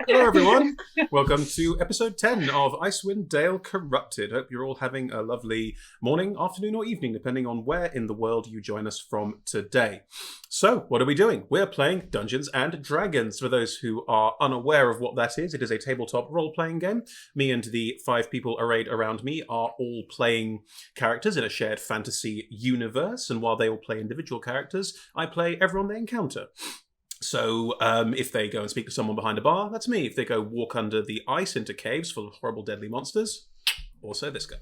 Hello everyone, welcome to episode 10 of Icewind Dale Corrupted. Hope you're all having a lovely morning, afternoon or evening, depending on where in the world you join us from today. So, what are we doing? We're playing Dungeons and Dragons. For those who are unaware of what that is, it is a tabletop role-playing game. Me and the 5 people arrayed around me are all playing characters in a shared fantasy universe, and while they all play individual characters, I play everyone they encounter. So if they go and speak to someone behind a bar, that's me. If they go walk under the ice into caves full of horrible deadly monsters, also this guy,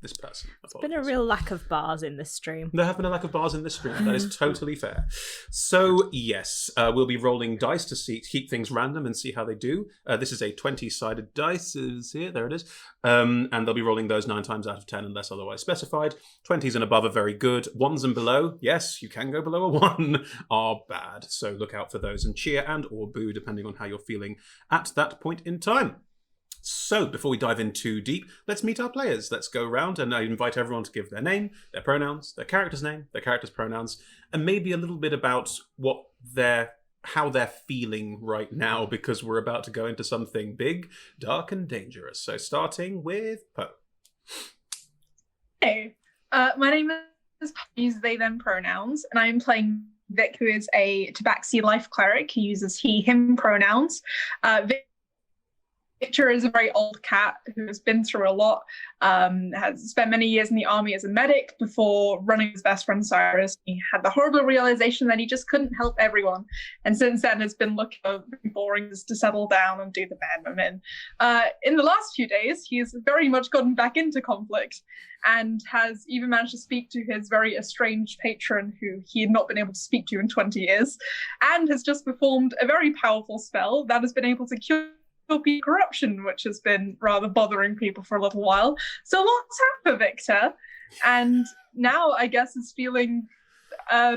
this person. There's been a real lack of bars in this stream. There have been a lack of bars in this stream. That is totally fair. So yes, we'll be rolling dice to keep things random and see how they do. This is a 20-sided dice. Here, there it is. And they'll be rolling those 9 times out of 10 unless otherwise specified. 20s and above are very good. 1s and below, yes, you can go below a 1, are bad. So look out for those and cheer and or boo depending on how you're feeling at that point in time. So, before we dive in too deep, let's meet our players. Let's go around and I invite everyone to give their name, their pronouns, their character's name, their character's pronouns, and maybe a little bit about how they're feeling right now, because we're about to go into something big, dark, and dangerous. So, starting with Poe. Hey, my name is Poe, use they, them pronouns, and I'm playing Vic, who is a Tabaxi life cleric. He uses he, him pronouns. Viktor is a very old cat who has been through a lot, has spent many years in the army as a medic before running his best friend Cyrus. He had the horrible realization that he just couldn't help everyone, and since then has been looking for boring to settle down and do the bare minimum. In the last few days, he has very much gotten back into conflict and has even managed to speak to his very estranged patron who he had not been able to speak to in 20 years, and has just performed a very powerful spell that has been able to cure corruption, which has been rather bothering people for a little while. So lots happened for Viktor, and now I guess is feeling a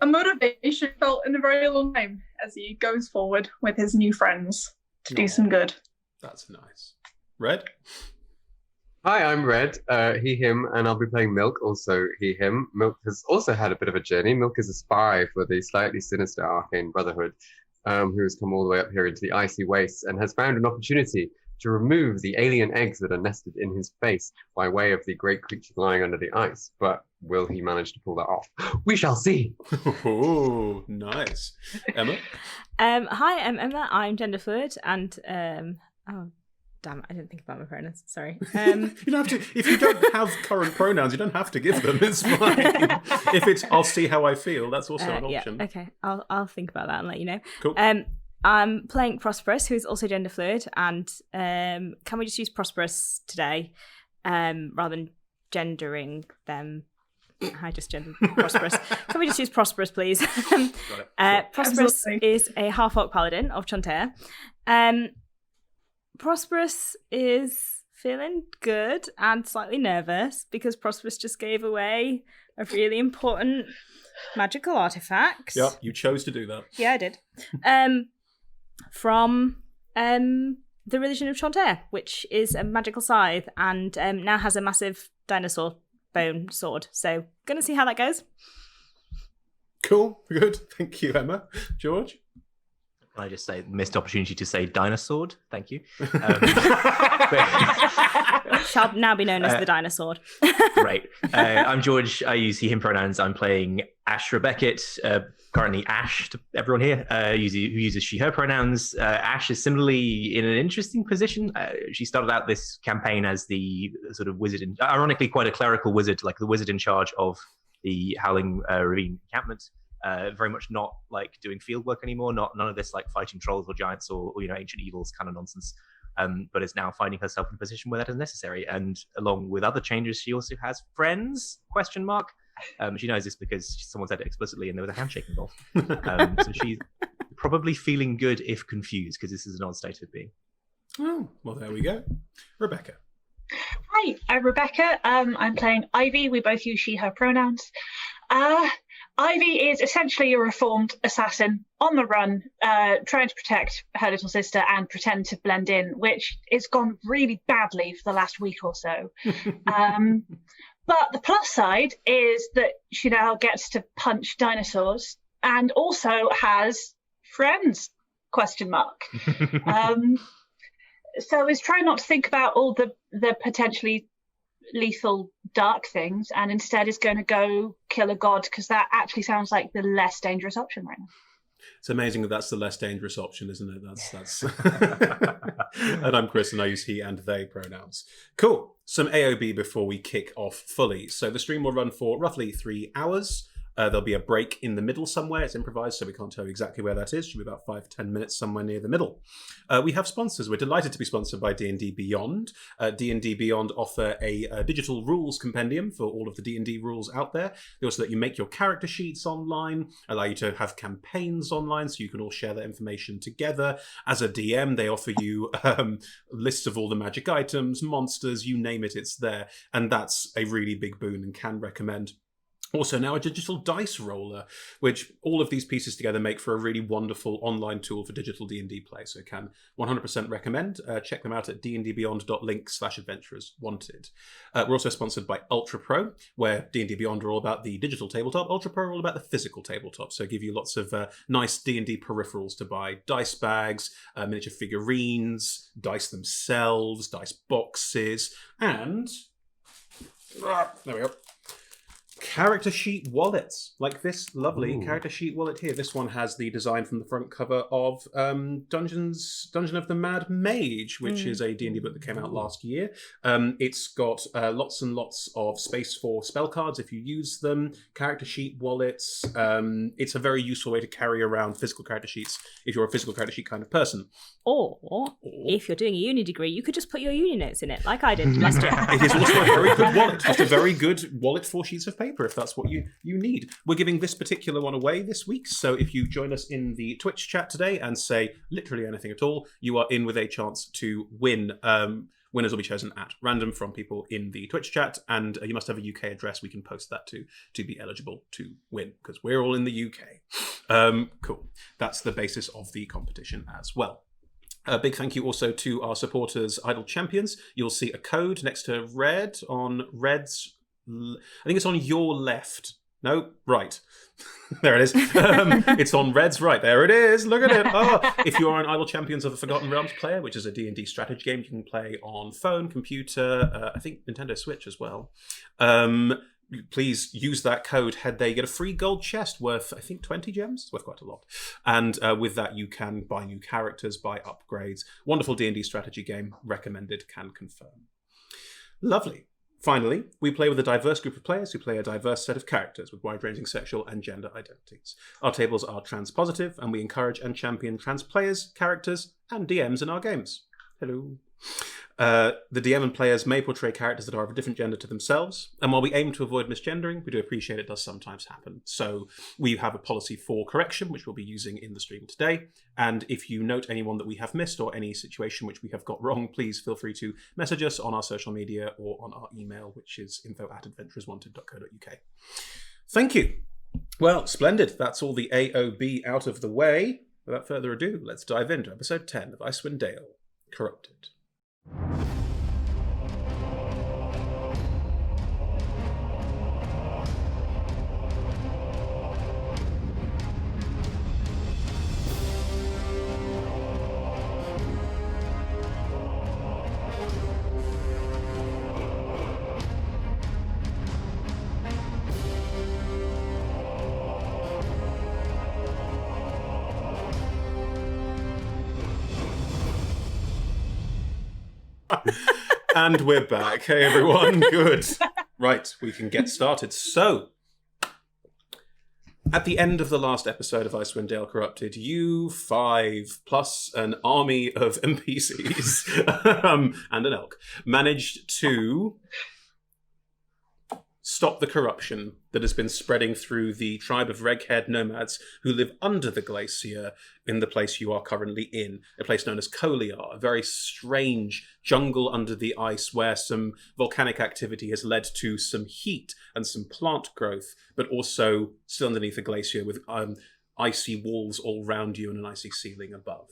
motivation felt in a very long time as he goes forward with his new friends to do some good. That's nice. Red? Hi, I'm Red, he, him, and I'll be playing Milk, also he, him. Milk has also had a bit of a journey. Milk is a spy for the slightly sinister Arcane Brotherhood, who has come all the way up here into the icy wastes and has found an opportunity to remove the alien eggs that are nested in his face by way of the great creature lying under the ice. But will he manage to pull that off? We shall see. Oh, nice. Emma? Hi, I'm Emma. I'm gender fluid, and damn it, I didn't think about my pronouns. Sorry. You don't have to. If you don't have current pronouns, you don't have to give them. It's fine. If it's, I'll see how I feel. That's also an option. Yeah, okay. I'll think about that and let you know. Cool. I'm playing Prosp'rus, who is also gender fluid, and can we just use Prosp'rus today, rather than gendering them? I just gendered Prosp'rus. Can we just use Prosp'rus, please? Prosp'rus is a half-orc paladin of Chontair. Prosp'rus is feeling good and slightly nervous because Prosp'rus just gave away a really important magical artifact. Yep, you chose to do that. Yeah, I did. From the religion of Chontair, which is a magical scythe and now has a massive dinosaur bone sword. So, gonna see how that goes. Cool, good. Thank you, Emma. George? Can I just say, missed opportunity to say dinosaur? Thank you. Shall now be known as the dinosaur. Great. I'm George. I use he, him pronouns. I'm playing Ashra Beckett, currently Ash to everyone here, who uses she, her pronouns. Ash is similarly in an interesting position. She started out this campaign as the sort of wizard, ironically quite a clerical wizard, like the wizard in charge of the Howling Ravine encampment. Very much not like doing field work anymore, none of this like fighting trolls or giants or ancient evils kind of nonsense, but is now finding herself in a position where that is necessary. And along with other changes, she also has friends, ? She knows this because someone said it explicitly and there was a handshake involved. So she's probably feeling good if confused, because this is an odd state of being. Oh, well, there we go. Rebecca. Hi, I'm Rebecca. I'm playing Ivy. We both use she, her pronouns. Ivy is essentially a reformed assassin on the run, trying to protect her little sister and pretend to blend in, which has gone really badly for the last week or so. But the plus side is that she now gets to punch dinosaurs and also has friends? Question mark. So I was trying not to think about all the potentially lethal dark things, and instead is going to go kill a god, because that actually sounds like the less dangerous option right now. It's amazing that that's the less dangerous option, isn't it? That's. And I'm Chris, and I use he and they pronouns. Cool. Some AOB before we kick off fully. So the stream will run for roughly 3 hours. There'll be a break in the middle somewhere. It's improvised, so we can't tell you exactly where that is. Should be about 5-10 minutes somewhere near the middle. We have sponsors. We're delighted to be sponsored by D&D Beyond. D&D Beyond offer a digital rules compendium for all of the D&D rules out there. They also let you make your character sheets online, allow you to have campaigns online so you can all share that information together. As a DM, they offer you lists of all the magic items, monsters, you name it, it's there. And that's a really big boon and can recommend. Also now a digital dice roller, which all of these pieces together make for a really wonderful online tool for digital D&D play. So can 100% recommend. Check them out at dndbeyond.link/adventurers wanted. We're also sponsored by Ultra Pro, where D&D Beyond are all about the digital tabletop. Ultra Pro are all about the physical tabletop. So give you lots of nice D&D peripherals to buy. Dice bags, miniature figurines, dice themselves, dice boxes, and... there we go. Character sheet wallets, like this lovely character sheet wallet here. This one has the design from the front cover of Dungeon of the Mad Mage, which is a D&D book that came out last year. It's got lots and lots of space for spell cards if you use them, character sheet wallets. It's a very useful way to carry around physical character sheets if you're a physical character sheet kind of person. Or if you're doing a uni degree, you could just put your uni notes in it, like I did last year. It is also a very good wallet, just a very good wallet for sheets of paper, if that's what you need. We're giving this particular one away this week, so if you join us in the Twitch chat today and say literally anything at all, you are in with a chance to win. Winners will be chosen at random from people in the Twitch chat, and you must have a UK address we can post that to be eligible to win, because we're all in the UK. Cool. That's the basis of the competition as well. A big thank you also to our supporters, Idle Champions. You'll see a code next to Red on Red's... I think it's on your left. No, right. There it is. It's on Red's right. There it is. Look at it. Oh, if you are an Idle Champions of the Forgotten Realms player, which is a D&D strategy game you can play on phone, computer, I think Nintendo Switch as well. Please use that code. Head there, you get a free gold chest worth, I think, 20 gems. It's worth quite a lot. And with that, you can buy new characters, buy upgrades. Wonderful D&D strategy game. Recommended, can confirm. Lovely. Finally, we play with a diverse group of players who play a diverse set of characters with wide-ranging sexual and gender identities. Our tables are trans-positive, and we encourage and champion trans players, characters, and DMs in our games. Hello. The DM and players may portray characters that are of a different gender to themselves, and while we aim to avoid misgendering, we do appreciate it does sometimes happen. So we have a policy for correction, which we'll be using in the stream today, and if you note anyone that we have missed or any situation which we have got wrong, please feel free to message us on our social media or on our email, which is info@adventurerswanted.co.uk. Thank you. Well, splendid. That's all the AOB out of the way. Without further ado, let's dive into episode 10 of Icewind Dale, Corrupted. And we're back. Hey, everyone. Good. Right, we can get started. So, at the end of the last episode of Icewind Dale Corrupted, you 5 plus an army of NPCs and an elk managed to stop the corruption that has been spreading through the tribe of red-haired nomads who live under the glacier in the place you are currently in, a place known as Koliar, a very strange jungle under the ice where some volcanic activity has led to some heat and some plant growth, but also still underneath the glacier with icy walls all round you and an icy ceiling above.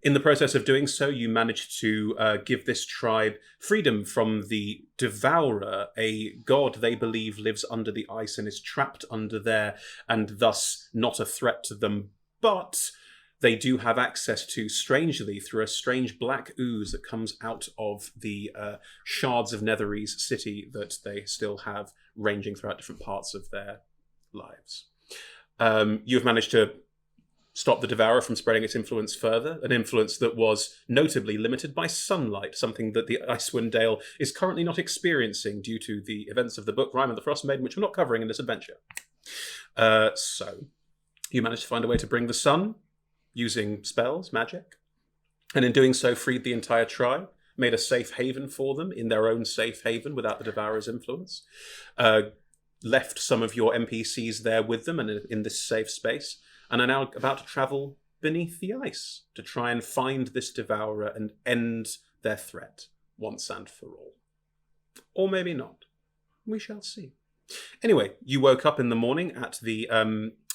In the process of doing so, you managed to give this tribe freedom from the Devourer, a god they believe lives under the ice and is trapped under there, and thus not a threat to them. But they do have access to, strangely, through a strange black ooze that comes out of the shards of Netherese city that they still have ranging throughout different parts of their lives. You've managed to stop the Devourer from spreading its influence further, an influence that was notably limited by sunlight, something that the Icewind Dale is currently not experiencing due to the events of the book Rime and the Frost Maiden, which we're not covering in this adventure. So, you managed to find a way to bring the sun, using spells, magic, and in doing so freed the entire tribe, made a safe haven for them in their own safe haven without the Devourer's influence, left some of your NPCs there with them and in this safe space, and are now about to travel beneath the ice to try and find this Devourer and end their threat once and for all. Or maybe not. We shall see. Anyway, you woke up in the morning at the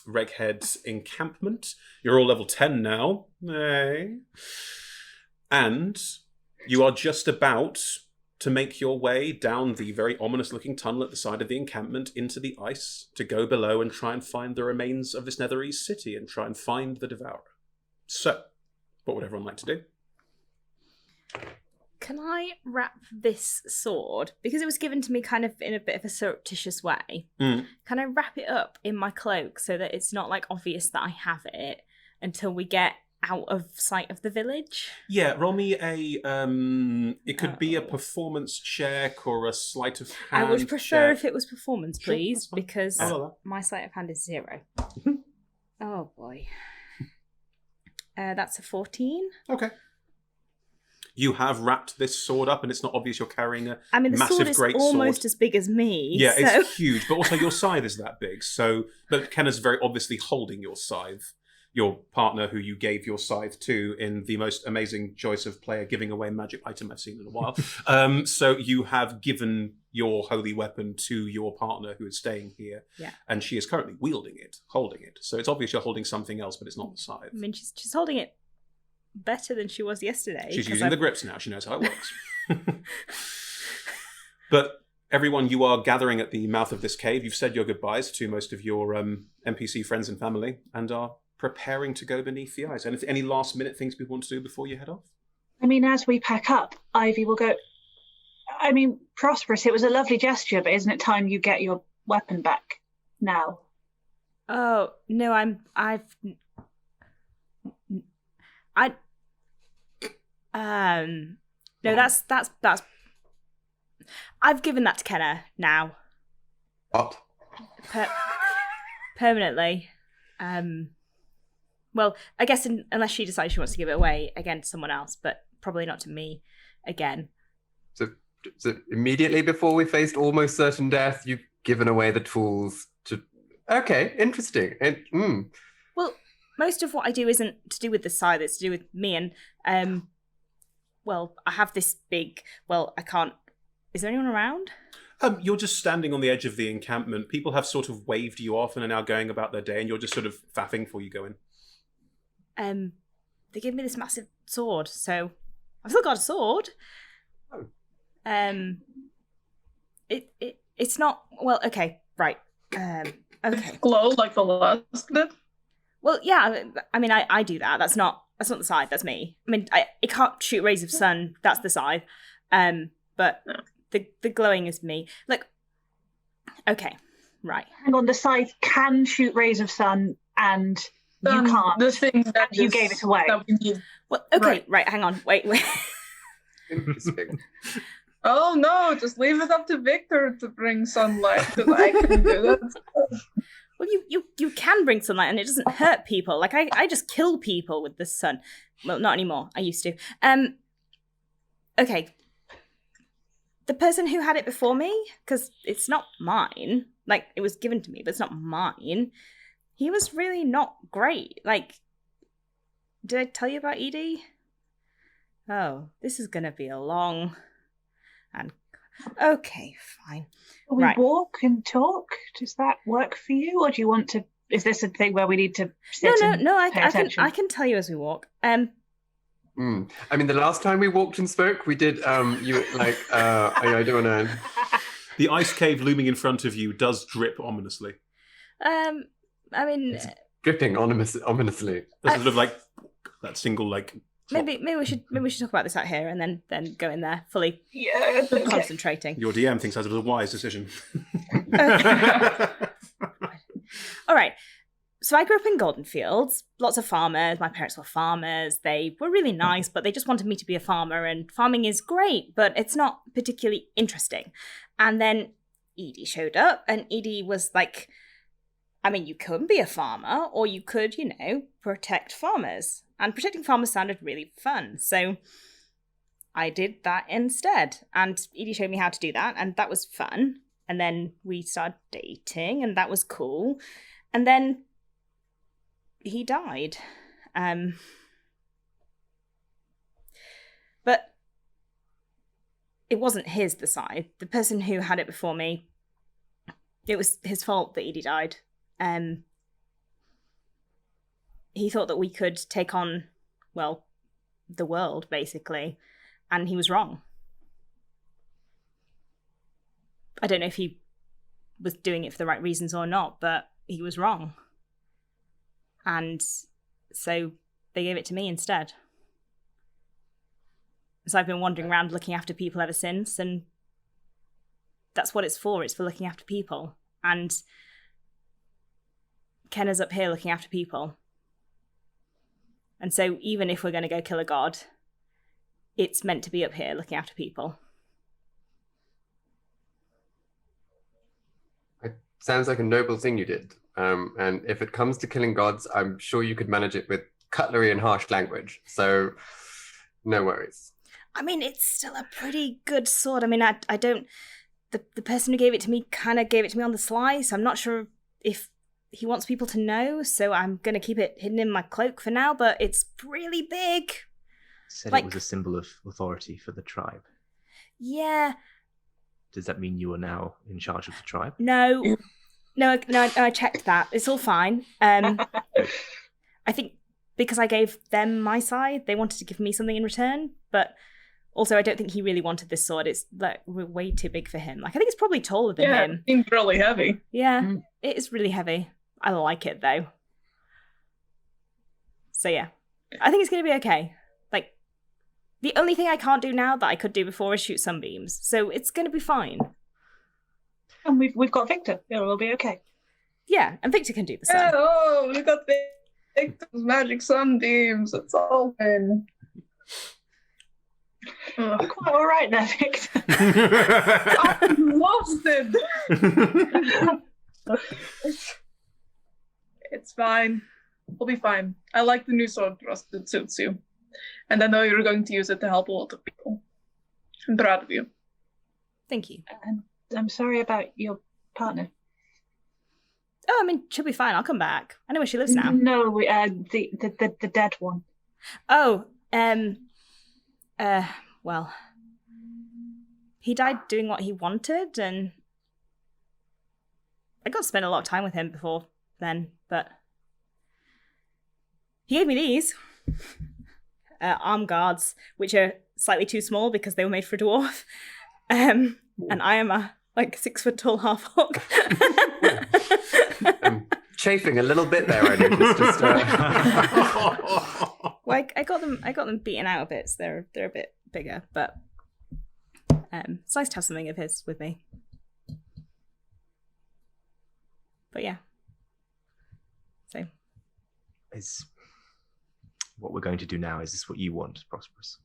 Reghead's encampment. You're all level 10 now. Hey. And you are just about to make your way down the very ominous-looking tunnel at the side of the encampment into the ice to go below and try and find the remains of this Netherese city and try and find the Devourer. So, what would everyone like to do? Can I wrap this sword, because it was given to me kind of in a bit of a surreptitious way, can I wrap it up in my cloak so that it's not like obvious that I have it until we get out of sight of the village? Yeah, roll me a, it could be a performance check or a sleight of hand. I would prefer check. if it was performance, Sure, please, that's fine. because I'll allow my sleight of hand is 0. Oh boy. That's a 14. Okay. You have wrapped this sword up, and it's not obvious you're carrying a I mean, the massive sword is great almost sword. as big as me. Yeah, so... it's huge, but also your scythe is that big. So, but Kenna's very obviously holding your scythe, your partner who you gave your scythe to in the most amazing choice of player giving away magic item I've seen in a while. So you have given your holy weapon to your partner who is staying here, and she is currently wielding it, holding it. So it's obvious you're holding something else, but it's not the scythe. I mean, she's holding it better than she was yesterday. She's using the grips now. She knows how it works. But everyone, you are gathering at the mouth of this cave. You've said your goodbyes to most of your NPC friends and family and are preparing to go beneath the ice. And any last minute things people want to do before you head off? I mean, as we pack up, Ivy will go, I mean, Prosp'rus, it was a lovely gesture, but isn't it time you get your weapon back now? Oh, no, no, that's I've given that to Kenna now. What? Permanently. Well, I guess unless she decides she wants to give it away again to someone else, but probably not to me again. So immediately before we faced almost certain death, you've given away the tools to... Okay, interesting. Well, most of what I do isn't to do with the scythe, it's to do with me and, well, I have this big... Well, I can't... Is there anyone around? You're just standing on the edge of the encampment. People have sort of waved you off and are now going about their day, and you're just sort of faffing before you go in. They gave me this massive sword, so I've still got a sword. Oh. It's not... Well, okay, right. Okay. Glow like the last did. Well, yeah, I mean, I do that. That's not the scythe, that's me. I mean, it can't shoot rays of sun, that's the scythe. But the glowing is me. Like, okay, right. Hang on, the scythe can shoot rays of sun and you can't. The thing that you gave it away. That we need. Well, okay, right, hang on, wait. Interesting. Oh no, just leave it up to Viktor to bring sunlight, because I can do that. Well, you can bring sunlight and it doesn't hurt people. Like, I just kill people with the sun. Well, not anymore. I used to. Okay. The person who had it before me, because it's not mine. Like, it was given to me, but it's not mine. He was really not great. Like, did I tell you about Edie? Oh, this is going to be a long... And okay, fine. We Right. walk and talk. Does that work for you, or do you want to? Is this a thing where we need to sit? No. I pay attention? can tell you as we walk. I mean, the last time we walked and spoke, we did. You like. I don't want to. The ice cave looming in front of you does drip ominously. I mean, It's dripping ominously. There's sort of like that single like. Maybe we should talk about this out here and then go in there fully Yeah. Okay. concentrating. Your DM thinks that was a wise decision. All right. So I grew up in Golden Fields, lots of farmers. My parents were farmers. They were really nice, but they just wanted me to be a farmer. And farming is great, but it's not particularly interesting. And then Edie showed up, and Edie was like, I mean, you could be a farmer, or you could, protect farmers. And protecting farmers sounded really fun. So I did that instead. And Edie showed me how to do that, and that was fun. And then we started dating, and that was cool. And then he died. But it wasn't his decide. The person who had it before me, it was his fault that Edie died. He thought that we could take on, well, the world, basically. And he was wrong. I don't know if he was doing it for the right reasons or not, but he was wrong. And so they gave it to me instead. So I've been wandering around looking after people ever since, and that's what it's for. It's for looking after people. And Kenna's up here looking after people. And so even if we're going to go kill a god, it's meant to be up here looking after people. It sounds like a noble thing you did. And if it comes to killing gods, I'm sure you could manage it with cutlery and harsh language. So, no worries. I mean, it's still a pretty good sword. I mean, I don't... The person who gave it to me kind of gave it to me on the sly, so I'm not sure if he wants people to know, so I'm going to keep it hidden in my cloak for now, but it's really big. Said it was a symbol of authority for the tribe. Yeah. Does that mean you are now in charge of the tribe? No, I checked that. It's all fine. I think because I gave them my side, they wanted to give me something in return, but also I don't think he really wanted this sword. It's like way too big for him. Like I think it's probably taller than him. It seems really heavy. Yeah, It is really heavy. I like it though. So yeah, I think it's going to be okay. Like the only thing I can't do now that I could do before is shoot sunbeams. So it's going to be fine. And we've got Viktor. It'll be okay. Yeah, and Viktor can do the same. Yeah, oh, we got Victor's magic sunbeams. It's all in. Quite all right there, Viktor. I'm exhausted. It's fine. We'll be fine. I like the new sword thrust. It suits you. And I know you're going to use it to help a lot of people. I'm proud of you. Thank you. And I'm sorry about your partner. Oh, I mean, she'll be fine. I'll come back. I know where she lives now. No, the dead one. Oh, well, he died doing what he wanted, and I got to spend a lot of time with him before then, but he gave me these arm guards, which are slightly too small because they were made for a dwarf, and I am a 6 foot tall half orc. I'm chafing a little bit there. I noticed. Just, Well, I got them beaten out a bit, so they're a bit bigger, but it's nice to have something of his with me. But yeah. So. Is what we're going to do now, is this what you want, Prosp'rus?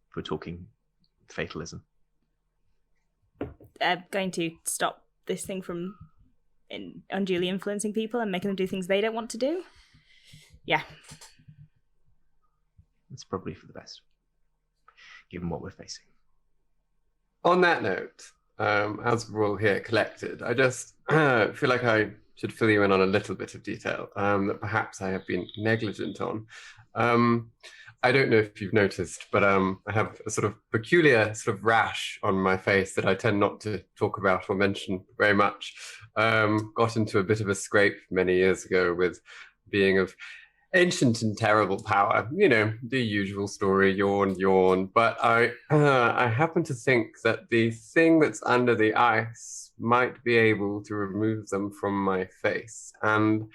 If we're talking fatalism. Going to stop this thing from unduly influencing people and making them do things they don't want to do? Yeah. It's probably for the best, given what we're facing. On that note, as we're all here collected, I just feel like I should fill you in on a little bit of detail that perhaps I have been negligent on. I don't know if you've noticed, but I have a sort of peculiar sort of rash on my face that I tend not to talk about or mention very much. Got into a bit of a scrape many years ago with being of ancient and terrible power. You know, the usual story, yawn, yawn. But I happen to think that the thing that's under the ice might be able to remove them from my face. And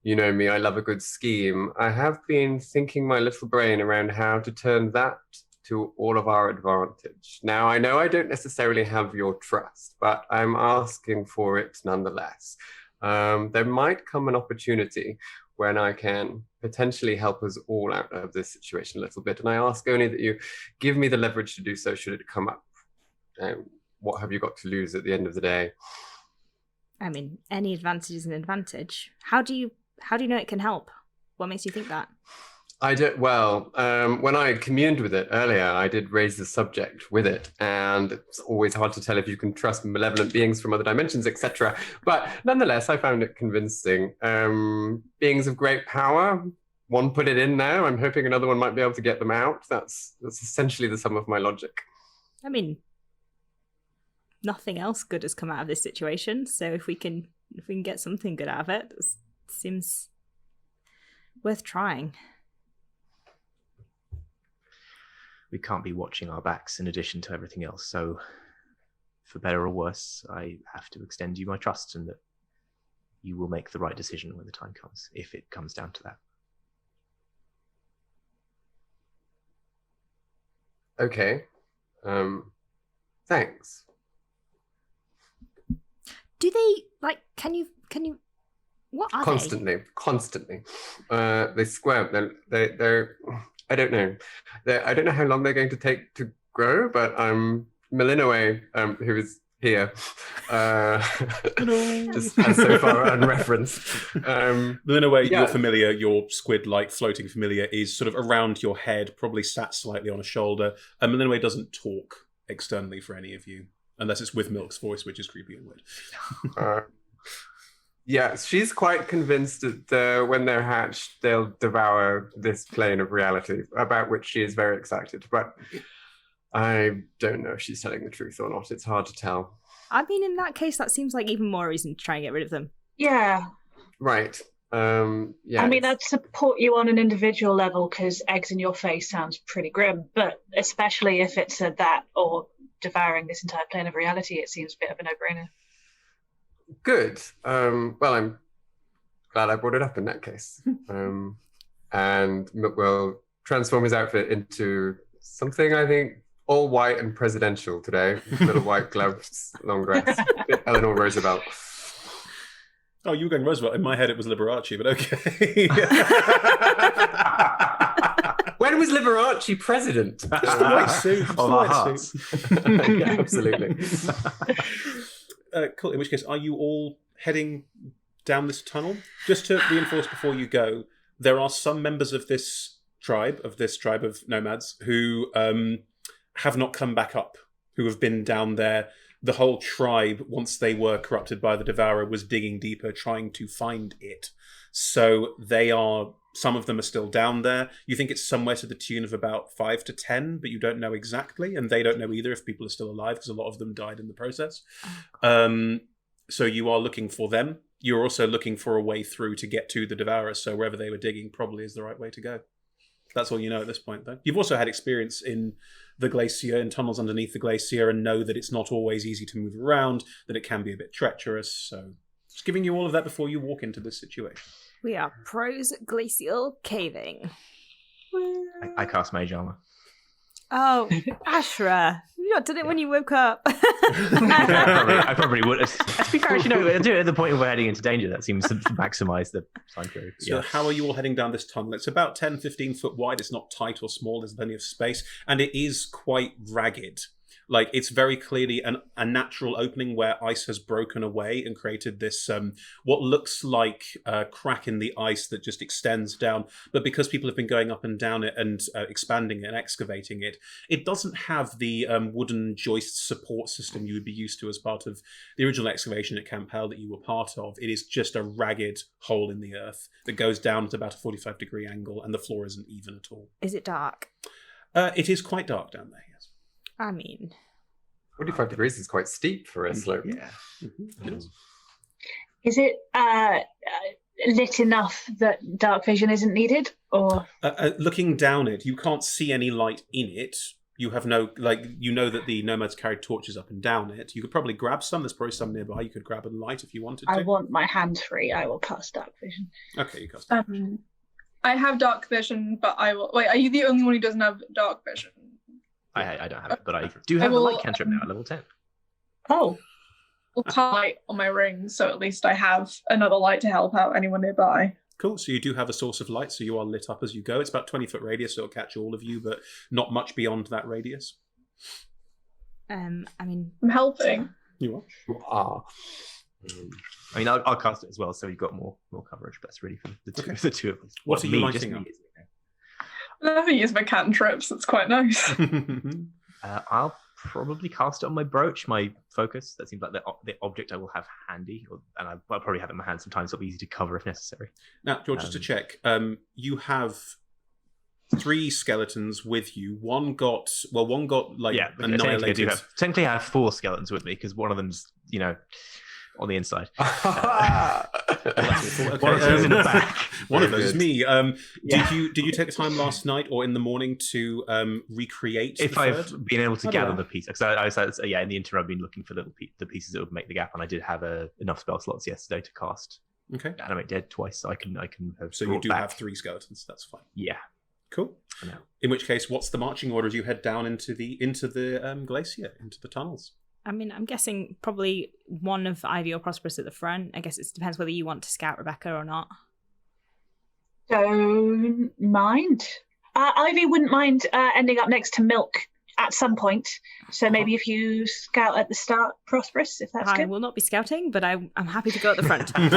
You know me, I love a good scheme. I have been thinking my little brain around how to turn that to all of our advantage. Now, I know I don't necessarily have your trust, but I'm asking for it nonetheless. There might come an opportunity when I can potentially help us all out of this situation a little bit, and I ask only that you give me the leverage to do so should it come up. What have you got to lose at the end of the day? I mean, any advantage is an advantage. How do you know it can help? What makes you think that? When I communed with it earlier, I did raise the subject with it, and it's always hard to tell if you can trust malevolent beings from other dimensions, etc. But nonetheless, I found it convincing. Beings of great power, one put it in there. I'm hoping another one might be able to get them out. That's essentially the sum of my logic. I mean, nothing else good has come out of this situation, so if we can get something good out of it, it seems worth trying. We can't be watching our backs in addition to everything else. So, for better or worse, I have to extend you my trust and that you will make the right decision when the time comes, if it comes down to that. Okay. Thanks. Do they, can you, what are Constantly. They squirm. They're I don't know. I don't know how long they're going to take to grow, but Melanoe, who is here, just as so far unreferenced. Melanoe, your familiar, your squid-like floating familiar, is sort of around your head, probably sat slightly on a shoulder. And Melanoe doesn't talk externally for any of you, unless it's with Milk's voice, which is creepy and weird. Yeah, she's quite convinced that when they're hatched, they'll devour this plane of reality, about which she is very excited. But I don't know if she's telling the truth or not. It's hard to tell. I mean, in that case, that seems like even more reason to try and get rid of them. Yeah. Right. Yeah. I mean, I'd support you on an individual level because eggs in your face sounds pretty grim, but especially if it's that or devouring this entire plane of reality, it seems a bit of a no-brainer. Good. Well, I'm glad I brought it up in that case. And Milk will transform his outfit into something, I think, all white and presidential today. Little white gloves, long dress. Eleanor Roosevelt. Oh, you were going Roosevelt. In my head, it was Liberace, but okay. When was Liberace president? Just the white suit. Of our hearts. Yeah, absolutely. Cool. In which case, are you all heading down this tunnel? Just to reinforce before you go, there are some members of this tribe of nomads, who have not come back up, who have been down there. The whole tribe, once they were corrupted by the Devourer, was digging deeper, trying to find it. So some of them are still down there. You think it's somewhere to the tune of about 5 to 10, but you don't know exactly, and they don't know either if people are still alive, because a lot of them died in the process. So you are looking for them. You're also looking for a way through to get to the Devourer, so wherever they were digging probably is the right way to go. That's all you know at this point, though. You've also had experience in the glacier, in tunnels underneath the glacier, and know that it's not always easy to move around, that it can be a bit treacherous. So just giving you all of that before you walk into this situation. We are pros glacial caving. I cast Mage Armor. Oh, Ashra. You not done it when you woke up. I probably would. To be fair, actually, no, I do it at the point where we're heading into danger. That seems to maximise the time period. So how are you all heading down this tunnel? It's about 10, 15 foot wide. It's not tight or small. There's plenty of space. And it is quite ragged. Like, it's very clearly a natural opening where ice has broken away and created this, what looks like a crack in the ice that just extends down. But because people have been going up and down it and expanding it and excavating it, it doesn't have the wooden joist support system you would be used to as part of the original excavation at Camp Hell that you were part of. It is just a ragged hole in the earth that goes down at about a 45-degree angle, and the floor isn't even at all. Is it dark? It is quite dark down there, yes. I mean, 45 degrees is quite steep for a slope. Yeah. Mm-hmm. Is it lit enough that dark vision isn't needed? Or Looking down it, you can't see any light in it. You have no, you know that the nomads carry torches up and down it. You could probably grab some. There's probably some nearby. You could grab and light if you wanted to. I want my hand free. I will cast dark vision. Okay, you cast. I have dark vision, but I will. Wait, are you the only one who doesn't have dark vision? I don't have it, but I do have a light cantrip now at level 10. Oh. I'll cast light on my ring, so at least I have another light to help out anyone nearby. Cool. So you do have a source of light, so you are lit up as you go. It's about 20-foot radius, so it'll catch all of you, but not much beyond that radius. I mean, I'm helping. You are. You are. I mean, I'll cast it as well, so you've got more coverage. But that's really for the two of us. What are you lighting up? I never use my cantrips. It's quite nice. I'll probably cast it on my brooch, my focus. That seems like the object I will have handy, and I'll probably have it in my hand sometimes, so it'll be easy to cover if necessary. Now, George, just to check, you have 3 skeletons with you. One got annihilated. Technically, I have 4 skeletons with me because one of them's on the inside. One of them's in the back. One of those is me. Did you take the time last night or in the morning to recreate? If I've been able to gather the pieces, because in the interim I've been looking for the pieces that would make the gap, and I did have enough spell slots yesterday to cast. Okay. Animate Dead twice, so I can have. So you do have 3 skeletons. That's fine. Yeah. Cool. In which case, what's the marching order as you head down into the glacier, into the tunnels? I mean, I'm guessing probably one of Ivy or Prosp'rus at the front. I guess it depends whether you want to scout Rebecca or not. Don't mind. Ivy wouldn't mind ending up next to Milk at some point. So maybe if you scout at the start, Prosp'rus, if that's good. I will not be scouting, but I'm happy to go at the front. Take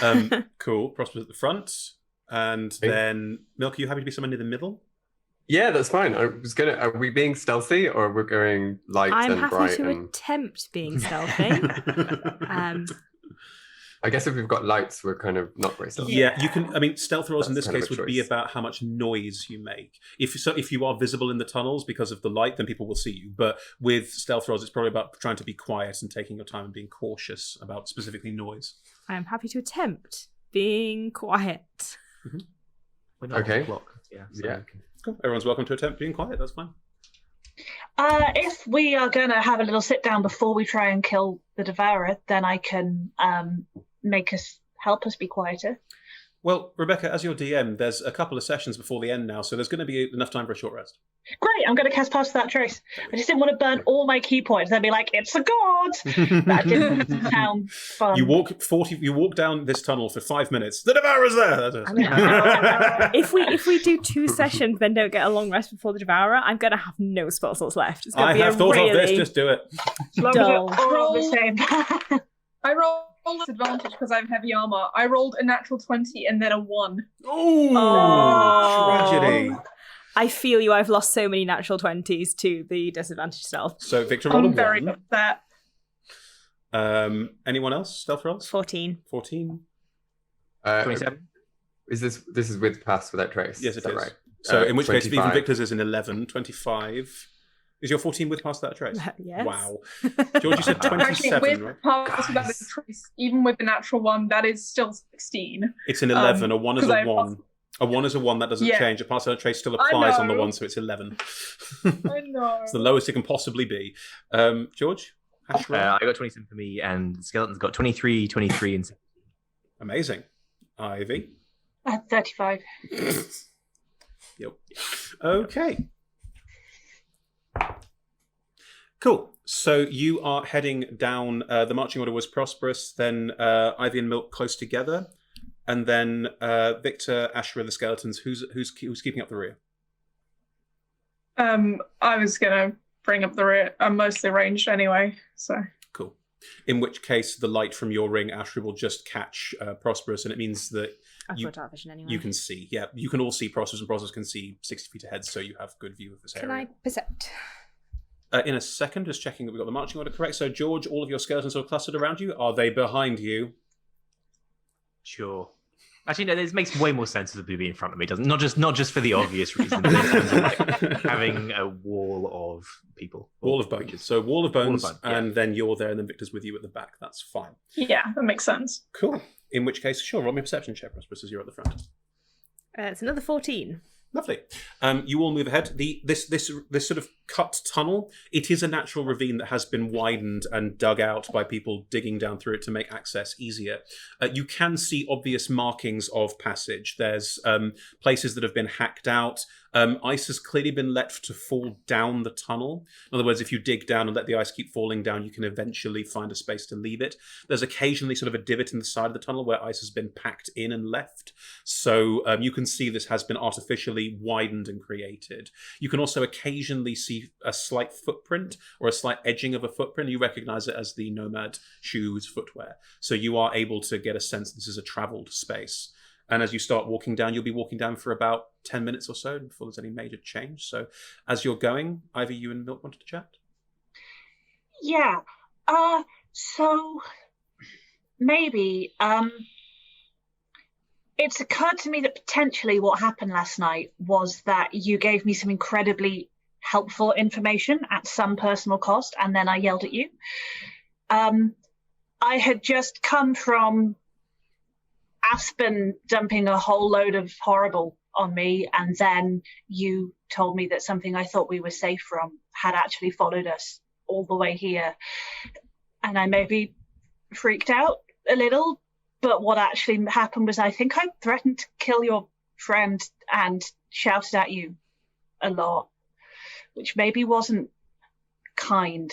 point. Cool. Prosp'rus at the front. And then, Milk, are you happy to be somewhere near the middle? Yeah, that's fine. Are we being stealthy or we're going light I'm and happy bright? to attempt being stealthy. I guess if we've got lights, we're kind of not very stealthy. Yeah, you can. I mean, stealth rolls in this That's kind case of a would be choice. about how much noise you make. If you are visible in the tunnels because of the light, then people will see you. But with stealth rolls, it's probably about trying to be quiet and taking your time and being cautious about specifically noise. I am happy to attempt being quiet. We're not Okay. on the clock. Yeah. So Yeah. Cool. Everyone's welcome to attempt being quiet. That's fine. If we are going to have a little sit down before we try and kill the Devourer, then I can help us be quieter. Well, Rebecca, as your DM, there's a couple of sessions before the end now, so there's going to be enough time for a short rest. Great, I'm going to cast Pass Without Trace. I just didn't want to burn all my key points. I'd be like, it's a god! That didn't sound fun. You walk down this tunnel for 5 minutes. The Devourer's there. I mean, if we do 2 sessions, then don't get a long rest before the Devourer, I'm going to have no spell slots left. It's going to be have thought of this. Just do it. As long as dull. we're all the same. I rolled disadvantage because I have heavy armor. I rolled a natural 20 and then a 1. Oh, tragedy. I feel you. I've lost so many natural 20s to the disadvantage stealth. So Victor rolled a I'm very 1. upset. Anyone else? Stealth rolls? 14. 14. 27. Is this is with Pass Without Trace? Yes, it is. Right? So in which case, 25. even Victor's is an 11. 25. Is your 14 with Pass That Trace? Yes. Wow. George, you said Actually, 27, with right? Pass Without Trace, even with the natural 1, that is still 16. It's an 11. A 1 is 'cause a I 1. A 1 is a 1. That doesn't Yeah. change. A Pass That Trace still applies on the know. 1, so it's 11. I know. It's the lowest it can possibly be. George? Ashra? I got 27 for me, and Skeleton's got 23, 23, and 17. Amazing. Ivy? I had 35. Yep. Okay. Cool. So you are heading down. The marching order was Prosp'rus, then Ivy and Milk close together, and then Viktor, Ashra, the skeletons. Who's keeping up the rear? I was gonna bring up the rear. I'm mostly ranged anyway, so. Cool. In which case, the light from your ring, Ashra, will just catch Prosp'rus, and it means that I've got dark vision anyway. you can see. Yeah, you can all see Prosp'rus, and Prosp'rus can see 60 feet ahead, so you have good view of this area. Can I percept? In a second, just checking that we've got the marching order correct. So, George, all of your skeletons are clustered around you. Are they behind you? Sure. Actually, no. This makes way more sense to be in front of me, doesn't it? Not just for the obvious reason, but in terms of like having a wall of people. Wall of bones. So, wall of bones, yeah. and then you're there, and then Victor's with you at the back. That's fine. Yeah, that makes sense. Cool. In which case, sure, roll me a perception check, Prosp'rus, as you're at the front. It's another 14. Lovely. You all move ahead. This sort of cut tunnel, it is a natural ravine that has been widened and dug out by people digging down through it to make access easier. You can see obvious markings of passage. There's places that have been hacked out. Ice has clearly been left to fall down the tunnel. In other words, if you dig down and let the ice keep falling down, you can eventually find a space to leave it. There's occasionally sort of a divot in the side of the tunnel where ice has been packed in and left. So you can see this has been artificially widened and created. You can also occasionally see a slight footprint or a slight edging of a footprint. You recognize it as the nomad shoes footwear. So you are able to get a sense this is a traveled space. And as you start walking down, you'll be walking down for about 10 minutes or so before there's any major change. So as you're going, Ivy, you and Milk wanted to chat? Yeah. So maybe it's occurred to me that potentially what happened last night was that you gave me some incredibly helpful information at some personal cost, and then I yelled at you. I had just come from Aspen dumping a whole load of horrible on me, and then you told me that something I thought we were safe from had actually followed us all the way here. And I maybe freaked out a little, but what actually happened was I think I threatened to kill your friend and shouted at you a lot, which maybe wasn't kind.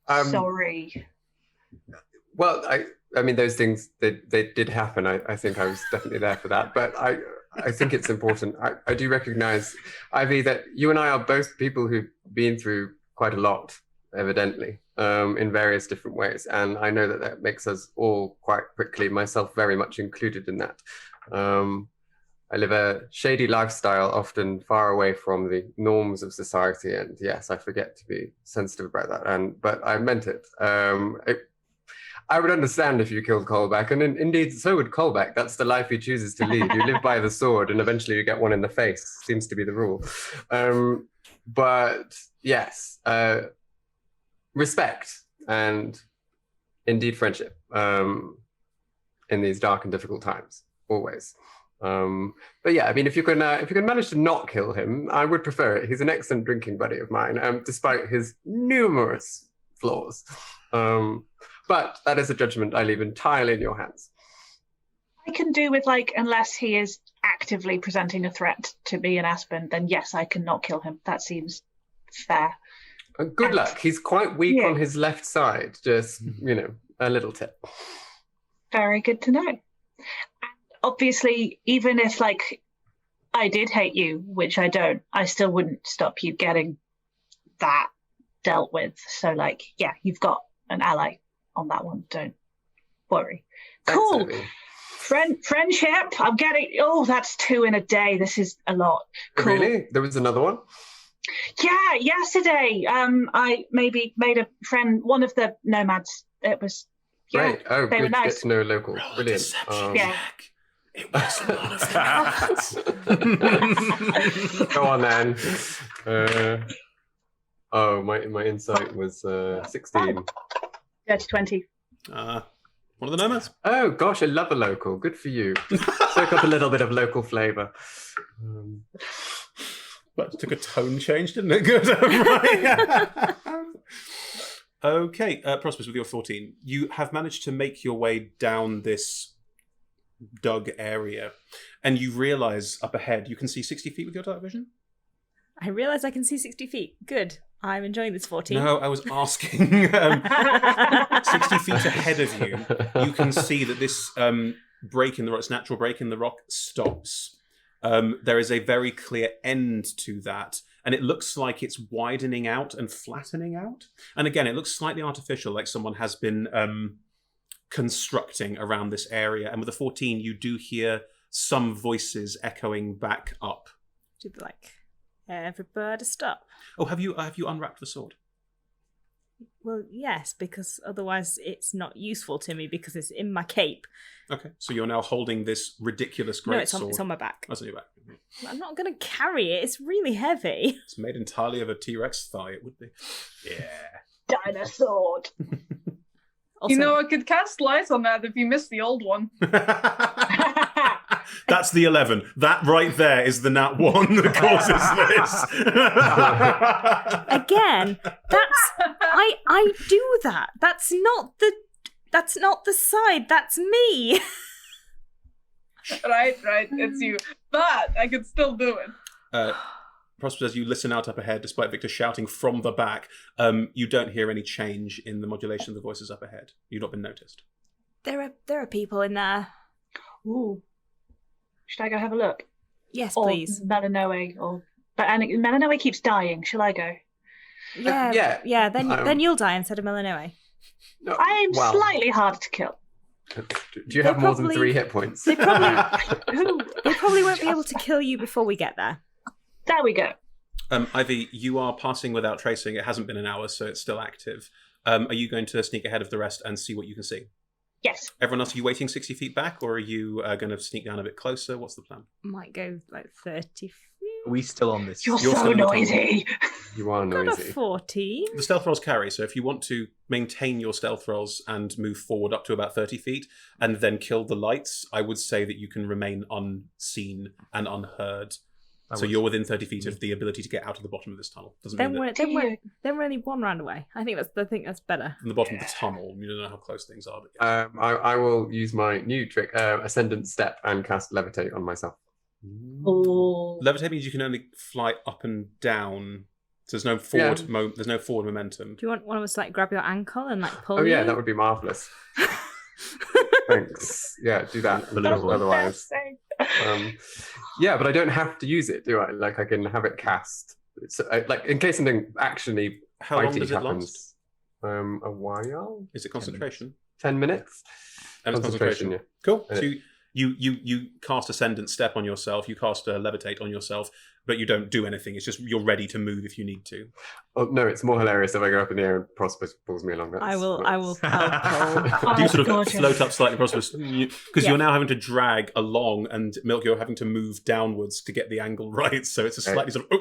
Sorry. Well, I mean, those things, they did happen. I think I was definitely there for that. But I think it's important. I do recognize, Ivy, that you and I are both people who've been through quite a lot, evidently, in various different ways. And I know that makes us all quite quickly, myself very much included in that. I live a shady lifestyle, often far away from the norms of society. And yes, I forget to be sensitive about that. But I meant it. I would understand if you killed Colback, and indeed, so would Colback. That's the life he chooses to lead. You live by the sword, and eventually you get one in the face. Seems to be the rule. But yes, respect and indeed friendship in these dark and difficult times, always. But yeah, I mean, if you can manage to not kill him, I would prefer it. He's an excellent drinking buddy of mine, despite his numerous flaws. But that is a judgment I leave entirely in your hands. I can do with, unless he is actively presenting a threat to me in Aspen, then yes, I can not kill him. That seems fair. Good luck. He's quite weak on his left side. Just, a little tip. Very good to know. And obviously, even if, I did hate you, which I don't, I still wouldn't stop you getting that dealt with. So, you've got an ally on that one. Don't worry. Cool. Friendship. I'm getting. Oh, that's 2 in a day. This is a lot. Cool. Really? There was another one? Yeah, yesterday. I maybe made a friend. One of the nomads. It was. Yeah, right. Oh, they good. Were nice. Get to know a local. Brilliant. Yeah. It was one of the Go on then. My insight was 16. Dirty 20. One of the nomads. Oh gosh, I love a local. Good for you. Soak up a little bit of local flavour. But it took a tone change, didn't it? Good. Right. Okay, Prosp'rus, with your 14, you have managed to make your way down this dug area, and you realise up ahead you can see 60 feet with your dark vision. I realise I can see 60 feet. Good. I'm enjoying this 14. No, I was asking. 60 feet ahead of you, you can see that this break in the rock, this natural break in the rock, stops. There is a very clear end to that, and it looks like it's widening out and flattening out. And again, it looks slightly artificial, like someone has been constructing around this area. And with the 14, you do hear some voices echoing back up. Everybody stop. Oh, have you unwrapped the sword? Well, yes, because otherwise it's not useful to me because it's in my cape. Okay, so you're now holding this ridiculous great sword. No, it's on my back. That's on your back. I'm not going to carry it. It's really heavy. It's made entirely of a T-Rex thigh, it would be. Yeah. Dinosaur. Also, I could cast light on that if you missed the old one. That's the 11. That right there is the nat 1 that causes this. Again, I do that. That's not the side. That's me. Right, it's you. But I could still do it. Prosp'rus, as you listen out up ahead, despite Viktor shouting from the back, you don't hear any change in the modulation of the voices up ahead. You've not been noticed. There are people in there. Ooh. Should I go have a look? Yes, Or please. Melanoe, but Melanoe keeps dying. Shall I go? Yeah. Then you'll die instead of Melanoe. No, I'm well, slightly harder to kill. Do you have more than 3 hit points? They probably won't be able to kill you before we get there. There we go. Ivy, you are passing without tracing. It hasn't been an hour, so it's still active. Are you going to sneak ahead of the rest and see what you can see? Yes. Everyone else, are you waiting 60 feet back, or are you going to sneak down a bit closer? What's the plan? Might go like 30 feet. Are we still on this? You're You're so still in the noisy. You are Got a noisy. 14. The stealth rolls carry, so if you want to maintain your stealth rolls and move forward up to about 30 feet and then kill the lights, I would say that you can remain unseen and unheard. So you're within 30 feet of the ability to get out of the bottom of this tunnel. Doesn't Then mean that we're only one round away. I think that's better. from the bottom of the tunnel, you don't know how close things are. But I will use my new trick, Ascendant Step, and cast Levitate on myself. Oh. Levitate means you can only fly up and down. So there's no forward. There's no forward momentum. Do you want one of us to like grab your ankle and like pull Oh you? yeah, that would be marvelous. Thanks. Yeah, do that. Otherwise, yeah, but I don't have to use it, do I? Like I can have it cast. So, like in case something actually How long fighty does it happens. last? A while. Is it concentration? 10 minutes. And it's concentration. Yeah. Cool. So you cast Ascendant Step on yourself. You cast Levitate on yourself, but you don't do anything. It's just you're ready to move if you need to. Oh no, it's more hilarious if I go up in the air and Prosp'rus pulls me along. I will pull. You sort of gorgeous. float up slightly, Prosp'rus, because you're now having to drag along, and Milk, you're having to move downwards to get the angle right. So it's a slightly sort of.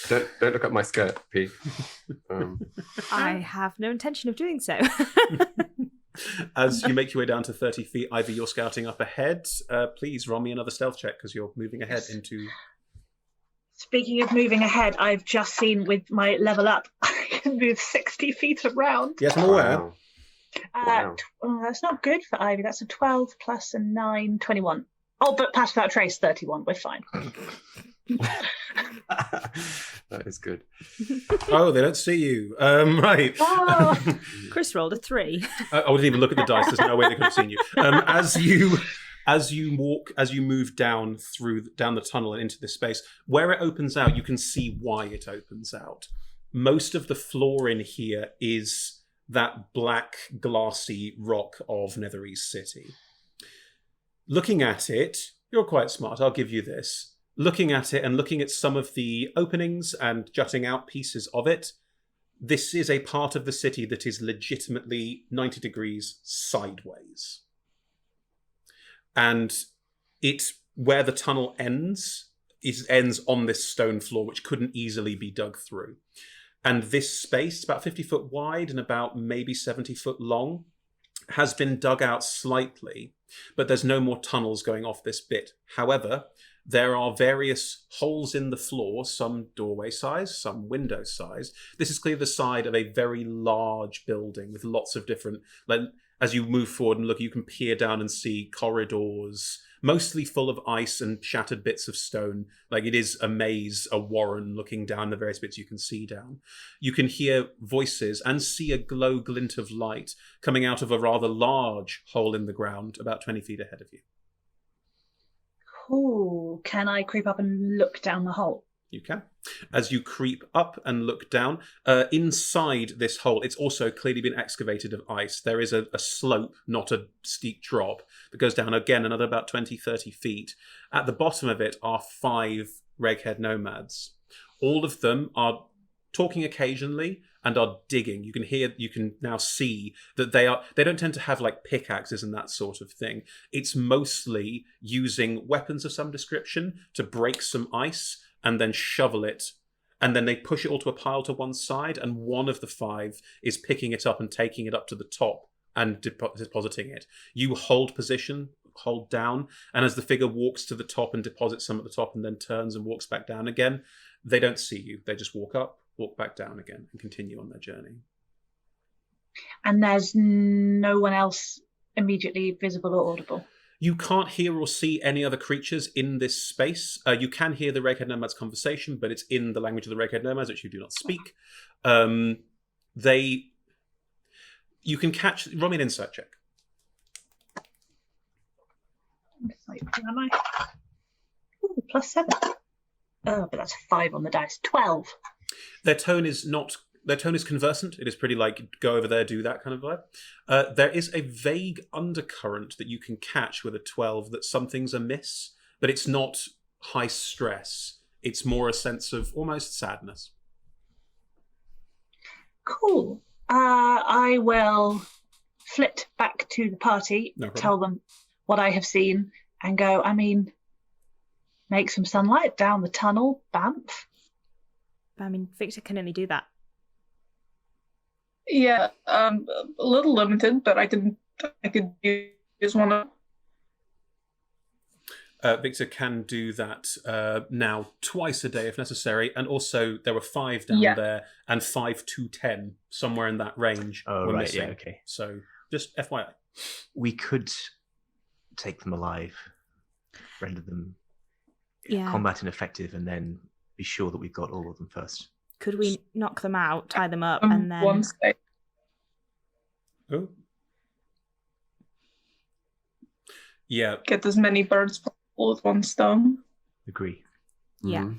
Don't look at my skirt, P. I have no intention of doing so. As you make your way down to 30 feet, Ivy, you're scouting up ahead. Please roll me another stealth check because you're moving ahead into. Speaking of moving ahead, I've just seen with my level up, I can move 60 feet around. Yes, I'm aware. Wow. That's not good for Ivy. That's a 12 plus a 9, 21. Oh, but pass without trace, 31. We're fine. That is good. Oh, they don't see you. Right. Oh. Chris rolled a 3. I wouldn't even look at the dice. There's no way they could have seen you. As you move down the tunnel and into this space, where it opens out, you can see why it opens out. Most of the floor in here is that black, glassy rock of Netherese City. Looking at it, you're quite smart. I'll give you this. Looking at it and looking at some of the openings and jutting out pieces of it, this is a part of the city that is legitimately 90 degrees sideways. And where the tunnel ends, it ends on this stone floor, which couldn't easily be dug through. And this space, about 50 foot wide and about maybe 70 foot long, has been dug out slightly, but there's no more tunnels going off this bit. However, there are various holes in the floor, some doorway size, some window size. This is clearly the side of a very large building with lots of different, like, as you move forward and look, you can peer down and see corridors, mostly full of ice and shattered bits of stone. Like it is a maze, a warren looking down the various bits you can see down. You can hear voices and see a glow glint of light coming out of a rather large hole in the ground about 20 feet ahead of you. Cool. Can I creep up and look down the hole? You can. As you creep up and look down, inside this hole, it's also clearly been excavated of ice. There is a slope, not a steep drop, that goes down again another about 20, 30 feet. At the bottom of it are 5 reghead nomads. All of them are talking occasionally and are digging. You can now see that they don't tend to have like pickaxes and that sort of thing. It's mostly using weapons of some description to break some ice and then shovel it, and then they push it all to a pile to one side, and one of the 5 is picking it up and taking it up to the top and depositing it. You hold position hold down. And as the figure walks to the top and deposits some at the top and then turns and walks back down again, they don't see you. They just walk up, walk back down again, and continue on their journey. And there's no one else immediately visible or audible. You can't hear or see any other creatures in this space. You can hear the Reghead Nomad's conversation, but it's in the language of the Reghead Nomads, which you do not speak. You can catch... Roll me an insight check. Am I? Ooh, +7. Oh, but that's a 5 on the dice. 12. Their tone is conversant. It is pretty like, go over there, do that kind of vibe. There is a vague undercurrent that you can catch with a 12 that something's amiss, but it's not high stress. It's more a sense of almost sadness. Cool. I will flit back to the party, tell them what I have seen, and go, make some sunlight down the tunnel, Banff. Victor can only do that. Yeah, a little limited, but I could use one of... Victor can do that now twice a day if necessary, and also there were 5 down there and 5 to 10 somewhere in that range. Oh, were right, missing. yeah, okay. So just FYI, we could take them alive, render them combat ineffective, and then be sure that we've got all of them first. Could we knock them out, tie them up, and then... One state. Oh. Yeah. Get as many birds possible with one stone. Agree. Yeah.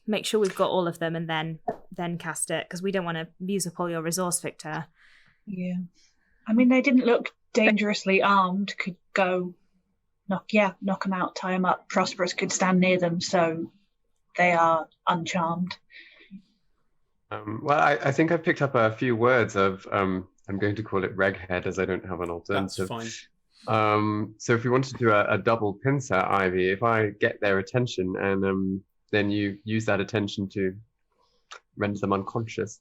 Make sure we've got all of them and then cast it, because we don't want to use up all your resource, Victor. Yeah. They didn't look dangerously armed. Could go knock them out, tie them up. Prosp'rus could stand near them, so they are uncharmed. Well, I think I've picked up a few words of, I'm going to call it Reghead as I don't have an alternative. That's fine. So if we want to do a double pincer, Ivy, if I get their attention and then you use that attention to render them unconscious.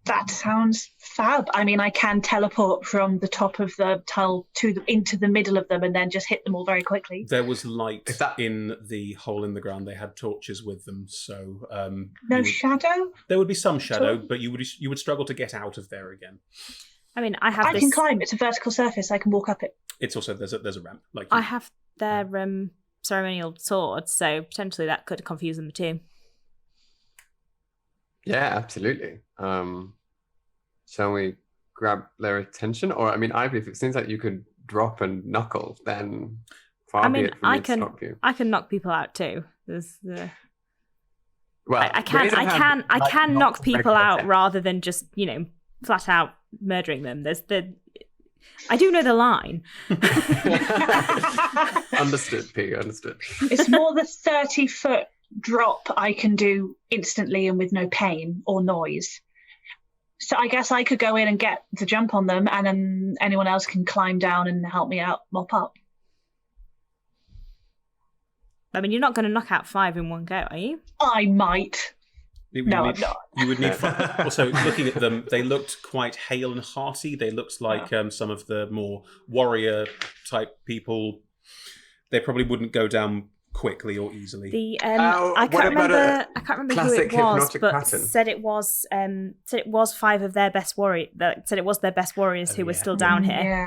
That sounds fab. I can teleport from the top of the tunnel into the middle of them and then just hit them all very quickly. There was light in the hole in the ground. They had torches with them, so shadow. There would be some shadow, but you would struggle to get out of there again. I can climb. It's a vertical surface. I can walk up it. It's also there's a ramp. I have their ceremonial swords, so potentially that could confuse them too. Yeah, absolutely. Shall we grab their attention? Or, Ivy, if it seems like you could drop and knuckle, then far be it from me to stop you. I can knock people out too. Well, I can knock people out rather than just, flat out murdering them. I do know the line. Understood, P. Understood. It's more the 30-foot drop I can do instantly and with no pain or noise. So I guess I could go in and get the jump on them, and then anyone else can climb down and help me out, mop up. You're not going to knock out 5 in one go, are you? I might. I'm not. You would need... Also, looking at them, they looked quite hale and hearty. They looked like some of the more warrior-type people. They probably wouldn't go down quickly or easily. I can't remember who it was, but said it was 5 of their best warriors. Said it was their best warriors who were still down here. Yeah,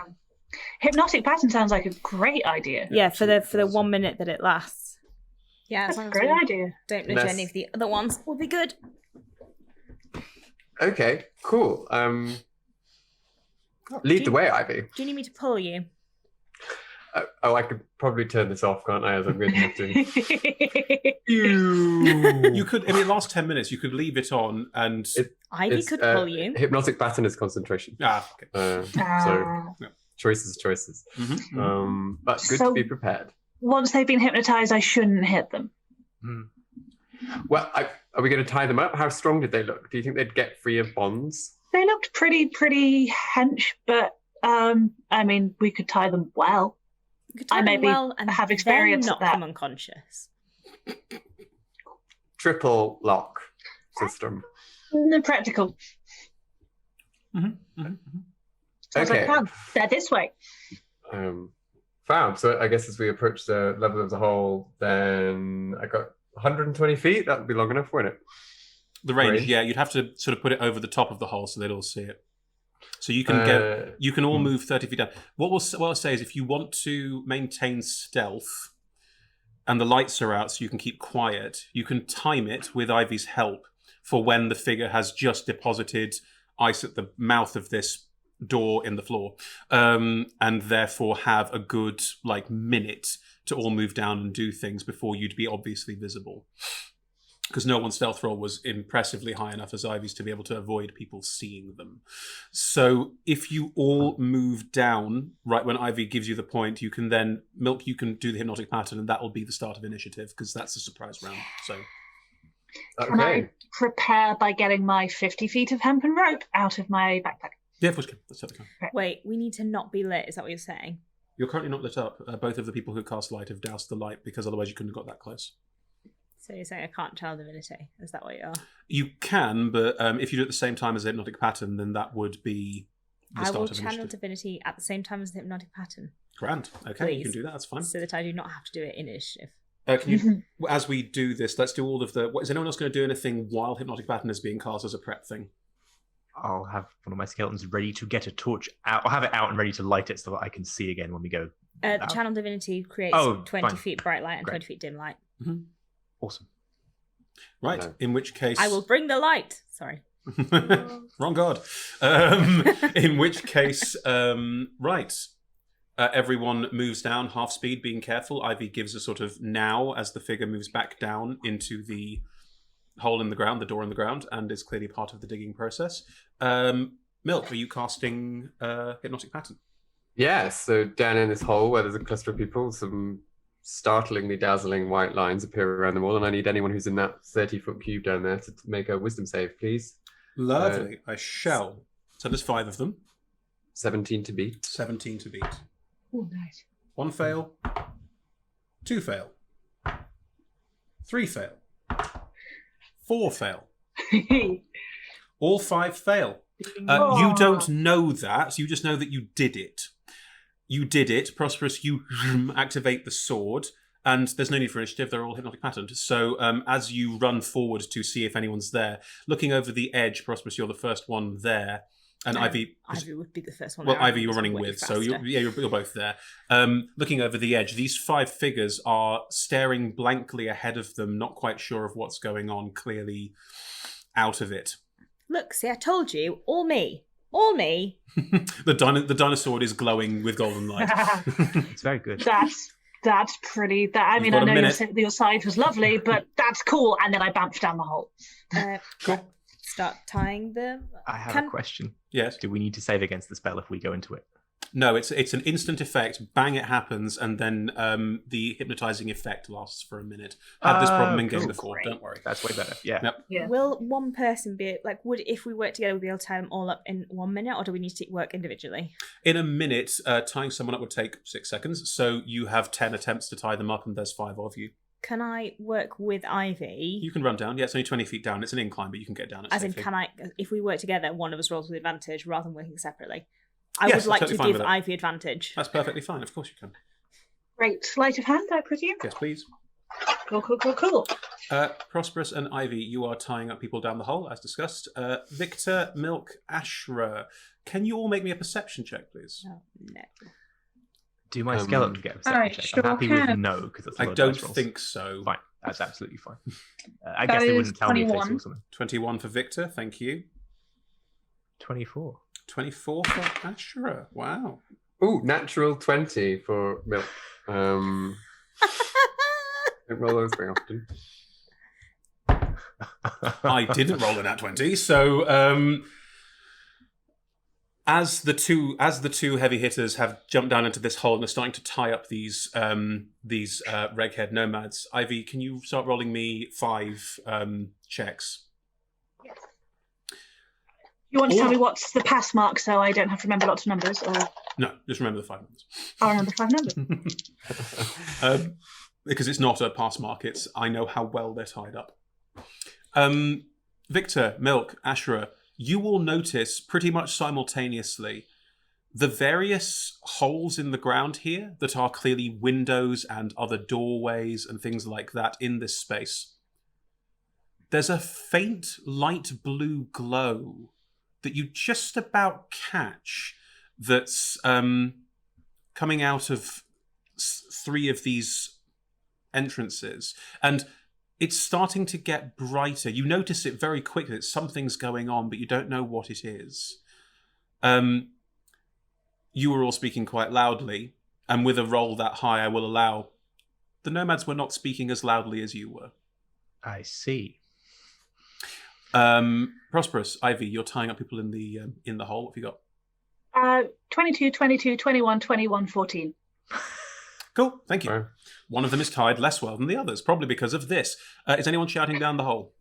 hypnotic pattern sounds like a great idea. Yeah, for the 1 minute that it lasts. Yeah, that's a great idea. Don't nudge any of the other ones. Will be good. Okay, cool. Lead the way, Ivy. Do you need me to pull you? I could probably turn this off, can't I? As I'm going to have to. You could, in the last 10 minutes, you could leave it on, and Ivy could pull you. Hypnotic pattern is concentration. Okay. So choices. Mm-hmm. But good to be prepared. Once they've been hypnotized, I shouldn't hit them. Well, are we going to tie them up? How strong did they look? Do you think they'd get free of bonds? They looked pretty hench, but we could tie them well. I maybe have experience at that. Them unconscious. Triple lock system. Practical. Okay. They're this way. Fab. So I guess as we approach the level of the hole, then I got 120 feet. That would be long enough, wouldn't it? The range, Range? yeah, you'd have to sort of put it over the top of the hole so they'd all see it. So you can you can all move 30 feet down. What I'll say is if you want to maintain stealth and the lights are out so you can keep quiet, you can time it with Ivy's help for when the figure has just deposited ice at the mouth of this door in the floor, and therefore have a good minute to all move down and do things before you'd be obviously visible. Because no one's stealth roll was impressively high enough as Ivy's to be able to avoid people seeing them. So if you all move down right when Ivy gives you the point, you can then Milk. You can do the hypnotic pattern, and that will be the start of initiative because that's a surprise round. So Can I prepare by getting my 50 feet of hempen rope out of my backpack? yeah, of course you can. That's totally fine. Wait, we need to not be lit. Is that what you're saying? You're currently not lit up. Both of the people who cast light have doused the light because otherwise you couldn't have got that close. So you're saying I can't channel divinity? Is that what you are? You can, but if you do it at the same time as the hypnotic pattern, then that would be the I start will of channel initiative. divinity at the same time as the hypnotic pattern, Grand. Okay, Please. you can do that. That's fine. so that I do not have to do it in initiative. Can you, as we do this, let's do all of the. Is anyone else going to do anything while hypnotic pattern is being cast as a prep thing? I'll have one of my skeletons ready to get a torch out. I'll have it out and ready to light it so that I can see again when we go. out. Channel divinity creates Oh, 20 fine. feet bright light and Great. 20 feet dim light. Awesome. Right. No. In which case, I will bring the light. Sorry. Wrong god. In which case, right. Everyone moves down half speed, being careful. Ivy gives a sort of now as the figure moves back down into the hole in the ground, the door in the ground, and is clearly part of the digging process. Milk, are you casting hypnotic pattern? Yeah, so down in this hole where there's a cluster of people, some startlingly dazzling white lines appear around the wall, and I need anyone who's in that 30-foot cube down there to make a wisdom save, please. Lovely. I shall. So there's 5 of them. 17 to beat. 17 to beat. Oh, nice. 1 fail. 2 fail. 3 fail. 4 fail. All 5 fail. You don't know that. You just know that you did it. You did it. Prosp'rus, you activate the sword, and there's no need for initiative. They're all hypnotic patterned. So as you run forward to see if anyone's there, looking over the edge, Prosp'rus, you're the first one there. And Ivy would be the first one. Well, there. Ivy, you're It's running way with, so faster. you're both there. Looking over the edge, these 5 figures are staring blankly ahead of them, not quite sure of what's going on, clearly out of it. Look, see, I told you, all me. All me. The dinosaur is glowing with golden light. It's very good. That's pretty. I mean, got I a know minute. your side was lovely, but that's cool. And then I bounced down the hole. Cool. Start tying them. I have a question. Yes. Do we need to save against the spell if we go into it? No, it's an instant effect. Bang, it happens, and then the hypnotizing effect lasts for a minute. Had this problem in game cool. before. Great. Don't worry. That's way better. Yeah. Yep. Yeah. Will one person be would if we work together, we'd be able to tie them all up in 1 minute, or do we need to work individually? In a minute, tying someone up would take 6 seconds. So you have 10 attempts to tie them up, and there's 5 of you. Can I work with Ivy? You can run down. Yeah, it's only 20 feet down. It's an incline, but you can get down it As in, safely. if we work together, one of us rolls with advantage rather than working separately? I Yes, would I'm like totally to fine give with it. Ivy advantage. That's perfectly fine. Of course you can. Great. Sleight of hand, I presume? Yes, please. Cool. Prosp'rus and Ivy, you are tying up people down the hole, as discussed. Viktor, Milk, Ashra, can you all make me a perception check, please? Oh, no. Do my skeleton get a perception I check? sure I'm happy with can. no, because that's a I lot of don't dice rolls. think so. Fine. That's absolutely fine. I That guess they is wouldn't tell me if they 21. saw something. 21 for Viktor, thank you. 24. 24 for Ashra. Wow. Ooh, natural 20 for Milk. Don't roll those very often. I didn't roll a nat 20, so as the two heavy hitters have jumped down into this hole and are starting to tie up these reg-head nomads, Ivy, can you start rolling me 5 checks? You want to tell me what's the pass mark so I don't have to remember lots of numbers? Or No, just remember the 5 numbers. I'll remember 5 numbers. Because it's not a pass mark, it's I know how well they're tied up. Viktor, Milk, Ashra, you will notice pretty much simultaneously the various holes in the ground here that are clearly windows and other doorways and things like that in this space, there's a faint light blue glow that you just about catch that's coming out of three of these entrances. And it's starting to get brighter. You notice it very quickly that something's going on, but you don't know what it is. You were all speaking quite loudly, and with a roll that high, I will allow. The nomads were not speaking as loudly as you were. I see. Prosp'rus, Ivy, you're tying up people in the hole. What have you got? 22, 22, 21, 21, 14. Cool, thank you. Right. One of them is tied less well than the others, probably because of this. Is anyone shouting down the hole?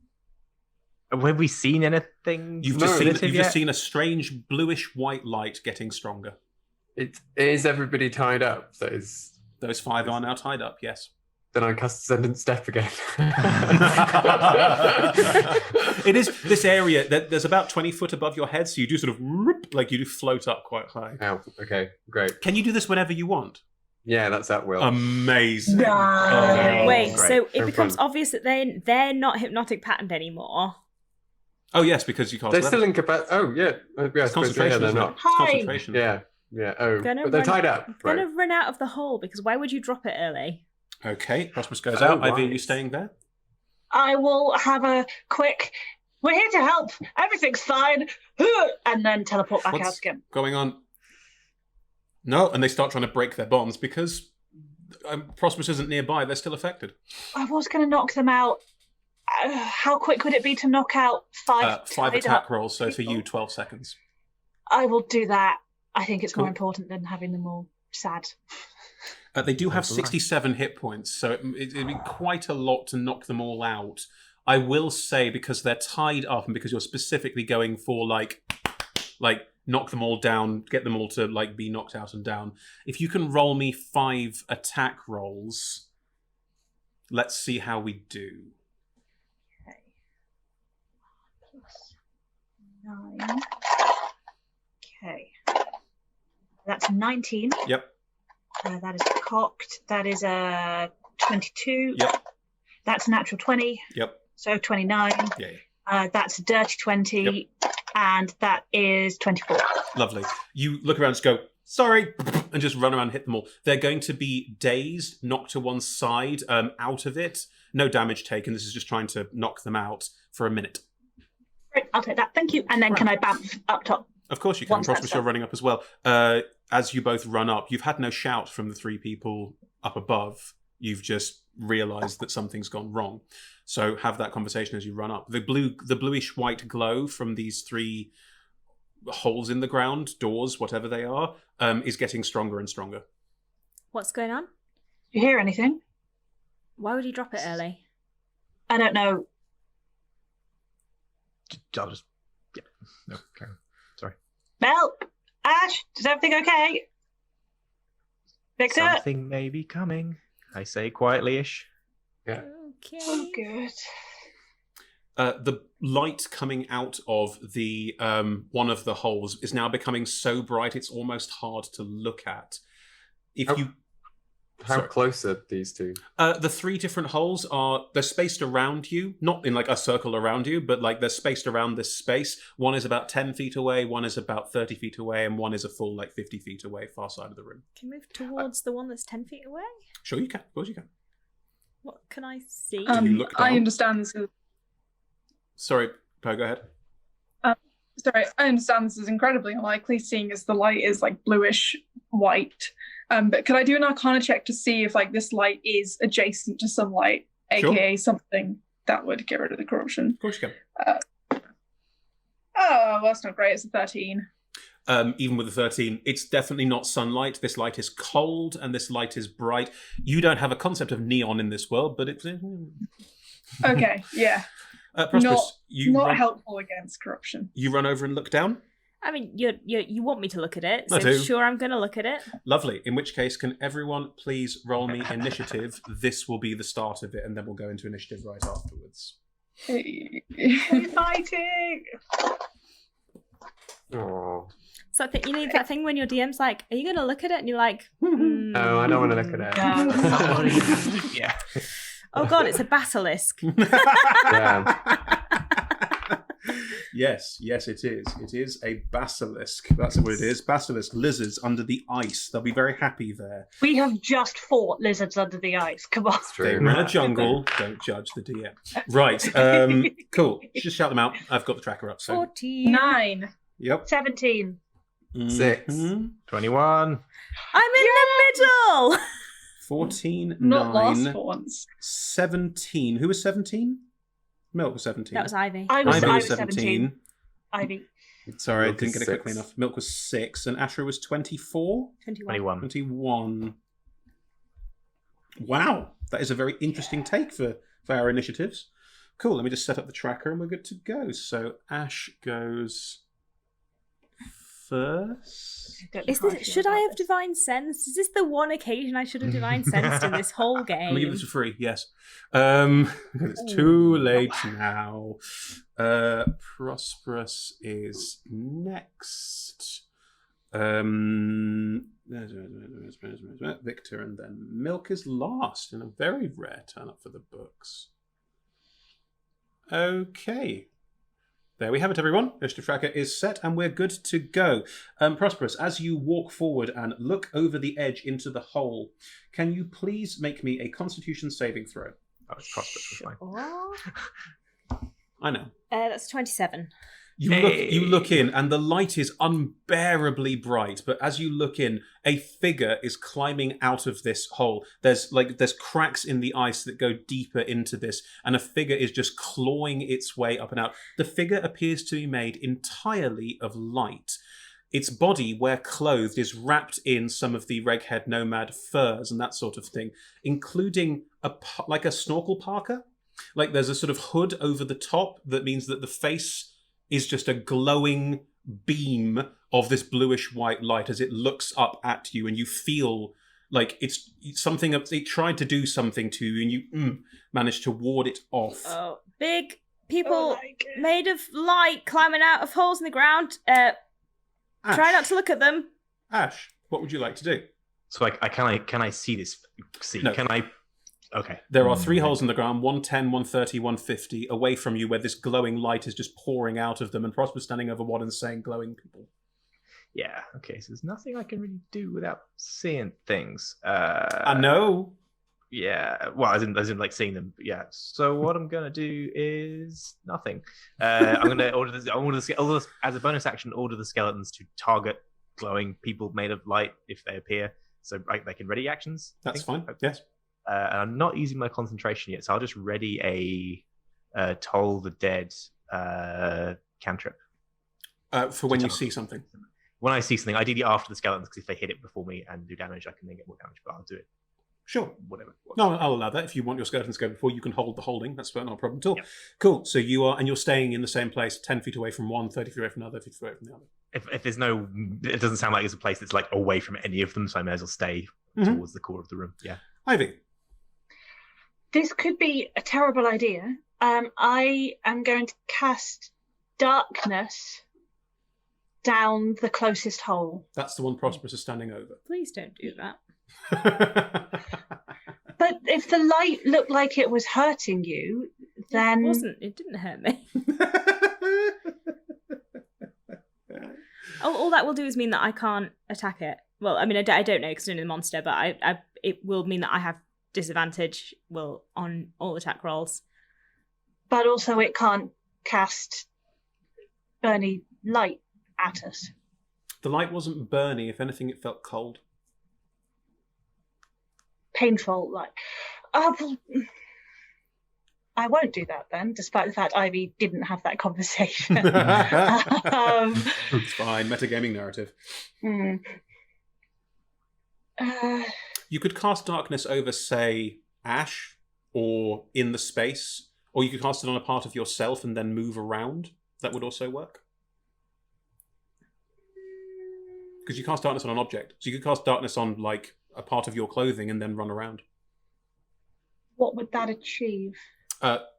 Have we seen anything? You've just seen a strange bluish-white light getting stronger. It is everybody tied up. That is. Those 5 are now tied up, yes. Then I cast Ascendant Step again. It is this area that there's about 20 foot above your head, so you do sort of like you do float up quite high. Oh, okay, great. Can you do this whenever you want? Yeah, that's at will. Amazing. Nice. Oh, Wait, great. so it Have becomes fun. obvious that they're not hypnotic patterned anymore. Oh yes, because you can't. They're still incapacitated. Oh yeah, It's concentration. they're isn't it? not. It's Hi. concentration. Yeah. Oh, Gonna but they're run- tied up. Right. Gonna run out of the hole because why would you drop it early? Okay, Prosp'rus goes Oh, out. Ivy, are you right. staying there? I will have a quick, we're here to help, everything's fine, and then teleport back What's out again. going on? No, and they start trying to break their bonds because Prosp'rus isn't nearby. They're still affected. I was going to knock them out. How quick would it be to knock out 5 5 tied attack up rolls, so for you, people? 12 seconds. I will do that. I think it's more Cool. important than having them all sad. They do have That's all right. 67 hit points, so it'd be quite a lot to knock them all out. I will say, because they're tied up and because you're specifically going for like knock them all down, get them all to like be knocked out and down. If you can roll me 5 attack rolls, let's see how we do. Okay. Plus 9. Okay. That's 19. Yep. That is cocked. That is a 22. Yep. That's a natural 20. Yep. So 29. Yeah. That's a dirty 20. And that is 24. Lovely. You look around and just go, sorry, and just run around and hit them all. They're going to be dazed, knocked to one side, out of it. No damage taken. This is just trying to knock them out for a minute. Great, I'll take that. Thank you. And then can I bamf up top? Of course you can. Once that's Prosp'rus, you're done. running up as well. As you both run up, you've had no shout from the 3 people up above. You've just realised that something's gone wrong. So have that conversation as you run up. The bluish white glow from these 3 holes in the ground, doors, whatever they are, is getting stronger and stronger. What's going on? Do you hear anything? Why would you drop it early? I don't know. I'll just. Yeah. No, carry on. Sorry. Mel, Ash, is everything okay? Victor? Something may be coming. I say quietly-ish. Yeah. Okay. Oh, good. The light coming out of the one of the holes is now becoming so bright it's almost hard to look at. If Oh. you How Sorry. close are these two? the 3 different holes they're spaced around you, not in like a circle around you, but like they're spaced around this space. One is about 10 feet away, one is about 30 feet away, and one is a full like 50 feet away, far side of the room. Can you move towards the one that's 10 feet away? Sure you can, of course you can. What can I see? you look I down? understand this is Sorry, go ahead. I understand this is incredibly unlikely, seeing as the light is like bluish white. But could I do an Arcana check to see if like this light is adjacent to sunlight, Sure. aka something that would get rid of the corruption? Of course you can. Oh, well, that's not great. It's a 13. Even with the 13, it's definitely not sunlight. This light is cold and this light is bright. You don't have a concept of neon in this world, but it's... Okay, yeah. Prosp'rus, you Not run, helpful against corruption. you run over and look down? I mean, you want me to look at it, I so do. sure, I'm going to look at it. Lovely. In which case, can everyone please roll me initiative? This will be the start of it, and then we'll go into initiative right afterwards. We're fighting! Oh. So I think you need that thing when your DM's like, "Are you going to look at it?" And you're like, No, I don't want to look at it. Yeah. "Oh God, it's a basilisk." Yeah. Yes, it is. It is a basilisk. That's what it is. Basilisk, lizards under the ice. They'll be very happy there. We have just fought lizards under the ice. Come on. It's They true. were in a jungle. Don't judge the DM. Right. Cool. Just shout them out. I've got the tracker up. So. 14. 9. Yep. 17. 6. Mhm. 21. I'm in the middle. 14, Not 9, lost for once. 17. Who was 17? Milk was 17. That was Ivy. I was, Ivy I was was 17. Ivy. Sorry, I Milk didn't is get it 6. quickly enough. Milk was 6, and Ashra was 24? 21. 21. Wow, that is a very interesting take for our initiatives. Cool, let me just set up the tracker and we're good to go. So Ash goes first. Should I have divine sense? Is this the one occasion I should have divine sensed in this whole game? I'm gonna give this for free. Yes, it's too late now. Prosp'rus is next. Viktor, and then Milk is last in a very rare turn up for the books. Okay. There we have it, everyone. Initiative tracker is set, and we're good to go. Prosp'rus, as you walk forward and look over the edge into the hole, can you please make me a Constitution saving throw? Oh, Prosp'rus was fine. What? I know. That's 27. You look in, and the light is unbearably bright. But as you look in, a figure is climbing out of this hole. There's cracks in the ice that go deeper into this, and a figure is just clawing its way up and out. The figure appears to be made entirely of light. Its body, where clothed, is wrapped in some of the Reghead nomad furs and that sort of thing, including like a snorkel parka. Like there's a sort of hood over the top that means that the face is just a glowing beam of this bluish-white light as it looks up at you, and you feel like it's something. It tried to do something to you, and you managed to ward it off. Oh, big people made of light climbing out of holes in the ground. Try not to look at them. Ash, what would you like to do? So can I see this? No. Can I? Okay. There are 3 holes in the ground, 110, 130, 150, away from you, where this glowing light is just pouring out of them, and Prosper's standing over one and saying, glowing people. Yeah. Okay. So there's nothing I can really do without seeing things. I know. Yeah. Well, as in like seeing them. Yeah. So what I'm gonna do is nothing. I'm gonna order as a bonus action. Order the skeletons to target glowing people made of light if they appear. So they can ready actions. That's fine. Yes. And I'm not using my concentration yet, so I'll just ready a Toll the Dead cantrip. For when you see something. When I see something, ideally after the skeletons, because if they hit it before me and do damage, I can then get more damage, but I'll do it. Sure. Whatever. No, I'll allow that. If you want your skeletons to go before, you can hold the holding. That's not a problem at all. Yep. Cool. So you're staying in the same place, 10 feet away from one, 30 feet away from another, 50 feet away from the other. If there's no, it doesn't sound like it's a place that's like away from any of them, so I may as well stay towards the core of the room. Yeah. Ivy. This could be a terrible idea. I am going to cast darkness down the closest hole. That's the one Prosp'rus is standing over. Please don't do that. But if the light looked like it was hurting you, then... It wasn't. It didn't hurt me. All that will do is mean that I can't attack it. Well, I mean, I don't know because I'm a monster, but it will mean that I have disadvantage on all attack rolls. But also it can't cast burny light at us. The light wasn't burny. If anything, it felt cold. Painful light. Well, I won't do that then, despite the fact Ivy didn't have that conversation. It's fine. Metagaming narrative. You could cast darkness over, say, Ash, or in the space, or you could cast it on a part of yourself and then move around. That would also work. Because you cast darkness on an object. So you could cast darkness on, like, a part of your clothing and then run around. What would that achieve?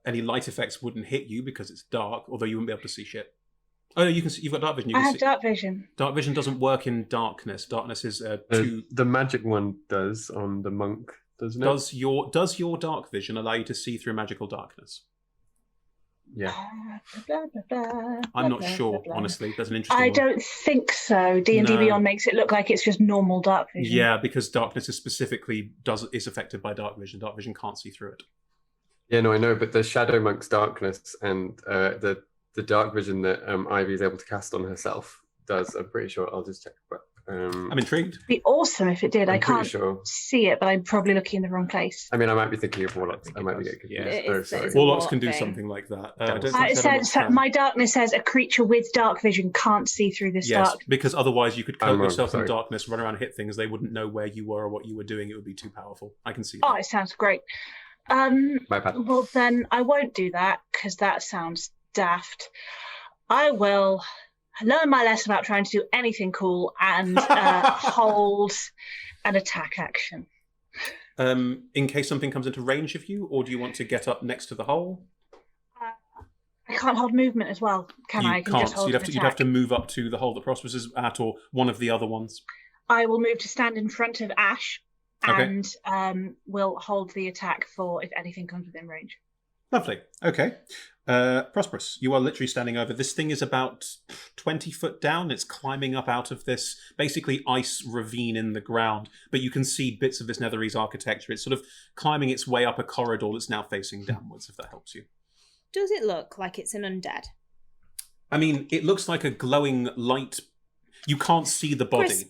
Any light effects wouldn't hit you because it's dark, although you wouldn't be able to see shit. Oh, no, you can see, you've got dark vision. You I can have see. dark vision. Dark vision doesn't work in darkness. Darkness is The magic one does on the monk, doesn't it? Does your dark vision allow you to see through magical darkness? Yeah. I'm not sure, honestly. That's an interesting I one. don't think so. D&D No. Beyond makes it look like it's just normal dark vision. Yeah, because darkness is specifically is affected by dark vision. Dark vision can't see through it. Yeah, no, I know, but the Shadow Monk's darkness and the dark vision that Ivy is able to cast on herself does. I'm pretty sure. I'll just check. But I'm intrigued. It'd be awesome if it did. I I'm pretty can't sure. see it, but I'm probably looking in the wrong place. I mean, I might be thinking of warlocks. think I it might be does. getting Yeah. confused. It Oh, is- sorry. it's a Warlocks warlock can do thing. something like that. I don't It think It Shadow Monks says can. my darkness says a creature with dark vision can't see through this Yes, dark. because otherwise you could I'm coat wrong, yourself in sorry. darkness, run around and hit things. They wouldn't know where you were or what you were doing. It would be too powerful. I can see Oh, that. it sounds great. My bad. Well, then I won't do that because that sounds daft. I will learn my lesson about trying to do anything cool and hold an attack action. In case something comes into range of you, or do you want to get up next to the hole? I can't hold movement as well, can You I? I can can't. just So hold you'd have an to attack. move up to the hole that Prosp'rus is at, or one of the other ones. I will move to stand in front of Ash Okay. and will hold the attack for if anything comes within range. Lovely. Okay. Prosp'rus, you are literally standing over. This thing is about 20 foot down. It's climbing up out of this basically ice ravine in the ground, but you can see bits of this Netherese architecture. It's sort of climbing its way up a corridor that's now facing downwards, if that helps you. Does it look like it's an undead? I mean, it looks like a glowing light. You can't see the body. Chris,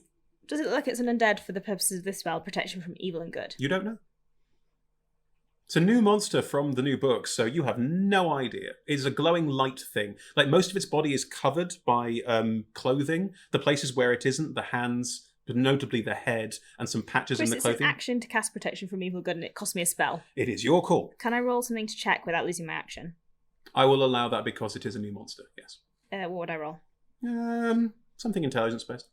does it look like it's an undead for the purposes of this spell, protection from evil and good? You don't know. It's a new monster from the new book, so you have no idea. It's a glowing light thing. Like, most of its body is covered by clothing. The places where it isn't, the hands, but notably the head, and some patches Chris, in the it's an clothing. action to cast protection from evil and good, and it costs me a spell. It is your call. Can I roll something to check without losing my action? I will allow that because it is a new monster, yes. What would I roll? Something intelligence-based.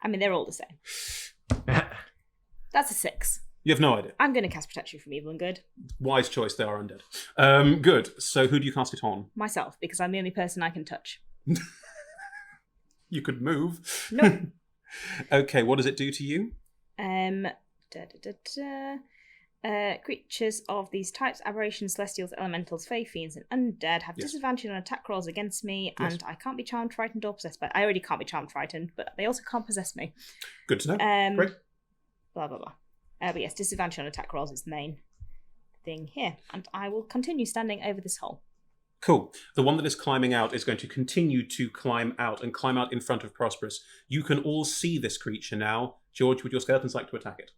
I mean, they're all the same. That's a 6. You have no idea. I'm going to cast protection from evil and good. Wise choice, they are undead. Good. So who do you cast it on? Myself, because I'm the only person I can touch. You could move. Nope. Okay, what does it do to you? Creatures of these types, aberrations, celestials, elementals, fey, fiends, and undead have Yes. disadvantage on attack rolls against me, Yes. and I can't be charmed, frightened, or possessed by. I already can't be charmed, frightened, but they also can't possess me. Good to know. Great. Blah blah blah. But yes, disadvantage on attack rolls is the main thing here, and I will continue standing over this hole. Cool. The one that is climbing out is going to continue to climb out and climb out in front of Prosp'rus. You can all see this creature now. George, would your skeletons like to attack it?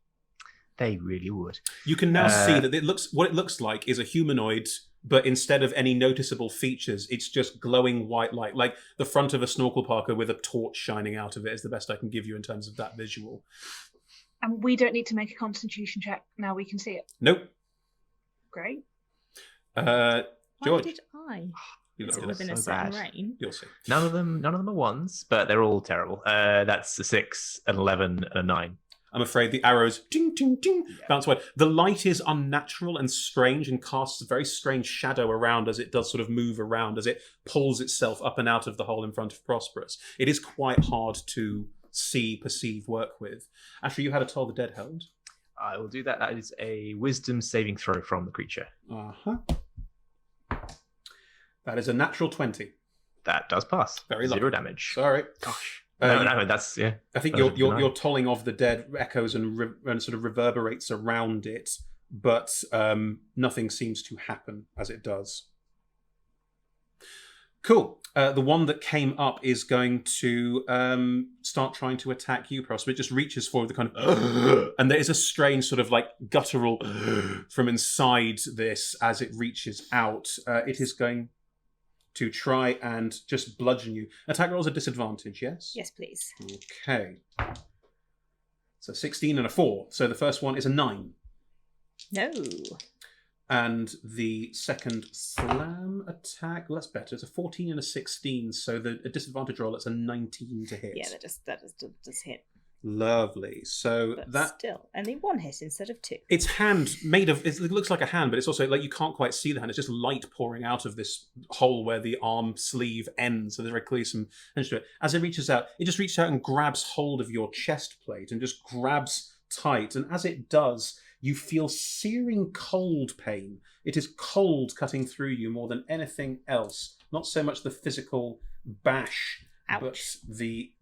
They really would. You can now see that what it looks like is a humanoid, but instead of any noticeable features, it's just glowing white light. Like the front of a snorkel parka with a torch shining out of it is the best I can give you in terms of that visual. And we don't need to make a constitution check now we can see it. Nope. Great. Why George, did I? you Is look it at it. within a so certain bad. range? You'll see. None of them are ones, but they're all terrible. That's a 6, an 11, and a 9. I'm afraid the arrows ding, ding, ding, bounce away. The light is unnatural and strange and casts a very strange shadow around as it does sort of move around, as it pulls itself up and out of the hole in front of Prosp'rus. It is quite hard to see, perceive, work with. Ashra, you had a Toll the Dead held. I will do that. That is a wisdom saving throw from the creature. Uh-huh. That is a natural 20. That does pass. Very 0 lucky. damage. Sorry. Gosh. Um, No, that's, yeah. I think That was your tolling of the dead echoes and sort of reverberates around it, but nothing seems to happen as it does. Cool. The one that came up is going to start trying to attack you, Prosp'rus. It just reaches forward the kind of and there is a strange sort of like guttural from inside this as it reaches out. It is going to try and just bludgeon you. Attack rolls a disadvantage, yes? Yes, please. Okay. So 16 and a 4. So the first one is a 9. No. And the second slam attack, well, that's better. It's a 14 and a 16. So a disadvantage roll, it's a 19 to hit. Yeah, that does hit. Lovely. So But that still, only one hit instead of two. it's hand made of. It looks like a hand, but it's also like you can't quite see the hand. It's just light pouring out of this hole where the arm sleeve ends. So there's very clearly some edge to it. As it reaches out, it just reaches out and grabs hold of your chest plate and just grabs tight. And as it does, you feel searing cold pain. It is cold cutting through you more than anything else. Not so much the physical bash, but the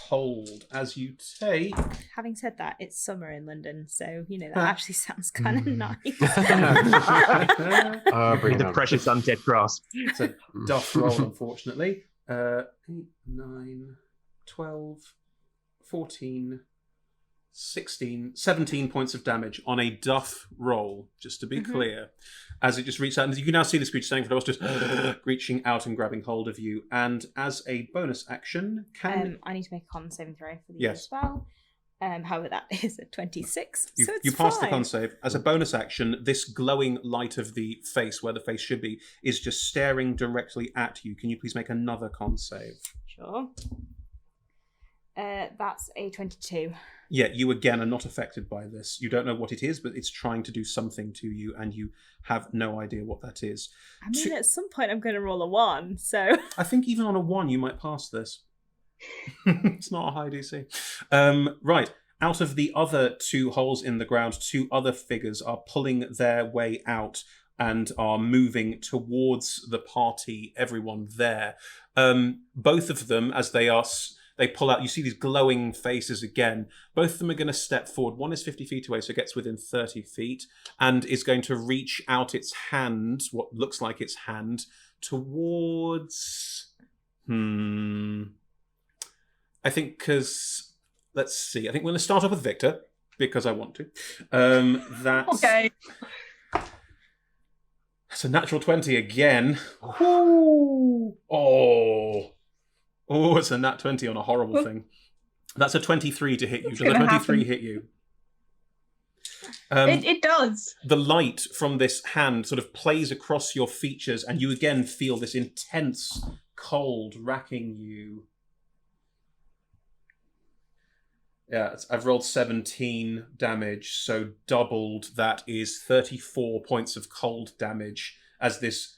cold as you take. Having said that, it's summer in London, so that actually sounds kind of nice. Bring the precious undead grasp. It's a duff roll, unfortunately. 8, 9, 12, 14, 16, 17 points of damage on a duff roll, just to be clear. As it just reaches out, and you can now see this creature standing for the house, just reaching out and grabbing hold of you. And as a bonus action, I need to make a con saving throw for the as well. However, that is a 26. So it's you pass the fine. con save. As a bonus action, this glowing light of the face, where the face should be, is just staring directly at you. Can you please make another con save? Sure. That's a 22. Yeah, you again are not affected by this. You don't know what it is, but it's trying to do something to you, and you have no idea what that is. I mean, at some point I'm going to roll a 1, so... I think even on a 1 you might pass this. It's not a high DC. Right, out of the other 2 holes in the ground, 2 other figures are pulling their way out and are moving towards the party, everyone there. Both of them, as they pull out, you see these glowing faces again. Both of them are going to step forward. One is 50 feet away, so it gets within 30 feet, and is going to reach out its hand, what looks like its hand, towards... I think because... Let's see. I think we're going to start off with Viktor, because I want to. That's... Okay. That's a natural 20 again. Ooh. Oh, it's a nat 20 on a horrible thing. That's a 23 to hit you. Does a 23 hit you? It does. The light from this hand sort of plays across your features, and you again feel this intense cold racking you. Yeah, I've rolled 17 damage, so doubled. That is 34 points of cold damage as this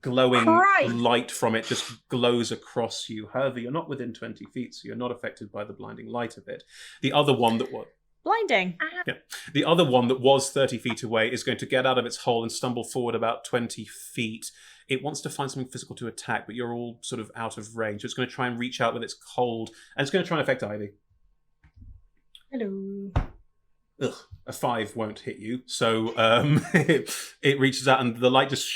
glowing light from it just glows across you. However, you're not within 20 feet, so you're not affected by the blinding light of it. The other one that was... Blinding. Yeah. The other one that was 30 feet away is going to get out of its hole and stumble forward about 20 feet. It wants to find something physical to attack, but you're all sort of out of range. So it's going to try and reach out with its cold, and it's going to try and affect Ivy. Hello. Ugh, a 5 won't hit you. So it reaches out and the light just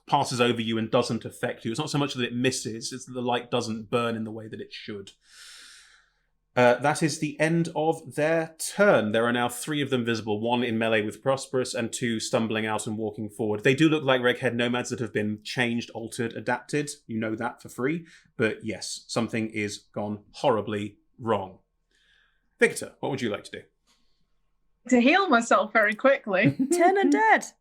passes over you and doesn't affect you. It's not so much that it misses, it's that the light doesn't burn in the way that it should. That is the end of their turn. There are now 3 of them visible, 1 in melee with Prosp'rus and 2 stumbling out and walking forward. They do look like Reghead nomads that have been changed, altered, adapted. You know that for free. But yes, something is gone horribly wrong. Viktor, what would you like to do? To heal myself very quickly. Turn undead.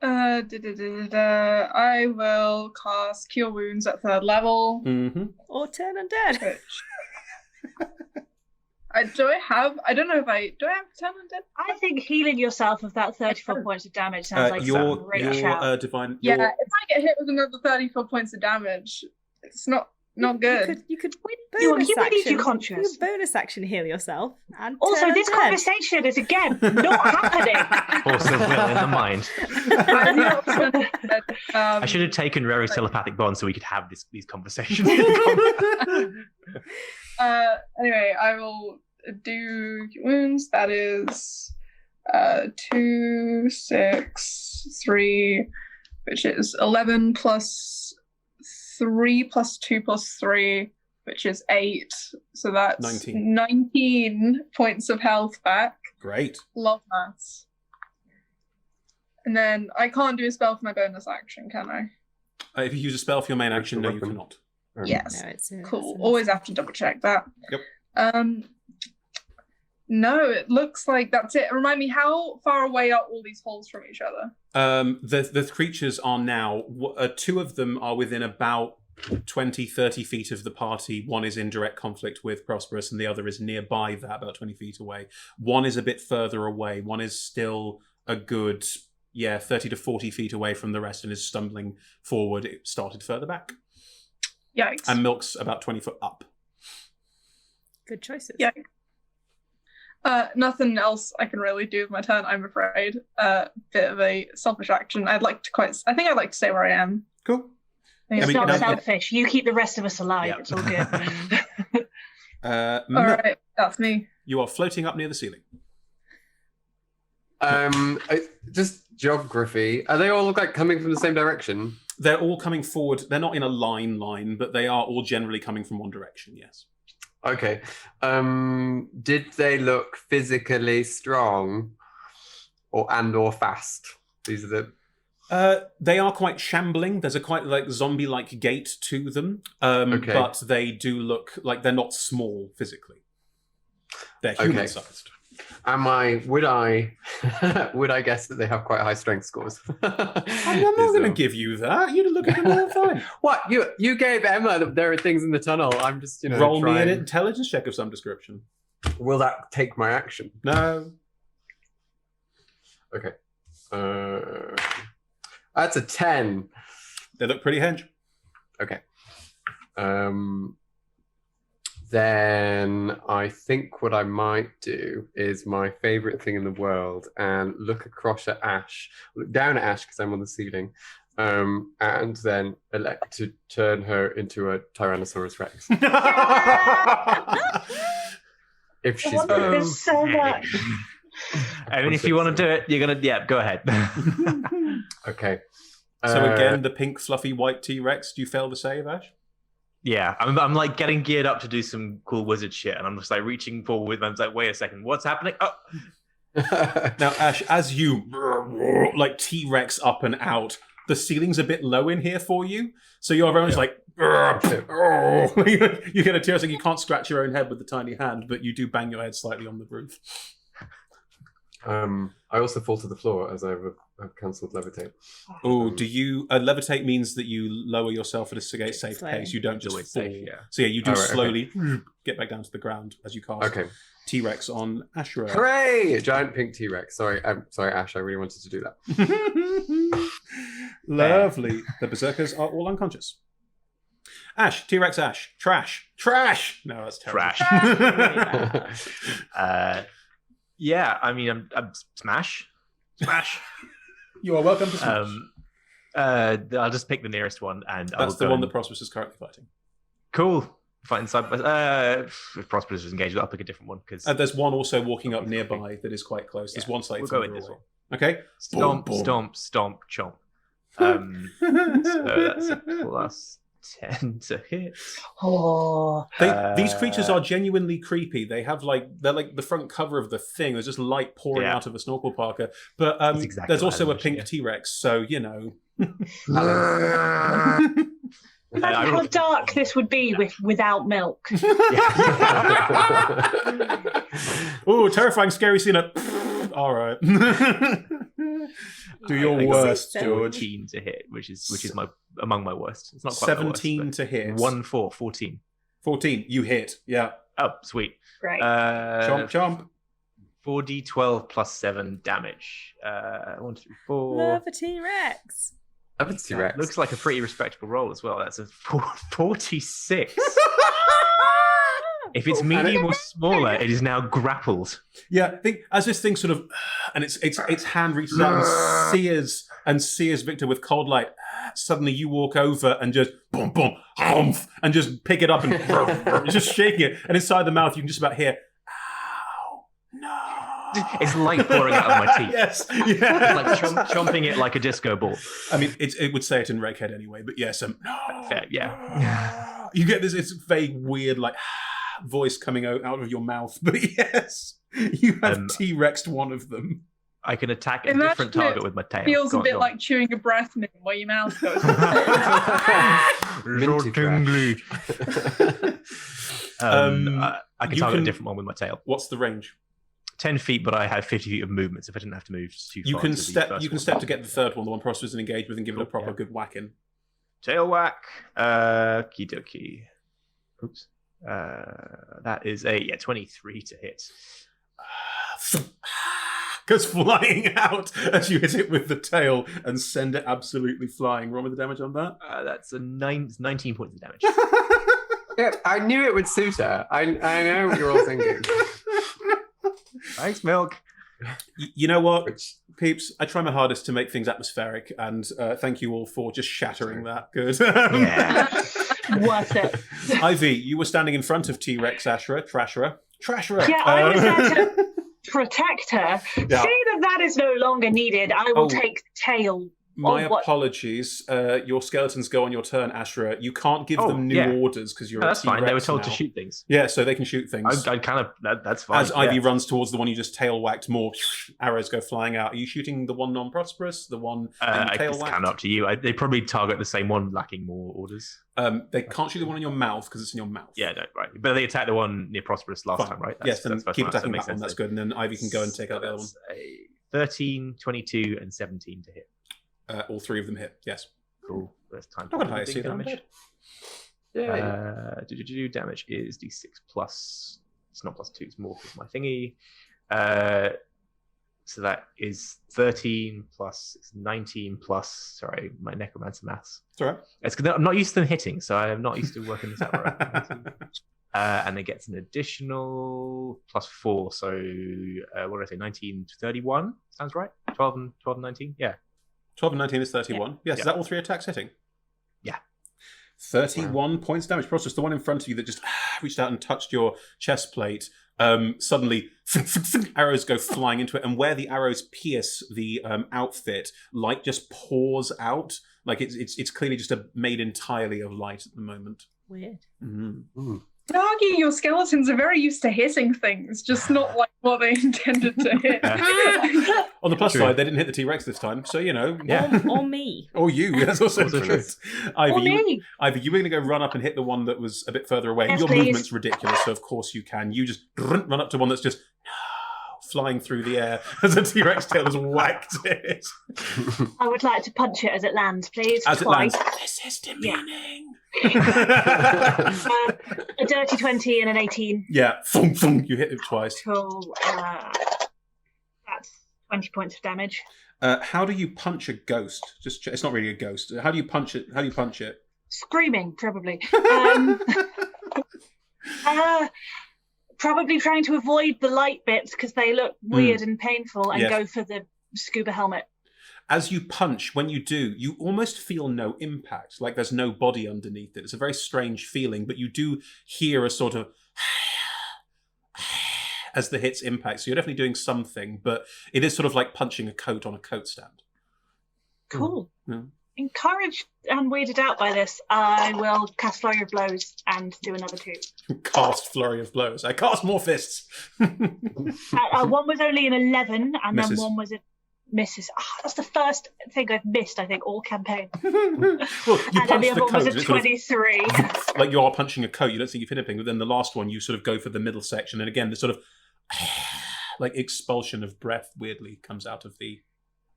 I will cast Cure Wounds at 3rd level. Mm-hmm. Or turn undead. I don't know if I have turn undead? I think healing yourself of that 34 points of damage sounds like your great shout. divine. Yeah, if I get hit with another 34 points of damage, it's not good. You could You bonus believe action. you're conscious. You bonus action heal yourself. And Also, turn this undead. conversation is again not happening. Also, will in the mind. I should have taken Rory's telepathic bond so we could have these conversations. Anyway, I will do wounds. That is 2, 6, 3, which is 11 plus 3 plus 2 plus 3, which is 8. So that's 19 points of health back. Great. Love that. And then I can't do a spell for my bonus action, can I? If you use a spell for your main action, no, you cannot. Yes. No, cool. Always have to double check that. Yep. No, it looks like that's it. Remind me, how far away are all these holes from each other? The creatures are now 2 of them are within about 20, 30 feet of the party. One is in direct conflict with Prosp'rus, and the other is nearby that, about 20 feet away. One is a bit further away. One is still a good, 30 to 40 feet away from the rest and is stumbling forward. It started further back. Yikes. And Milk's about 20 foot up. Good choices. Yeah. Nothing else I can really do with my turn, I'm afraid. Bit of a selfish action. I think I'd like to stay where I am. Cool. It's not no, selfish. You keep the rest of us alive. Yeah. It's all good. All right, that's me. You are floating up near the ceiling. Just geography. Are they all like coming from the same direction? They're all coming forward. They're not in a line, but they are all generally coming from one direction, yes. Okay. Did they look physically strong or fast? These are the... They are quite shambling. There's a quite zombie-like gait to them, Okay. but they do look like they're not small physically. They're human-sized. Would I guess that they have quite high strength scores? I'm not going to give you that. You look at them all fine. What? You gave Emma that there are things in the tunnel. I'm just, Roll me an trying. intelligence check of some description. Will that take my action? No. Okay. That's a 10. They look pretty hench. Okay. Then I think what I might do is my favorite thing in the world and look down at Ash because I'm on the ceiling, and then elect to turn her into a Tyrannosaurus Rex. If she's willing. There's so much. I mean, if you want to do it, you're going to... go ahead. Okay. So again, the pink, fluffy, white T-Rex. Do you fail to save, Ash? Yeah, I'm like getting geared up to do some cool wizard shit, and I'm just like reaching forward, and I'm like, wait a second, what's happening? Oh. Now, Ash, as you like T-Rex up and out, the ceiling's a bit low in here for you, so you're very much like, you get a tear, like you can't scratch your own head with the tiny hand, but you do bang your head slightly on the roof. I also fall to the floor as I've cancelled levitate. Oh, do you... levitate means that you lower yourself at a safe pace. You don't just fall. Safe, yeah. So you do slowly okay. get back down to the ground as you cast Okay. T-Rex on Ashra. Hooray! A giant pink T-Rex. Sorry, Ash, I really wanted to do that. Lovely. The berserkers are all unconscious. Ash, T-Rex Ash. Trash! No, that's terrible. Trash. Yeah, I mean, I'm smash. You are welcome to smash. I'll just pick the nearest one, and That's the one that Prosp'rus is currently fighting. Cool. Fighting side by if Prosp'rus is engaged, I'll pick a different one because There's one also walking up nearby that is quite close. There's one slightly we'll go further with this away. one. Okay. Stomp, Boom, boom. stomp, stomp, chomp. So that's a plus 10 to hit. Oh. These creatures are genuinely creepy. They're like the front cover of the thing. There's just light pouring out of a snorkel parka. But exactly there's what also I a pink imagined, T-Rex, so Imagine how dark this would be without milk. Oh, terrifying, scary scene. All right. Do your worst, George. 14 to hit, which is among my worst. It's not quite 17 my worst, to hit. 14. 14, you hit. Yeah. Oh, sweet. Great. Chomp. 4d12 plus 7 damage. 1, 2, 4. Love a T-Rex. T-Rex. Looks like a pretty respectable roll as well. That's a 46. If it's medium or smaller, it is now grappled. Yeah, I think as this thing sort of, and its hand reaches out and sears Viktor with cold light. Suddenly, you walk over and just boom, boom, humph, and just pick it up and you're just shaking it. And inside the mouth, you can just about hear, "Ow, no!" It's light pouring out of my teeth. Yes, yeah. Like chomping it like a disco ball. I mean, it would say it in Reghead anyway, but yes, no. Fair, yeah. You get this vague, weird, like voice coming out of your mouth, but yes, you have T-Rexed one of them. I can attack a different target with my tail. Feels a bit like chewing a breath mint where your mouth goes. I can target a different one with my tail. What's the range? 10 feet, but I have 50 feet of movement, so if I didn't have to move too far. You can step to get the third one, the one Prosp'rus is engaged with, and give it a proper good whacking. tail whack. Okie dokie. Oops. That is a 23 to hit. Goes flying out as you hit it with the tail and send it absolutely flying. Roll me the damage on that. That's 19 points of damage. Yeah, I knew it would suit her. I know what you're all thinking. Thanks, Milk. You know what, peeps? I try my hardest to make things atmospheric, and thank you all for just shattering that. Good. Yeah. Worth it. Ivy, you were standing in front of T-Rex Ashra. Trashra. Yeah, I was there to protect her. Yeah. See that is no longer needed. I will take the tail. My what? apologies. Your skeletons go on your turn, Ashra. You can't give them new orders because you're a that's T-Rex fine. They were told now. to shoot things. Yeah, so they can shoot things. I kind of that's fine. As Ivy runs towards the one you just tail whacked, more arrows go flying out. Are you shooting the one non-Prosp'rus? The one that you tail it's whacked? kind of up to you. They probably target the same one, lacking more orders. They can't shoot the one in your mouth because it's in your mouth. Yeah, no, right. But they attacked the one near Prosp'rus last time, right? Yes, then that's keep first attacking one, that one. That's good. And then Ivy can go and take out the other one. A 13, 22, and 17 to hit. All three of them hit. Yes. Cool. That's time. Not gonna see damage. that. Damage is d6 plus. It's not plus 2. It's more for my thingy. So that is 13 plus 19 plus. Sorry, my necromancer maths. It's all right. It's I'm not used to them hitting, so I'm not used to working this out right. And it gets an additional plus 4. So what did I say? 19 to 31. Sounds right. 12 and 19. Yeah. 12 and 19 is 31. Yes, is that all three attacks hitting? Yeah. 31 points damage. Prosp'rus, the one in front of you that just reached out and touched your chest plate, suddenly arrows go flying into it, and where the arrows pierce the outfit, light just pours out. Like it's clearly just made entirely of light at the moment. Weird. Mm-hmm. I'd argue your skeletons are very used to hitting things, just not like what they intended to hit. On the plus side, they didn't hit the T-Rex this time, so you know. Yeah. Or me. Or you. That's also true. Or me. Ivy, you were going to go run up and hit the one that was a bit further away. Yes, Your please. movement's ridiculous, so of course you can. You just run up to one that's just flying through the air as a T-Rex tail has whacked it. I would like to punch it as it lands, please. As twice. it lands. This is demeaning. A dirty 20 and an 18. Yeah, thunk, thunk, you hit it twice. Cool. That's 20 points of damage. How do you punch a ghost? It's not really a ghost. How do you punch it? Screaming, probably. Probably trying to avoid the light bits because they look weird and painful, and go for the scuba helmet. As you punch, when you do, you almost feel no impact, like there's no body underneath it. It's a very strange feeling, but you do hear a sort of as the hits impact. So you're definitely doing something, but it is sort of like punching a coat on a coat stand. Cool. Yeah. Encouraged and weirded out by this, I will cast Flurry of Blows and do another 2. Cast Flurry of Blows. I cast more fists. One was only an 11, and Misses. then one was a misses. That's the first thing I've missed, I think, all campaign. Well, you And then punch the the other one coat. was a and it's sort of 23. like you are punching a coat. You don't think you've hit anything, but then the last one, you sort of go for the middle section, and again, the sort of like expulsion of breath weirdly comes out of the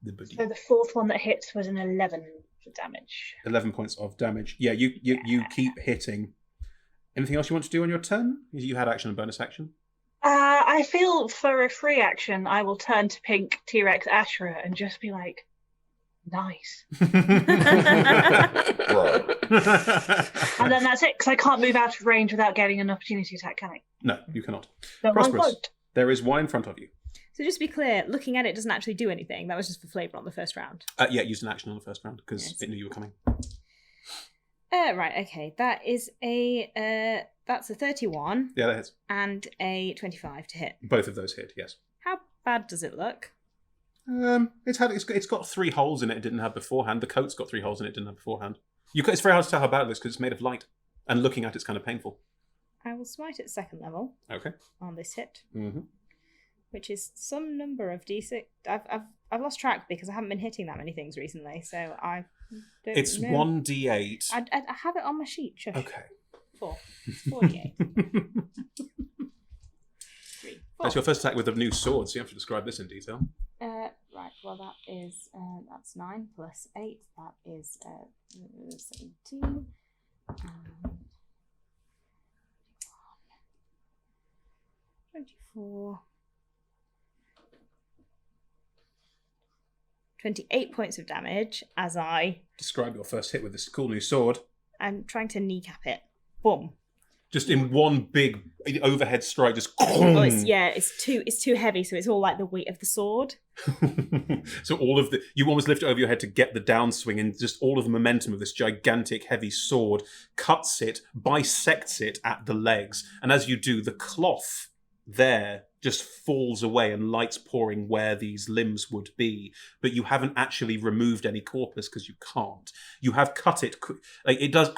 body. So the fourth one that hits was an 11 for damage. 11 points of damage. Yeah, you keep hitting. Anything else you want to do on your turn? You had action and bonus action. I feel for a free action, I will turn to pink T-Rex Ashra and just be like, nice. And then that's it, because I can't move out of range without getting an opportunity attack, can I? No, you cannot. So Prosp'rus, there is one in front of you. So just to be clear, looking at it doesn't actually do anything. That was just for flavour on the first round. Yeah, used an action on the first round because it knew you were coming. Right, okay. That is that's a 31. Yeah, that hits. And a 25 to hit. Both of those hit, yes. How bad does it look? It's got 3 holes in it didn't have beforehand. The coat's got 3 holes in it didn't have beforehand. It's very hard to tell how bad it looks because it's made of light. And looking at it's kind of painful. I will smite at second level. Okay. On this hit. Mm-hmm. Which is some number of d6. I've lost track because I haven't been hitting that many things recently, so I don't It's know. 1d8. I have it on my sheet. Shush. Okay. 4. It's 48. 3. 4. That's your first attack with a new sword, so you have to describe this in detail. Right. well, that is that's 9 plus 8. That is 17. 24. 28 points of damage as I Describe your first hit with this cool new sword. am trying to kneecap it. Boom. Just in one big overhead strike, just. Oh, it's too heavy, so it's all like the weight of the sword. So you almost lift it over your head to get the downswing, and just all of the momentum of this gigantic heavy sword cuts it, bisects it at the legs, and as you do, the cloth there just falls away and light's pouring where these limbs would be, but you haven't actually removed any corpus because you can't. You have cut it, like it does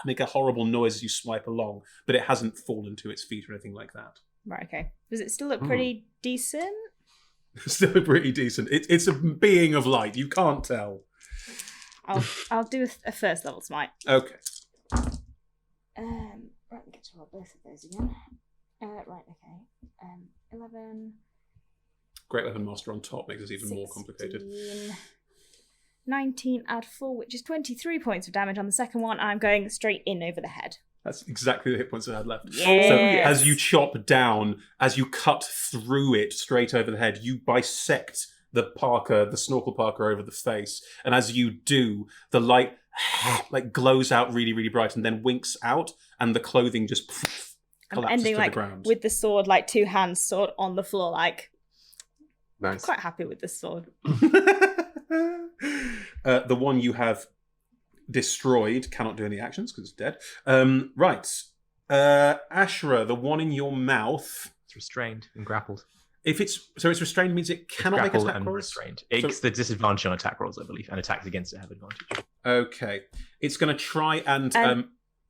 make a horrible noise as you swipe along, but it hasn't fallen to its feet or anything like that. Right, okay. Does it still look pretty decent? Still pretty decent. It's a being of light. You can't tell. I'll do a first level smite. Okay. Right, we get to roll both of those again. Right, okay. 11. Great Weapon Master on top makes it even more complicated. 19 add 4, which is 23 points of damage on the second one, and I'm going straight in over the head. That's exactly the hit points I had left. Yes. So as you chop down, as you cut through it straight over the head, you bisect the snorkel parka over the face, and as you do, the light like glows out really, really bright, and then winks out, and the clothing just I'm collapses ending to like the ground. with the sword, like 2 hands, sword on the floor, like Nice. quite happy with this sword. The one you have destroyed cannot do any actions because it's dead. Right. Ashra, the one in your mouth. It's restrained and grappled. If it's restrained means it cannot make Grappled attack and rolls. restrained. It's the disadvantage on attack rolls, I believe, and attacks against it have advantage. Okay. It's going to try and...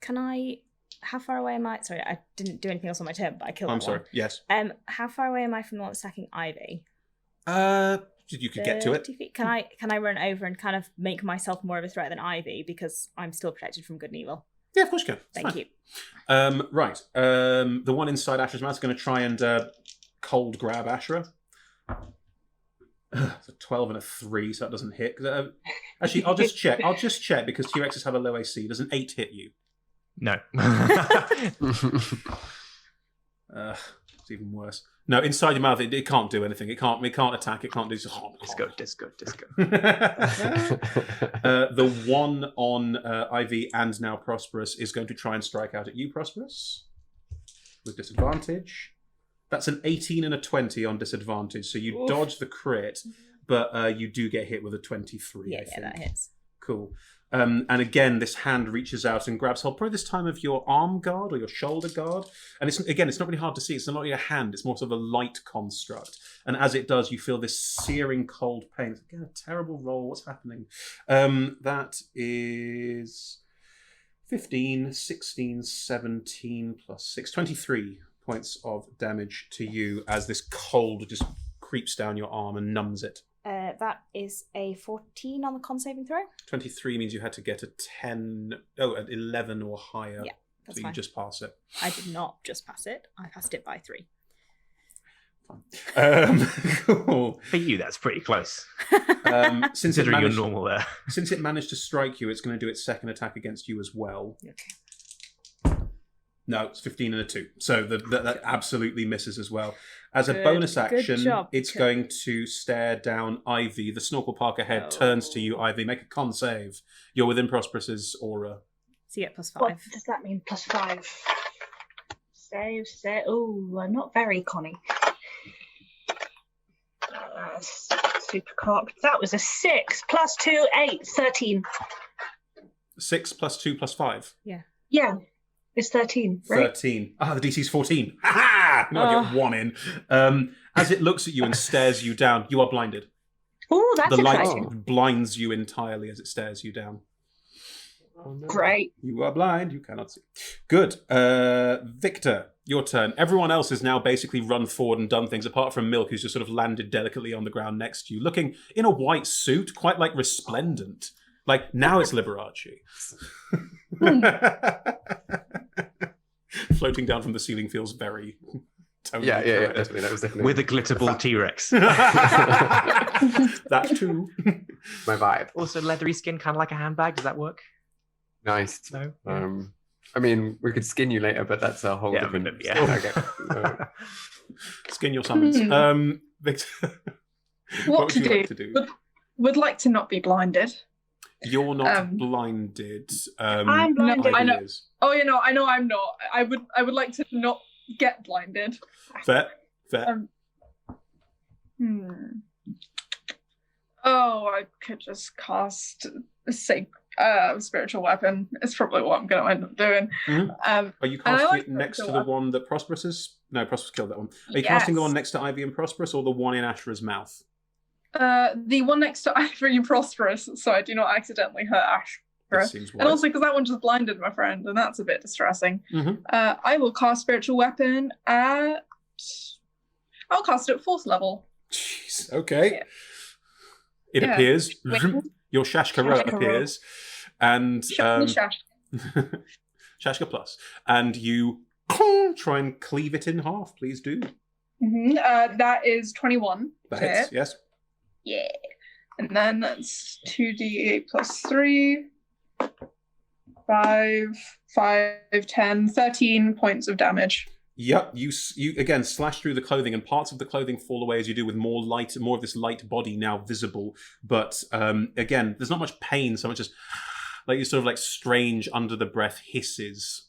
Can I... How far away am I? Sorry, I didn't do anything else on my turn, but I killed I'm that sorry. one. Yes. How far away am I from the one that's attacking Ivy? You could get to it. 30 feet? Can I run over and kind of make myself more of a threat than Ivy because I'm still protected from good and evil? Yeah, of course you can. It's Thank fine. you. Right. The one inside Ashra's mouth is going to try and cold grab Ashra. It's a 12 and a 3, so that doesn't hit. Actually, I'll just check. Because T-Rexes have a low AC. Does an 8 hit you? No. It's even worse. No, inside your mouth, it can't do anything. It can't attack. It can't do... Disco. The one on Ivy and now Prosp'rus is going to try and strike out at you, Prosp'rus, with disadvantage. That's an 18 and a 20 on disadvantage, so you dodge the crit, but you do get hit with a 23, I think. Yeah, that hits. Cool. And again, this hand reaches out and grabs hold, probably this time of your arm guard or your shoulder guard. And it's not really hard to see. It's not your hand. It's more sort of a light construct. And as it does, you feel this searing cold pain. It's again a terrible roll. What's happening? That is 15, 16, 17 plus 6, 23 points of damage to you as this cold just creeps down your arm and numbs it. That is a 14 on the con saving throw. 23 means you had to get an 11 or higher. Yeah, that's so fine. You just pass it. I did not just pass it. I passed it by 3. Fine. Cool. For you, that's pretty close. Since Considering you're normal there. Since it managed to strike you, it's going to do its second attack against you as well. Okay. No, it's 15 and a 2. So that absolutely misses as well. As a Good- bonus good action, job. it's going to stare down Ivy. The Snorkel Parker head turns to you, Ivy. Make a con save. You're within Prosp'rus's aura. So you get +5. What does that mean? +5. Save. Oh, I'm not very conny. Super cocked. That was a 6 + 2, 8, 13. 6 plus 2 plus 5. Yeah, it's 13, right? 13. The DC's 14. Ha ha! No, I get 1 in. As it looks at you and stares you down, you are blinded. Oh, that's The light exciting. blinds you entirely as it stares you down. Oh, no. Great. You are blind, you cannot see. Good. Viktor, your turn. Everyone else has now basically run forward and done things, apart from Milk, who's just sort of landed delicately on the ground next to you, looking in a white suit, quite like resplendent. Like, now it's Liberace. Floating down from the ceiling feels very Totally Yeah, correct. definitely. That was definitely With a glitterable T-Rex. That too. my vibe. Also, leathery skin, kind of like a handbag. Does that work? Nice. No. I mean, we could skin you later, but that's a whole Yeah, different. yeah. Okay. Skin your summons. Victor, What would to you do? like to do? Would like to not be blinded. You're not blinded. I'm blinded. I know. Ivy is. Oh, I know I'm not. I would like to not get blinded. Fair. Oh, I could just cast a spiritual weapon. It's probably what I'm going to end up doing. Mhm. Are you and I casting like it next to the spiritual one that Prosp'rus is? No, Prosp'rus killed that one. Are you casting the one next to Ivy and Prosp'rus, or the one in Ashra's mouth? The one next to Ivy and Prosp'rus, so I do not accidentally hurt Ashra. That seems wise. And also because that one just blinded my friend, and that's a bit distressing. Mhm. I will cast spiritual weapon at. I'll cast it at 4th level. Jeez. Okay. Yeah. It Yeah. appears. Wait. Your Shashkara appears, and Shash. Shashka plus, and you try and cleave it in half. Please do. That is 21. That to hits. hit. Yes. Yeah. And then that's 2d8 plus 3. 5, 10, 13 points of damage. Yep, you again slash through the clothing, and parts of the clothing fall away as you do, with more of this light body now visible. But again, there's not much pain, so much as like you sort of like strange under the breath hisses.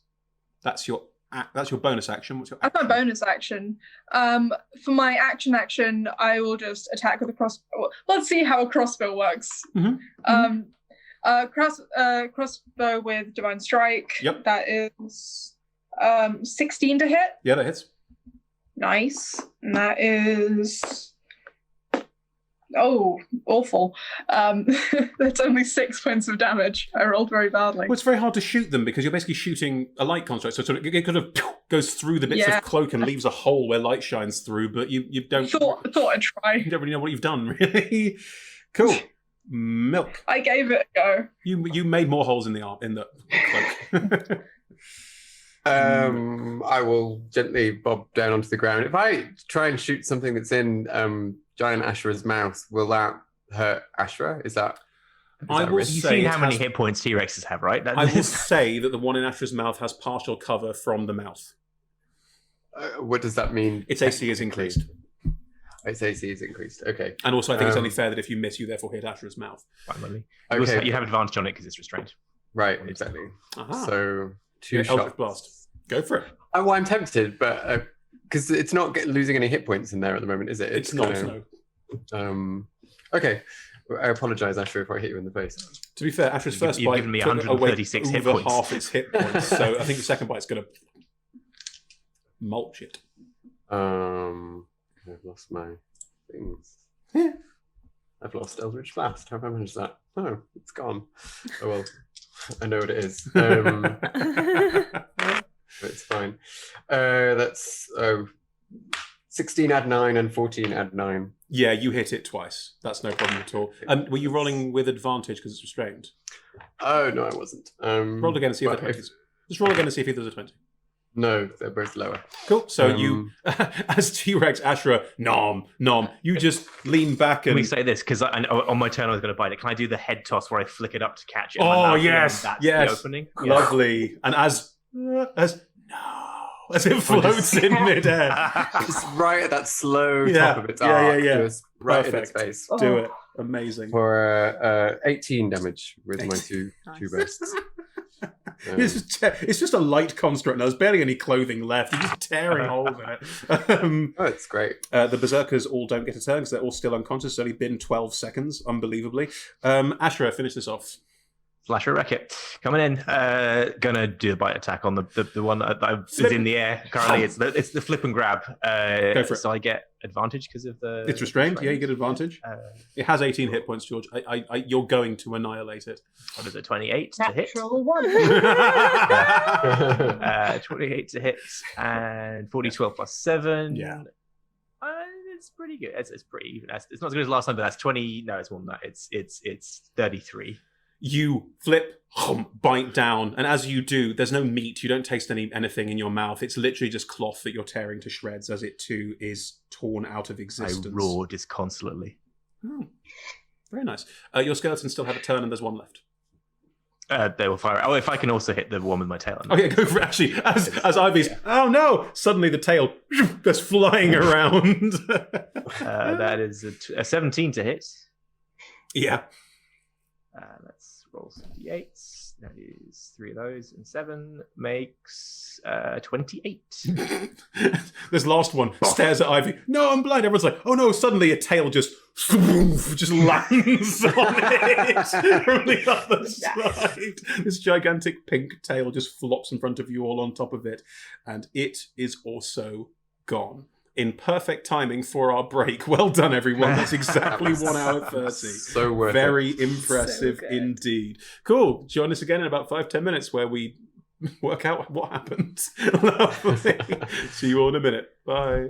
That's your bonus action. What's your That's my action? bonus action. For my action, I will just attack with a crossbow. Let's see how a crossbow works. Crossbow with divine strike. Yep. That is 16 to hit. Yeah, that hits. Nice. And that is awful. That's only 6 points of damage. I rolled very badly. Well, it's very hard to shoot them because you're basically shooting a light construct, so sort of, it kind of goes through the bits of cloak and leaves a hole where light shines through. But you don't. Thought I'd try. You don't really know what you've done, really. Cool. Milk. I gave it a go. You made more holes in the cloak. I will gently bob down onto the ground. If I try and shoot something that's in giant Ashra's mouth, will that hurt Ashra? Is that I will You've say seen it how many has- hit points T-Rexes have, right? I will say that the one in Ashra's mouth has partial cover from the mouth. what does that mean? Its AC is increased. Its AC is increased. Okay. And also, I think it's only fair that if you miss, you therefore hit Ashra's mouth. Finally. Okay. You have advantage on it because it's restrained. Right. Exactly. Aha. So two Yeah, shots. Eldritch Blast. Go for it. Well, I'm tempted, but because it's not losing any hit points in there at the moment, is it? It's not, kinda- no. Okay. I apologize, Ashra, if I hit you in the face. To be fair, Ashra's first You've bite given me took 136 away hit over points. half its hit points, so I think the second bite's going to mulch it. I've lost my things. I've lost Eldritch Blast. How have I managed that? Oh, it's gone. Oh well, I know what it is. It's fine. That's 16 add 9 and 14 add 9. Yeah, you hit it twice. That's no problem at all. Were you rolling with advantage because it's restrained? Oh no, I wasn't. Roll again and see if but they're 20s. Just roll again and see if there's a 20. No, they're both lower. Cool. So you, as T-Rex Ashra, nom, you just lean back Can and... we say this? Because on my turn I was going to bite it. Can I do the head toss where I flick it up to catch it? in Oh, my mouth, yes, and that's yes. the opening? Lovely. And as it floats in midair. Just right at that slow Yeah, top of its yeah, arc, yeah. just right in its Perfect. face. Do it. Amazing. For 18 damage with my two bursts. It's just a light construct. There's barely any clothing left. You're just tearing holes in it. Oh, it's great. The berserkers all don't get a turn because they're all still unconscious. It's only been 12 seconds, unbelievably. Ashra, finish this off. Slasher Wreck-It. Coming in. Gonna do a bite attack on the one that is Flip. in the air currently. It's the flip and grab. Go for it. So I get advantage because of the... It's restrained. Yeah, you get advantage. It has 18 hit points, George. You're going to annihilate it. What is it? 28 to hit. Natural one. 28 to hit and 40, 12 plus 7. Yeah. It's pretty good. It's pretty even. It's not as good as last time, but that's 20. No, it's more than that. It's 33. You flip, bite down, and as you do, there's no meat. You don't taste anything in your mouth. It's literally just cloth that you're tearing to shreds as it too is torn out of existence. I roar disconsolately. Oh, very nice. Your skeletons still have a turn, and there's one left. They will fire. Oh, if I can also hit the one with my tail. Oh yeah, go for it. Actually, as Ivy's, oh no! Suddenly the tail goes flying around. That is a 17 to hit. Yeah. Let's roll some d8s. That is 3 of those, and 7 makes 28. This last one stares at Ivy. No, I'm blind. Everyone's like, oh no! Suddenly a tail just lands on it from the other side. This gigantic pink tail just flops in front of you, all on top of it, and it is also gone. In perfect timing for our break. Well done, everyone. That's exactly 1 hour 30. So worth Very it. impressive indeed. Cool. Join us again in about 5-10 minutes where we work out what happened. Lovely. See you all in a minute. Bye.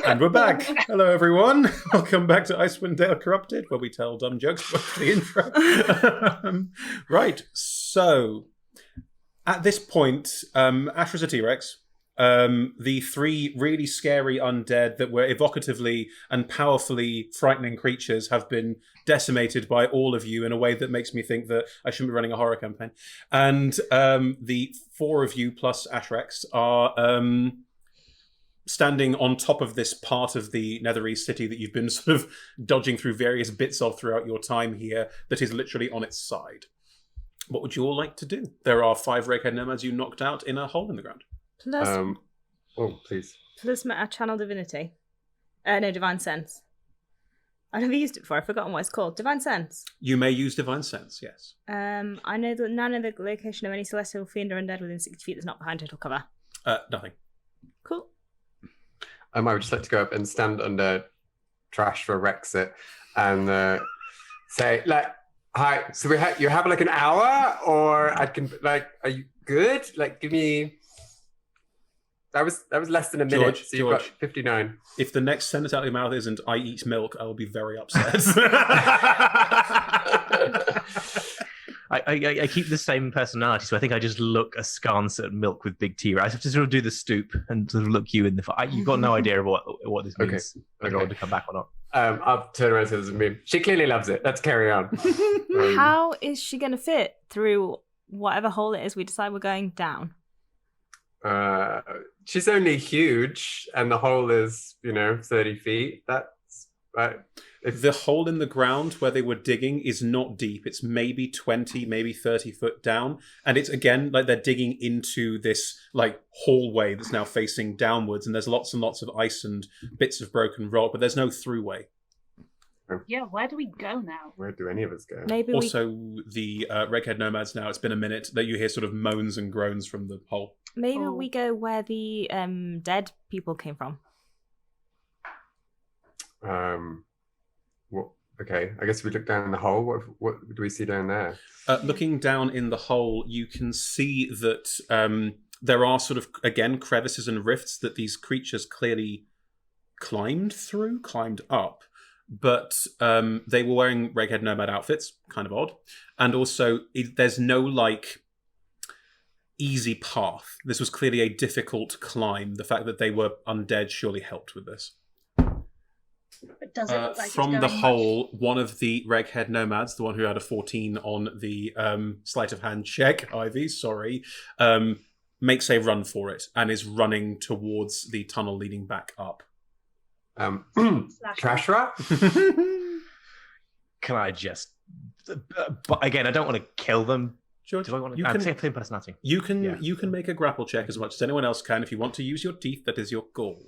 And we're back. Hello, everyone. Welcome back to Icewind Dale Corrupted, where we tell dumb jokes about the intro. Right. So, at this point, Ashra's a T-Rex. The three really scary undead that were evocatively and powerfully frightening creatures have been decimated by all of you in a way that makes me think that I shouldn't be running a horror campaign. And the four of you plus Ashrex are standing on top of this part of the Netherese city that you've been sort of dodging through various bits of throughout your time here that is literally on its side. What would you all like to do? There are 5 Rakehead Nomads you knocked out in a hole in the ground. Plus, oh, please. plus my Channel Divinity. No, Divine Sense. I've never used it before. I've forgotten what it's called. Divine Sense. You may use Divine Sense, yes. I know that none of the location of any celestial fiend or undead within 60 feet that's not behind total cover. Nothing. Cool. I would just like to go up and stand under Trash for Rexit and say, like, hi, so you have like an hour, or I can, like, are you good? Like, give me... That was less than a minute, George, so you've got 59. If the next sentence out of your mouth isn't, I eat milk, I will be very upset. I keep the same personality, so I think I just look askance at Milk with big T. I have to sort of do the stoop and sort of look you in the... You've got no idea of what this means. Okay. I want to come back or not. I'll turn around and say this is me. She clearly loves it. Let's carry on. How is she going to fit through whatever hole it is we decide we're going down? She's only huge, and the hole is, 30 feet. That's right. The hole in the ground where they were digging is not deep. It's maybe 20, maybe 30 foot down. And it's, again, like they're digging into this, like, hallway that's now facing downwards. And there's lots and lots of ice and bits of broken rock, but there's no throughway. Yeah, where do we go now? Where do any of us go? Maybe Also, the Redhead Nomads now, it's been a minute, that you hear sort of moans and groans from the hole. Maybe we go where the dead people came from. What? Okay, I guess we look down in the hole. What do we see down there? Looking down in the hole, you can see that there are sort of, again, crevices and rifts that these creatures clearly climbed up. But they were wearing Rakehead Nomad outfits, kind of odd. And also, there's no, like, easy path. This was clearly a difficult climb. The fact that they were undead surely helped with this. But does it look like from it's the going hole, one of the Reghead Nomads, the one who had a 14 on the sleight of hand check, Ivy, sorry, makes a run for it and is running towards the tunnel leading back up. Trash rat? Can I just... But again, I don't want to kill them. George, Do I want to... you I'm can, same personality. you can Yeah. you can make a grapple check as much as anyone else can. If you want to use your teeth, that is your goal.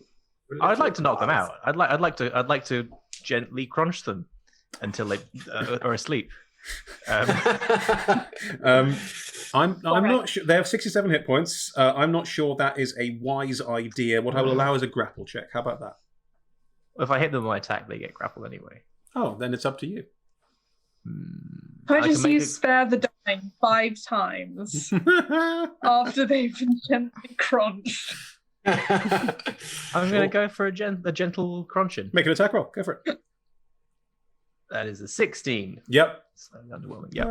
I'd like to knock them out. I'd like to gently crunch them until they are asleep. I'm not sure. They have 67 hit points. I'm not sure that is a wise idea. What I will allow is a grapple check. How about that? If I hit them with my attack, they get grappled anyway. Oh, then it's up to you. I can just make use Spare the Dying 5 times after they've been gently crunched. I'm going to go for a gentle crunching. Make an attack roll. Go for it. That is a 16. Yep. So underwhelming. Yep.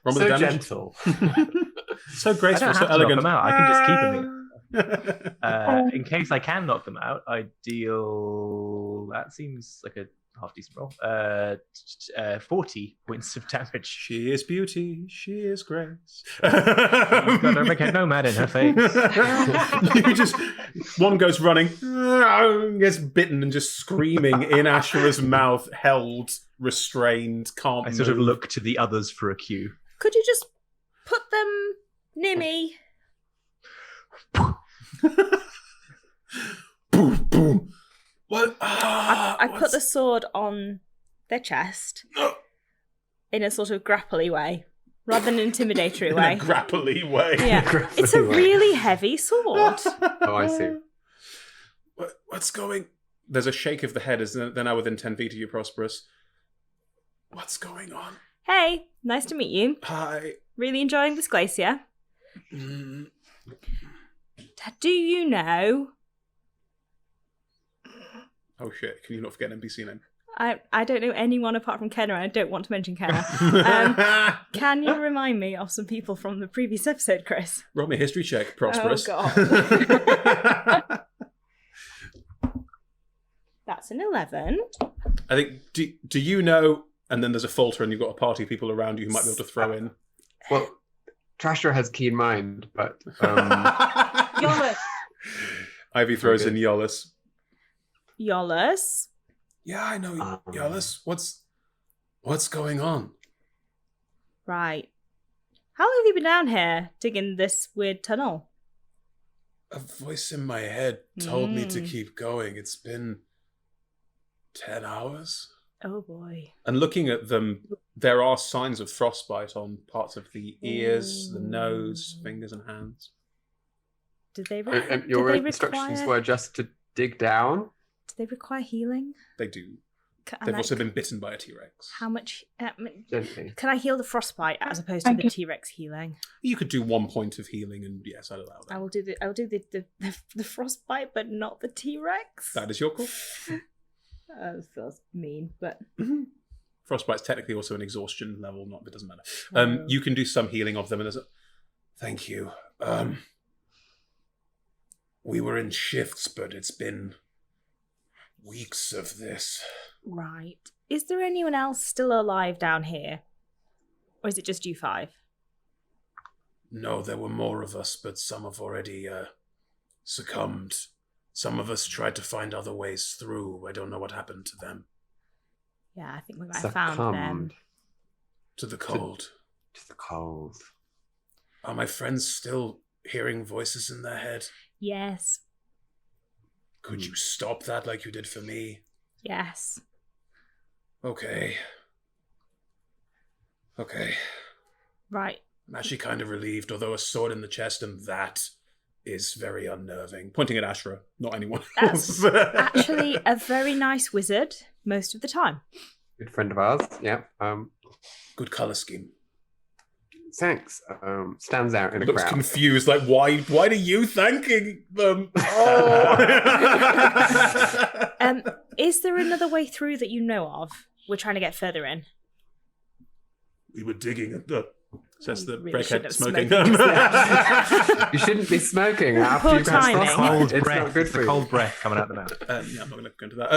Roll with So damage. gentle. So I graceful, don't so have to knock elegant. them out. I can just keep them here. In case I can knock them out, I deal... That seems like a half-decent roll. 40 points of damage. She is beauty. She is grace. She's got a Redhead Nomad in her face. You just... One goes running, gets bitten and just screaming in Ashra's mouth, held, restrained, can't I sort of move. look to the others for a cue. Could you just put them near me? Boom, boom. What? I put the sword on their chest in a sort of grapply way, rather than an intimidatory in way. a grapply way. Yeah, it's a really heavy sword. Oh, I see. What's going? There's a shake of the head as they're now within 10 feet of you, Prosp'rus. What's going on? Hey, nice to meet you. Hi. Really enjoying this glacier. Mm, Do you know Oh shit! Can you not forget an NPC name? I don't know anyone apart from Kenna. I don't want to mention Kenna. Can you remind me of some people from the previous episode, Chris? Roll me a history check, Prosp'rus. Oh, God. That's an 11. I think, do you know, and then there's a falter and you've got a party of people around you who might be able to throw in. Well, Trashra has keen mind, but Yollus. Ivy throws in Yollus. Yollus. Yeah, I know, Yollus. What's going on? Right. How long have you been down here digging this weird tunnel? A voice in my head told me to keep going. It's been 10 hours. Oh boy. And looking at them, there are signs of frostbite on parts of the ears, the nose, fingers and hands. Did they and your instructions were just to dig down? Do they require healing? They do. They've also been bitten by a T-Rex. How much? Gently. Can I heal the frostbite as opposed to the T-Rex healing? You could do 1 point of heeling, and yes, I'd allow that. I will do the frostbite, but not the T-Rex. That is your call. That feels mean, but Frostbite's technically also an exhaustion level, but it doesn't matter. You can do some healing of them, and thank you. We were in shifts, but it's been weeks of this. Right. Is there anyone else still alive down here? Or is it just you 5? No, there were more of us, but some have already succumbed. Some of us tried to find other ways through. I don't know what happened to them. Yeah, I think we might have found them. To the cold. To the cold. Are my friends still hearing voices in their head? Yes. Could you stop that like you did for me? Yes. Okay. Right. I'm actually kind of relieved, although a sword in the chest and that is very unnerving. Pointing at Ashra, not anyone else. That's actually a very nice wizard most of the time. Good friend of ours, yeah. Good colour scheme. Thanks. Stands out in a Looks crowd. confused, like, why are you thanking them? Is there another way through that you know of? We're trying to get further in. We were digging at the... Says the really breakhead shouldn't have smoking. You shouldn't be smoking after Poor you've had timing. frostbite. It's breath, not good for the you. cold breath coming out the mouth. Yeah, I'm not going to go into that.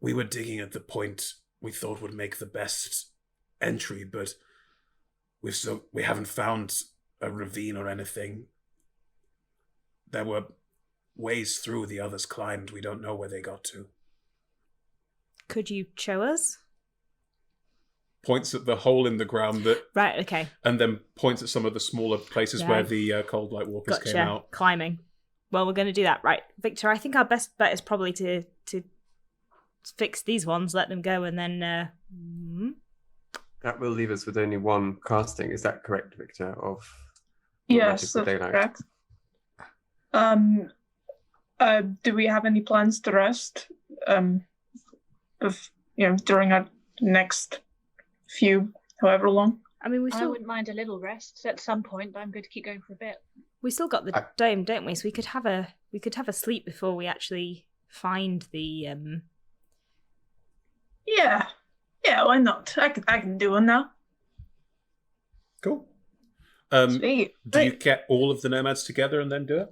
We were digging at the point we thought would make the best entry, but we haven't found a ravine or anything. There were ways through the others climbed. We don't know where they got to. Could you show us? Points at the hole in the ground Right, okay. and then points at some of the smaller places where the cold light walkers came out. Climbing. Well, we're going to do that. Right. Victor, I think our best bet is probably to fix these ones, let them go, and then... That will leave us with only one casting. Is that correct, Victor? Of Yes, Magical that's Daylight? correct. Do we have any plans to rest? During our next few, however long. I mean, I wouldn't mind a little rest at some point, but I'm going to keep going for a bit. we still got the dome, don't we? So we could have a sleep before we actually find the. Yeah, why not? I can do one now. Cool. Sweet. Do you get all of the nomads together and then do it?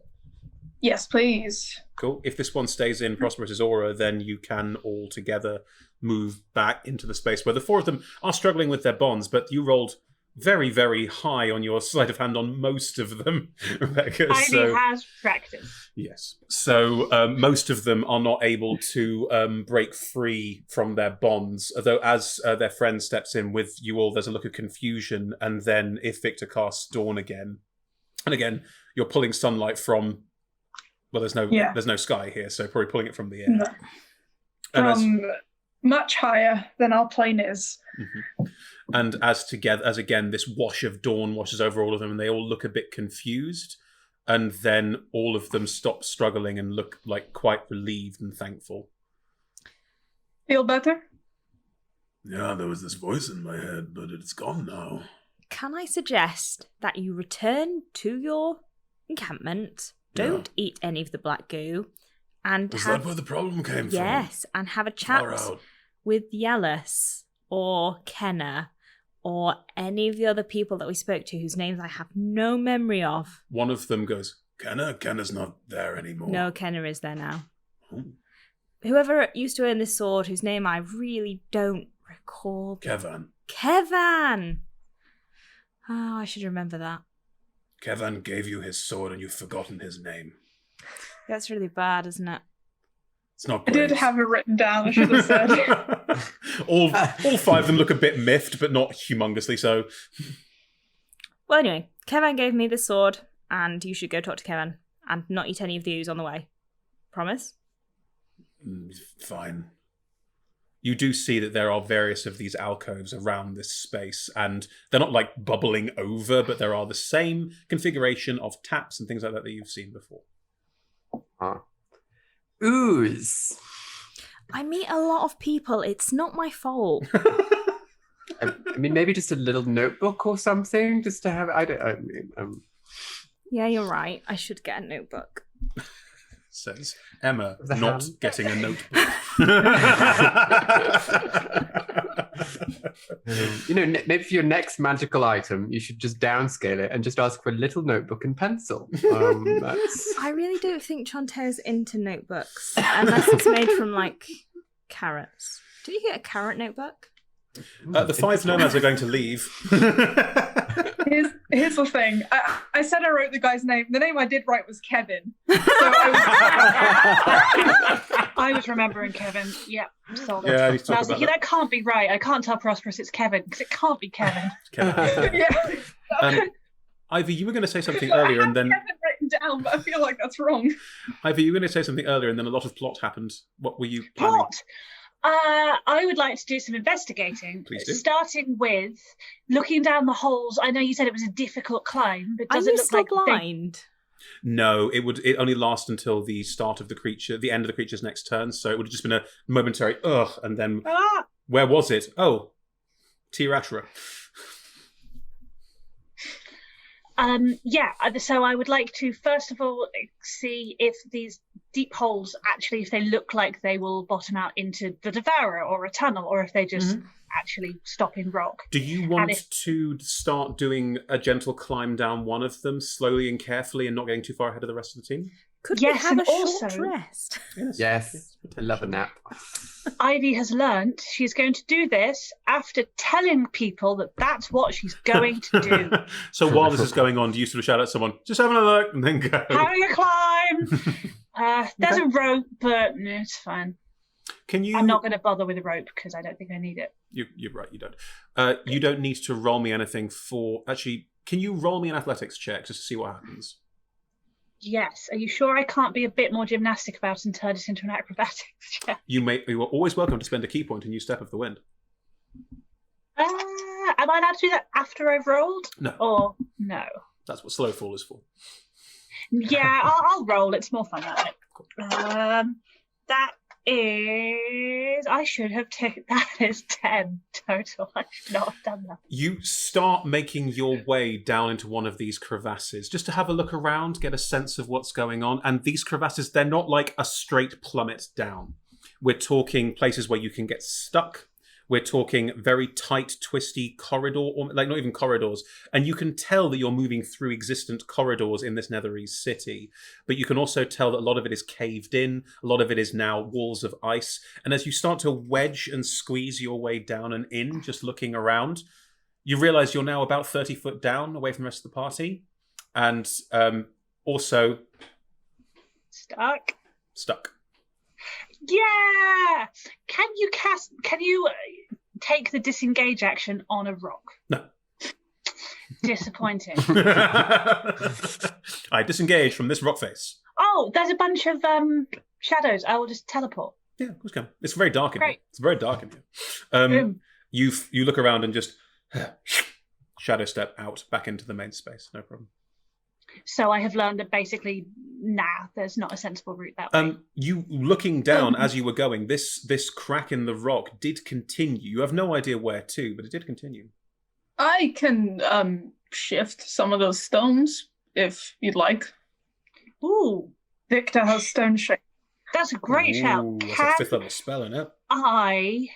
Yes, please. Cool. If this one stays in Prosp'rus' aura, then you can all together move back into the space where the 4 of them are struggling with their bonds, but you rolled very, very high on your sleight of hand on most of them, Rebecca. Ivy has practice. Yes. So most of them are not able to break free from their bonds, although as their friend steps in with you all, there's a look of confusion, and then if Victor casts Dawn again, and again, you're pulling sunlight from... Well, there's no sky here, so probably pulling it from the air. No. And Much higher than our plane is. Mm-hmm. And as again, this wash of dawn washes over all of them, and they all look a bit confused, and then all of them stop struggling and look like quite relieved and thankful. Feel better? Yeah, there was this voice in my head, but it's gone now. Can I suggest that you return to your encampment? Don't eat any of the black goo, and Is have that where the problem came from? yes, and have a chat Far out. with Yellis or Kenna or any of the other people that we spoke to whose names I have no memory of. One of them goes, Kenna's not there anymore. No, Kenna is there now. Oh. Whoever used to own this sword, whose name I really don't recall. Kevan! Oh, I should remember that. Kevan gave you his sword and you've forgotten his name. That's really bad, isn't it? It's not I great. did have it written down, I should have said. all 5 of them look a bit miffed, but not humongously so. Well, anyway, Kevan gave me the sword, and you should go talk to Kevan and not eat any of the ooze on the way. Promise? Fine. You do see that there are various of these alcoves around this space, and they're not like bubbling over, but there are the same configuration of taps and things like that you've seen before. Ooze. I meet a lot of people. It's not my fault. I mean, maybe just a little notebook or something, just to have. Yeah, you're right. I should get a notebook. Says Emma, The not hand. getting a notebook. Maybe for your next magical item, you should just downscale it and just ask for a little notebook and pencil. That's... I really don't think Chante's into notebooks, unless it's made from, like, carrots. Did you get a carrot notebook? The 5 nomads are going to leave. Here's the thing. I said I wrote the guy's name. The name I did write was Kevin. So I was remembering Kevin. Yeah, solid. Yeah, I need to And I talk was about thinking, that. that can't be right. I can't tell Prosp'rus it's Kevin, because it can't be Kevin. yeah. Ivy, you were going to say something earlier, and then Kevin written down, but I feel like that's wrong. Ivy, you were going to say something earlier, and then a lot of plot happened. What were you planning? Plot. I would like to do some investigating, Please do. starting with looking down the holes. I know you said it was a difficult climb, but Are does you it look still like blind? No, it only lasts until the start of the end of the creature's next turn. So it would have just been a momentary and then Ah! where was it? Oh, Ashra. So I would like to first of all see if these deep holes actually, if they look like they will bottom out into the Devourer or a tunnel, or if they just actually stop in rock. Do you want to start doing a gentle climb down one of them slowly and carefully and not getting too far ahead of the rest of the team? Could we Yes, have and a short also- rest? Yes, I love a nap. Ivy has learnt she's going to do this after telling people that that's what she's going to do. So while this is going on, do you sort of shout at someone, just having a look, and then go? Having a climb. There's a rope, but no, it's fine. Can you? I'm not going to bother with a rope because I don't think I need it. You're right. You don't. You don't need to roll me anything for. Actually, can you roll me an athletics check just to see what happens? Yes. Are you sure I can't be a bit more gymnastic about it and turn it into an acrobatics check? You are always welcome to spend a key point and use Step of the Wind. Am I allowed to do that after I've rolled? No. Or no? That's what slow fall is for. Yeah, I'll roll. It's more fun that way. That is. I should have taken. That is 10 total. I should not have done that. You start making your way down into one of these crevasses just to have a look around, get a sense of what's going on. And these crevasses, they're not like a straight plummet down. We're talking places where you can get stuck. We're talking very tight, twisty corridor, or like not even corridors. And you can tell that you're moving through existent corridors in this Netherese city. But you can also tell that a lot of it is caved in. A lot of it is now walls of ice. And as you start to wedge and squeeze your way down and in, just looking around, you realize you're now about 30 foot down away from the rest of the party. And also stuck. Yeah. Can you take the disengage action on a rock? No. Disappointing. I disengage from this rock face. Oh, there's a bunch of shadows. I will just teleport. Yeah, of course you can. It's very dark in here. Great. It's very dark in here. You look around and just shadow step out back into the main space. No problem. So I have learned that basically, there's not a sensible route that way. You looking down as you were going, this crack in the rock did continue. You have no idea where to, but it did continue. I can shift some of those stones if you'd like. Ooh. Viktor has stone shape. That's a great shout. Ooh, that's a Can 5th level spell, isn't it? I?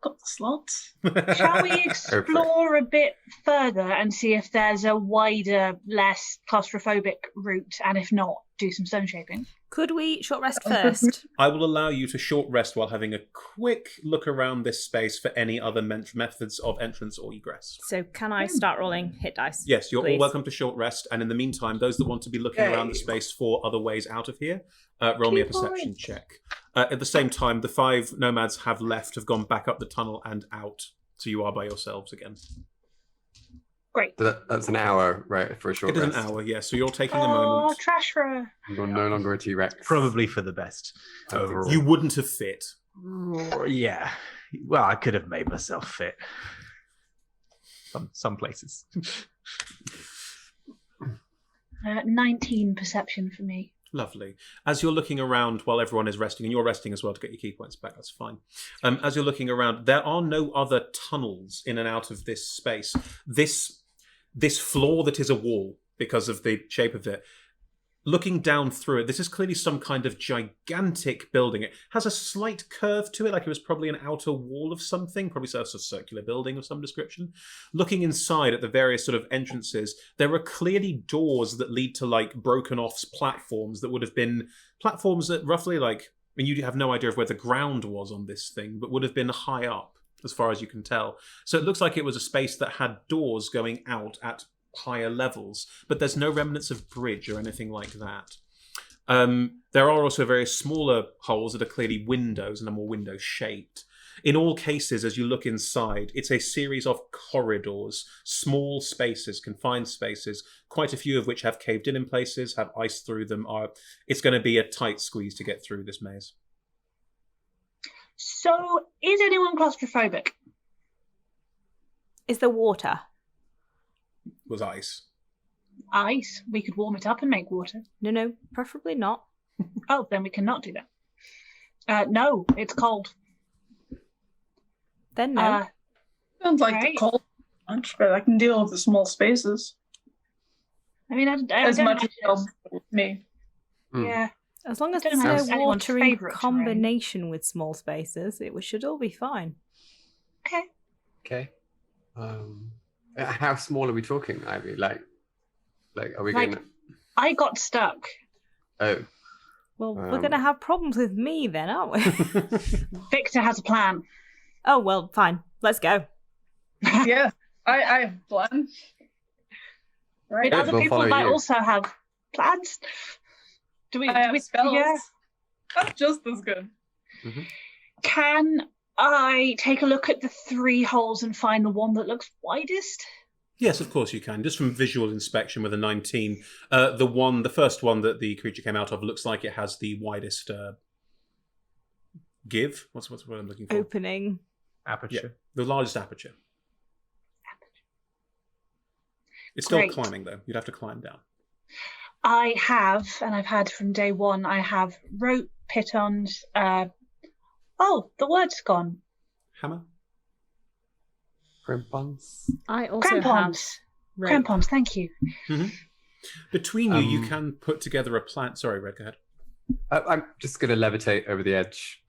Got the slots. Shall we explore a bit further and see if there's a wider, less claustrophobic route, and if not, do some stone shaping? Could we short rest first? I will allow you to short rest while having a quick look around this space for any other methods of entrance or egress. So can I start rolling hit dice? Yes, you're all please? welcome to short rest, and in the meantime, those that want to be looking around the space for other ways out of here, roll me a perception check. At the same time, the 5 nomads have gone back up the tunnel and out, so you are by yourselves again. Great. That's an hour, right, for a short It is rest. an hour, yes, so you're taking a Oh, moment. Trashra. You're no longer a T-Rex. Probably for the best overall. You wouldn't have fit. Yeah. Well, I could have made myself fit. Some places. 19 perception for me. Lovely. As you're looking around while everyone is resting, and you're resting as well to get your key points back, that's fine. As you're looking around, there are no other tunnels in and out of this space. This floor that is a wall, because of the shape of it, looking down through it, this is clearly some kind of gigantic building. It has a slight curve to it, like it was probably an outer wall of something, probably a circular building of some description. Looking inside at the various sort of entrances, there are clearly doors that lead to like broken off platforms that would have been platforms that roughly like, I mean, you have no idea of where the ground was on this thing, but would have been high up as far as you can tell. So it looks like it was a space that had doors going out at higher levels, but there's no remnants of bridge or anything like that. There are also various smaller holes that are clearly windows and are more window shaped. In all cases, as you look inside, it's a series of corridors, small spaces, confined spaces, quite a few of which have caved in places, have ice through them. It's going to be a tight squeeze to get through this maze. So, is anyone claustrophobic? Is there water? Was ice. Ice. We could warm it up and make water. No, preferably not. Oh, then we cannot do that. No, it's cold. Then no. Sounds like the Right. cold much, but I can deal with the small spaces I mean, I as don't much as imagine with me. Yeah. As long as I don't there's imagine no anyone's water in favourite terrain. combination with small spaces, it should all be fine. Okay. Okay. How small are we talking, Ivy? Like are we Like- going to... I got stuck. Oh, Well, we're going to have problems with me then, aren't we? Victor has a plan. Oh, well, fine. Let's go. Yeah, I have a plan. Right. Yeah, Other we'll people follow might you. also have plans. Do we? I have spells. Yeah. That's just as good. Can I take a look at the 3 holes and find the one that looks widest? Yes, of course you can. Just from visual inspection with a 19, the first one that the creature came out of looks like it has the widest give. What's what I'm looking for? Opening. Aperture. Yeah, the largest aperture. It's still Great. climbing though. You'd have to climb down. I have, and I've had from day one, I have rope, pitons. Oh, the word's gone. Hammer. crampons? I also Crampons. have Crampons, thank you. Between you, you can put together a plan. Sorry, Red, go ahead. I'm just going to levitate over the edge.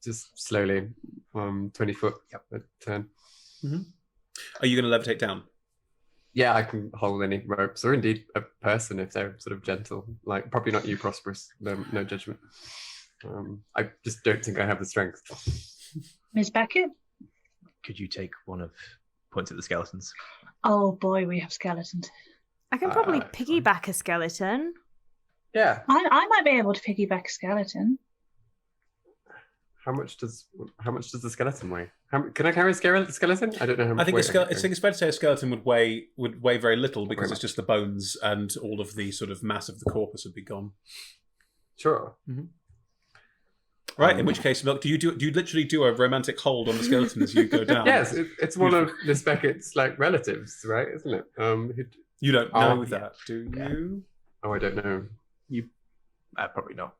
Just slowly. 20 foot. Yep. A turn. Are you going to levitate down? Yeah, I can hold any ropes, or indeed a person if they're sort of gentle. Like, probably not you, Prosp'rus. No judgment. I just don't think I have the strength. Ms. Beckett? Could you take one of points at the skeletons? Oh boy, we have skeletons. I can probably piggyback a skeleton. Yeah. I might be able to piggyback a skeleton. How much does the skeleton weigh? Can I carry a skeleton? I don't know how much. I think weight I can think it's fair to say a skeleton would weigh very little because Very it's just the bones and all of the sort of mass of the corpus would be gone. Sure. Right. In which case, Milk, do you literally do a romantic hold on the skeleton as you go down? Yes, it's one of Miss Beckett's like relatives, right? Isn't it? You don't know Oh, that, do you? Oh, I don't know. Probably not.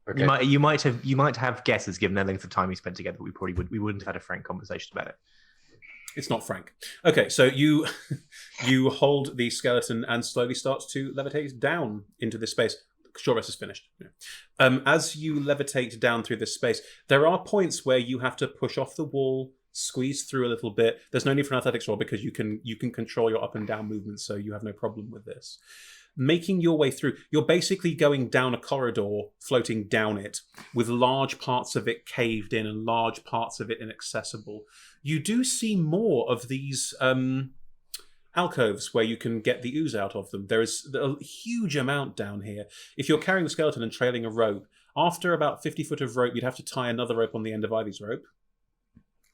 Okay. You might have guesses given the length of time we spent together, but we wouldn't have had a frank conversation about it. It's not frank. Okay, so you hold the skeleton and slowly start to levitate down into this space. Short rest is finished. Yeah. As you levitate down through this space, there are points where you have to push off the wall, squeeze through a little bit. There's no need for an athletics roll because you can control your up and down movements, so you have no problem with this. Making your way through, you're basically going down a corridor, floating down it, with large parts of it caved in and large parts of it inaccessible. You do see more of these alcoves where you can get the ooze out of them. There is a huge amount down here. If you're carrying the skeleton and trailing a rope, after about 50 foot of rope, you'd have to tie another rope on the end of Ivy's rope.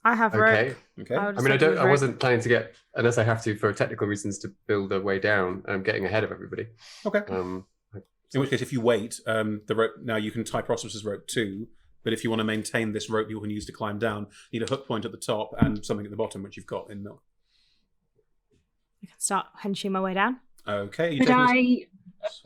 I have rope. Okay. I I wasn't planning to get, unless I have to for technical reasons, to build a way down. I'm getting ahead of everybody. Okay. In which case, if you wait, the rope, now you can tie Prosp'rus' rope too, but if you want to maintain this rope you can use to climb down, you need a hook point at the top and something at the bottom, which you've got in Milk. I can start henching my way down. Okay. Could I,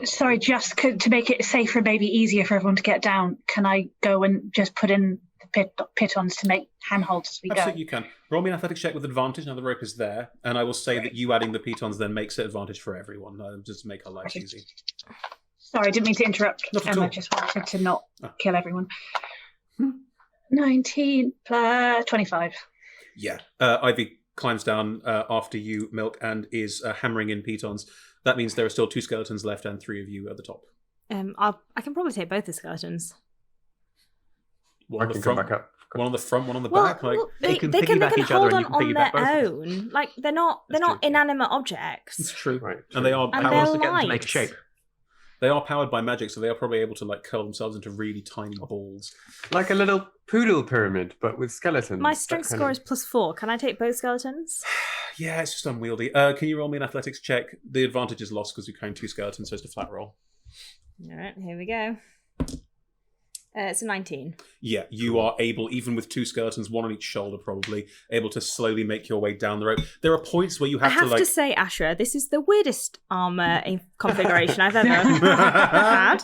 sorry, just to make it safer and maybe easier for everyone to get down, can I go and just put in the pitons to make handholds as we Absolutely, go? you can. Roll me an athletics check with advantage. Now the rope is there, and I will say that you adding the pitons then makes it advantage for everyone. Just to make our lives easy. Sorry, I didn't mean to interrupt. Not at all. I just wanted to not kill everyone. 19 plus 25. Yeah. Ivy climbs down after you, Milk, and is hammering in pitons. That means there are still 2 skeletons left and 3 of you at the top. I can probably take both the skeletons. One I on the can front, come back up. one on the front, one on the Well, back. Like, they can can piggyback each other hold and on you can on piggyback their both of them. own. Like they're not That's true. inanimate it's objects. true. Right. And they are And How they're else to get them to make a light. shape? They are powered by magic, so they are probably able to like curl themselves into really tiny balls. Like a little poodle pyramid, but with skeletons. My That strength kind score of- is +4. Can I take both skeletons? Yeah, it's just unwieldy. Can you roll me an athletics check? The advantage is lost because you're carrying 2 skeletons, so it's a flat roll. All right, here we go. It's a 19. Yeah, you are able, even with 2 skeletons, one on each shoulder probably, able to slowly make your way down the rope. There are points where you I have have to like... to say, Ashra, this is the weirdest armor configuration I've ever had.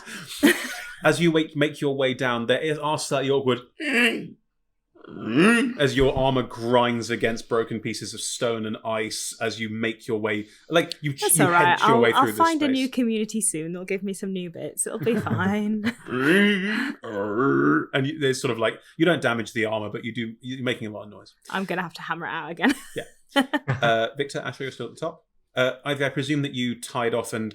As you make your way down, there are slightly awkward as your armor grinds against broken pieces of stone and ice as you make your way, like you That's you all right. hench your way I'll through find this a new space. community soon. They'll give me some new bits. It'll be fine. And there's sort of like, you don't damage the armor, but you're making a lot of noise. I'm going to have to hammer it out again. Victor, Ashra, you're still at the top. Ivy, I presume that you tied off and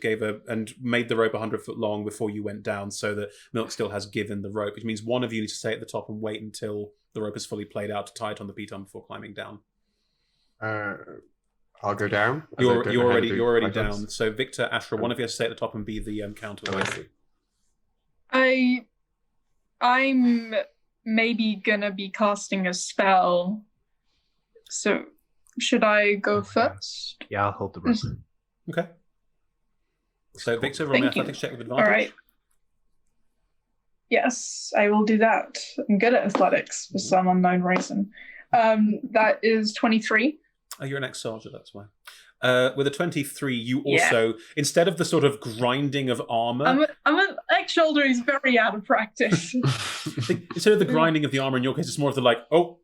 made the rope 100 foot long before you went down, so that Milk still has given the rope, which means one of you needs to stay at the top and wait until the rope is fully played out to tie it on the piton before climbing down. I'll go down. as I You're don't know how to do already items. down. So Victor, Ashra, one of you has to stay at the top and be the counter. Oh, I see. I'm maybe gonna be casting a spell. So should I go first? Yeah, I'll hold the rope. Okay. So Victor, roll me an Thank you. athletics check with advantage. All right. Yes, I will do that. I'm good at athletics for some unknown reason. That is 23. Oh, you're an ex-soldier, that's why. With a 23, you also, instead of the sort of grinding of armor, I'm an ex-shoulder who's very out of practice. instead of the grinding of the armor, in your case, it's more of the like, oh,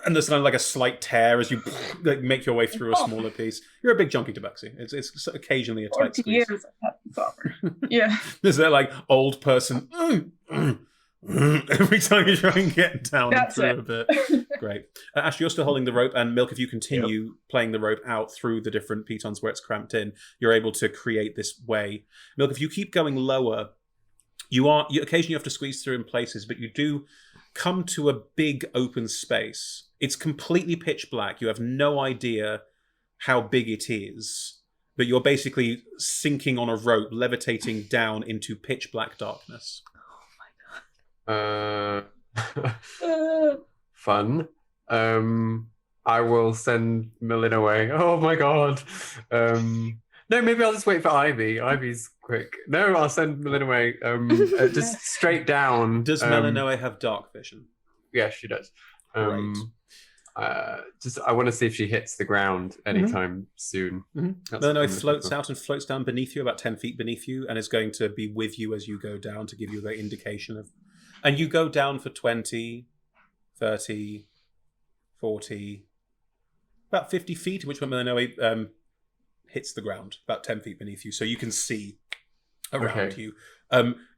and there's kind of like a slight tear as you like make your way through a smaller piece. You're a big junkie tabaxi. It's occasionally a tight 40 squeeze. years I've had this armor. Yeah. There's that like old person every time you try and get down That's through it. a bit. Great. Ashley, you're still holding the rope, and Milk, if you continue playing the rope out through the different pitons where it's cramped in, you're able to create this way. Milk, if you keep going lower, you occasionally have to squeeze through in places, but you do come to a big open space. It's completely pitch black. You have no idea how big it is, but you're basically sinking on a rope, levitating down into pitch black darkness. Fun. I will send Melanoe. Oh my god. No, maybe I'll just wait for Ivy. Ivy's quick. No, I'll send Melanoe just straight down. Does Melanoe have dark vision? Yeah, she does. Great. I want to see if she hits the ground anytime soon. Melanoe floats out and floats down beneath you, about 10 feet beneath you, and is going to be with you as you go down to give you the indication of... And you go down for 20, 30, 40, about 50 feet, which when Melanoe hits the ground, about 10 feet beneath you. So you can see around you.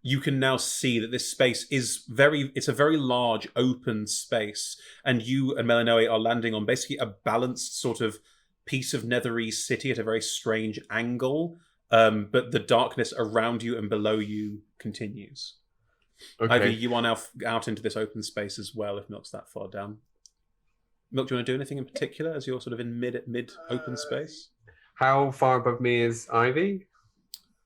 You can now see that this space is it's a very large open space, and you and Melanoe are landing on basically a balanced sort of piece of Netherese city at a very strange angle, but the darkness around you and below you continues. Okay. Ivy, you are now out into this open space as well, if Milk's that far down. Milk, do you want to do anything in particular as you're sort of in mid open space? How far above me is Ivy?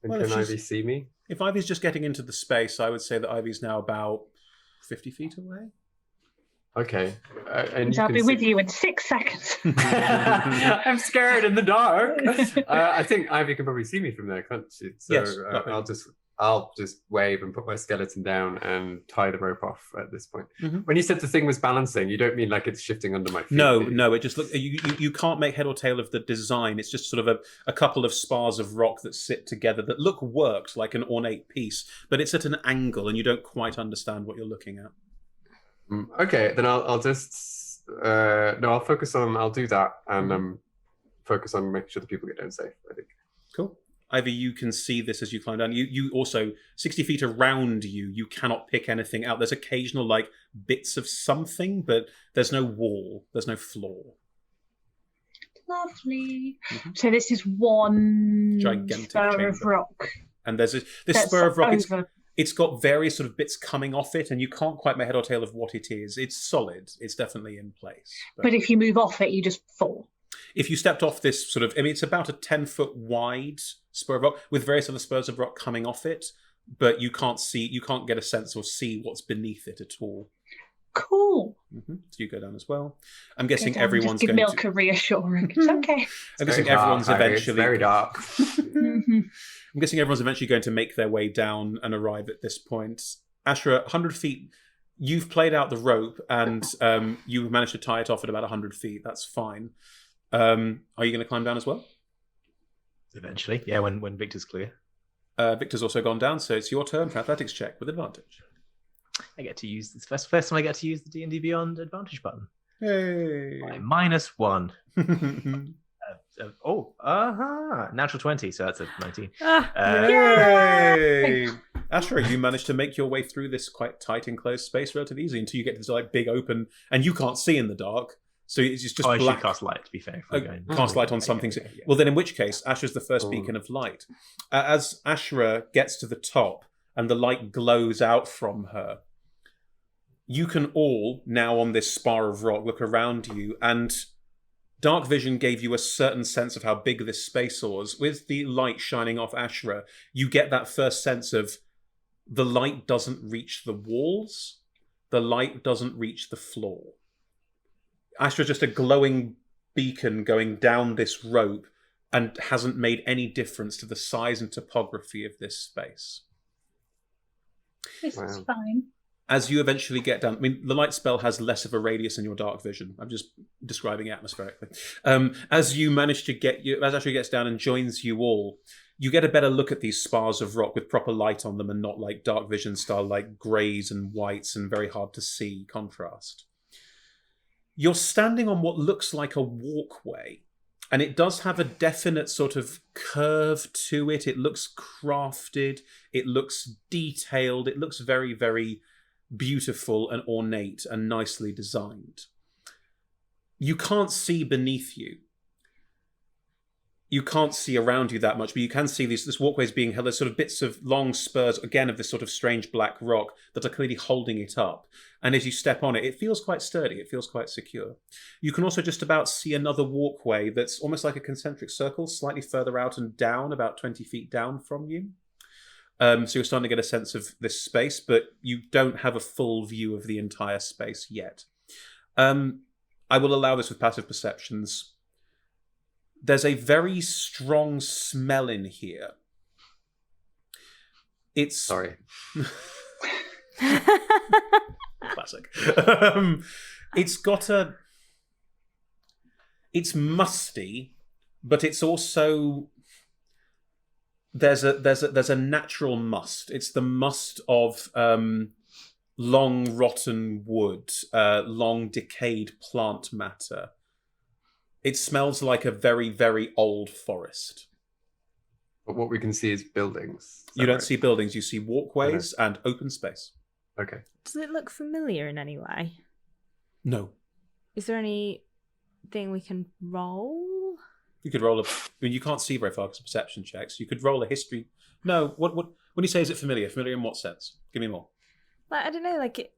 And Well, can if she's- Ivy see me? If Ivy's just getting into the space, I would say that Ivy's now about 50 feet away. Okay. And I'll can be see- with you in 6 seconds. I'm scared in the dark. I think Ivy can probably see me from there, can't she? So Yes, I'll just wave and put my skeleton down and tie the rope off at this point. Mhm. When you said the thing was balancing, you don't mean like it's shifting under my feet? No, do you? no, it just looks. You can't make head or tail of the design. It's just sort of a couple of spars of rock that sit together that look worked like an ornate piece, but it's at an angle and you don't quite understand what you're looking at. Okay, then I'll just I'll focus on. I'll do that and focus on making sure the people get down safe. I think. Cool. Ivy, you can see this as you climb down. You also 60 feet around you. You cannot pick anything out. There's occasional like bits of something, but there's no wall. There's no floor. Lovely. So this is one Gigantic spur chamber. of rock. And there's this That's spur of rock. over. It's got various sort of bits coming off it, and you can't quite make head or tail of what it is. It's solid. It's definitely in place. But if you move off it, you just fall. If you stepped off this sort of, I mean, it's about a 10-foot wide spur of rock with various other spurs of rock coming off it, but you can't get a sense or see what's beneath it at all. Cool. So you go down as well. I'm guessing Go down, everyone's just give going Milk to. a reassuring. It's okay. I'm guessing Very dark, everyone's Ivy. It's eventually. very dark. Mhm. I'm guessing everyone's eventually going to make their way down and arrive at this point. Ashra, 100 feet. You've played out the rope, and you managed to tie it off at about 100 feet. That's fine. Are you going to climb down as well? Eventually, yeah. When Victor's clear, Victor's also gone down, so it's your turn for athletics check with advantage. I get to use this first time I get to use the D&D Beyond advantage button. Hey. -1. Natural 20, so that's a 19. Yay! Ashra, you managed to make your way through this quite tight enclosed space relatively easily until you get to this like big open, and you can't see in the dark. So it's just I black. should cast light, to be fair. If we're going. Cast light on something. Yeah. Well, then in which case, Ashra's the first Oh. beacon of light. As Ashra gets to the top and the light glows out from her, you can all, now on this spar of rock, look around you, and dark vision gave you a certain sense of how big this space was. With the light shining off Ashra, you get that first sense of the light doesn't reach the walls, the light doesn't reach the floor. Astra's just a glowing beacon going down this rope and hasn't made any difference to the size and topography of this space. This is Wow. fine. As you eventually get down, I mean, the light spell has less of a radius than your dark vision. I'm just describing it atmospherically. As you manage to as Ashra gets down and joins you all, you get a better look at these spars of rock with proper light on them and not like dark vision style, like greys and whites and very hard to see contrast. You're standing on what looks like a walkway, and it does have a definite sort of curve to it. It looks crafted, it looks detailed, it looks very, very beautiful and ornate and nicely designed. You can't see beneath you. You can't see around you that much, but you can see this walkway is being held. There's sort of bits of long spurs, again, of this sort of strange black rock that are clearly holding it up. And as you step on it, it feels quite sturdy. It feels quite secure. You can also just about see another walkway that's almost like a concentric circle, slightly further out and down, about 20 feet down from you. So you're starting to get a sense of this space, but you don't have a full view of the entire space yet. I will allow this with passive perceptions. There's a very strong smell in here. It's Sorry. classic. It's musty, but it's also there's a natural must. It's the must of long rotten wood, long decayed plant matter. It smells like a very, very old forest. But what we can see is buildings. Is You that don't right? see buildings, you see walkways and open space. Okay. Does it look familiar in any way? No. Is there anything we can roll? You could roll you can't see very far because of perception checks. You could roll a history. No, what when you say is it familiar? Familiar in what sense? Give me more. Like, I don't know, like It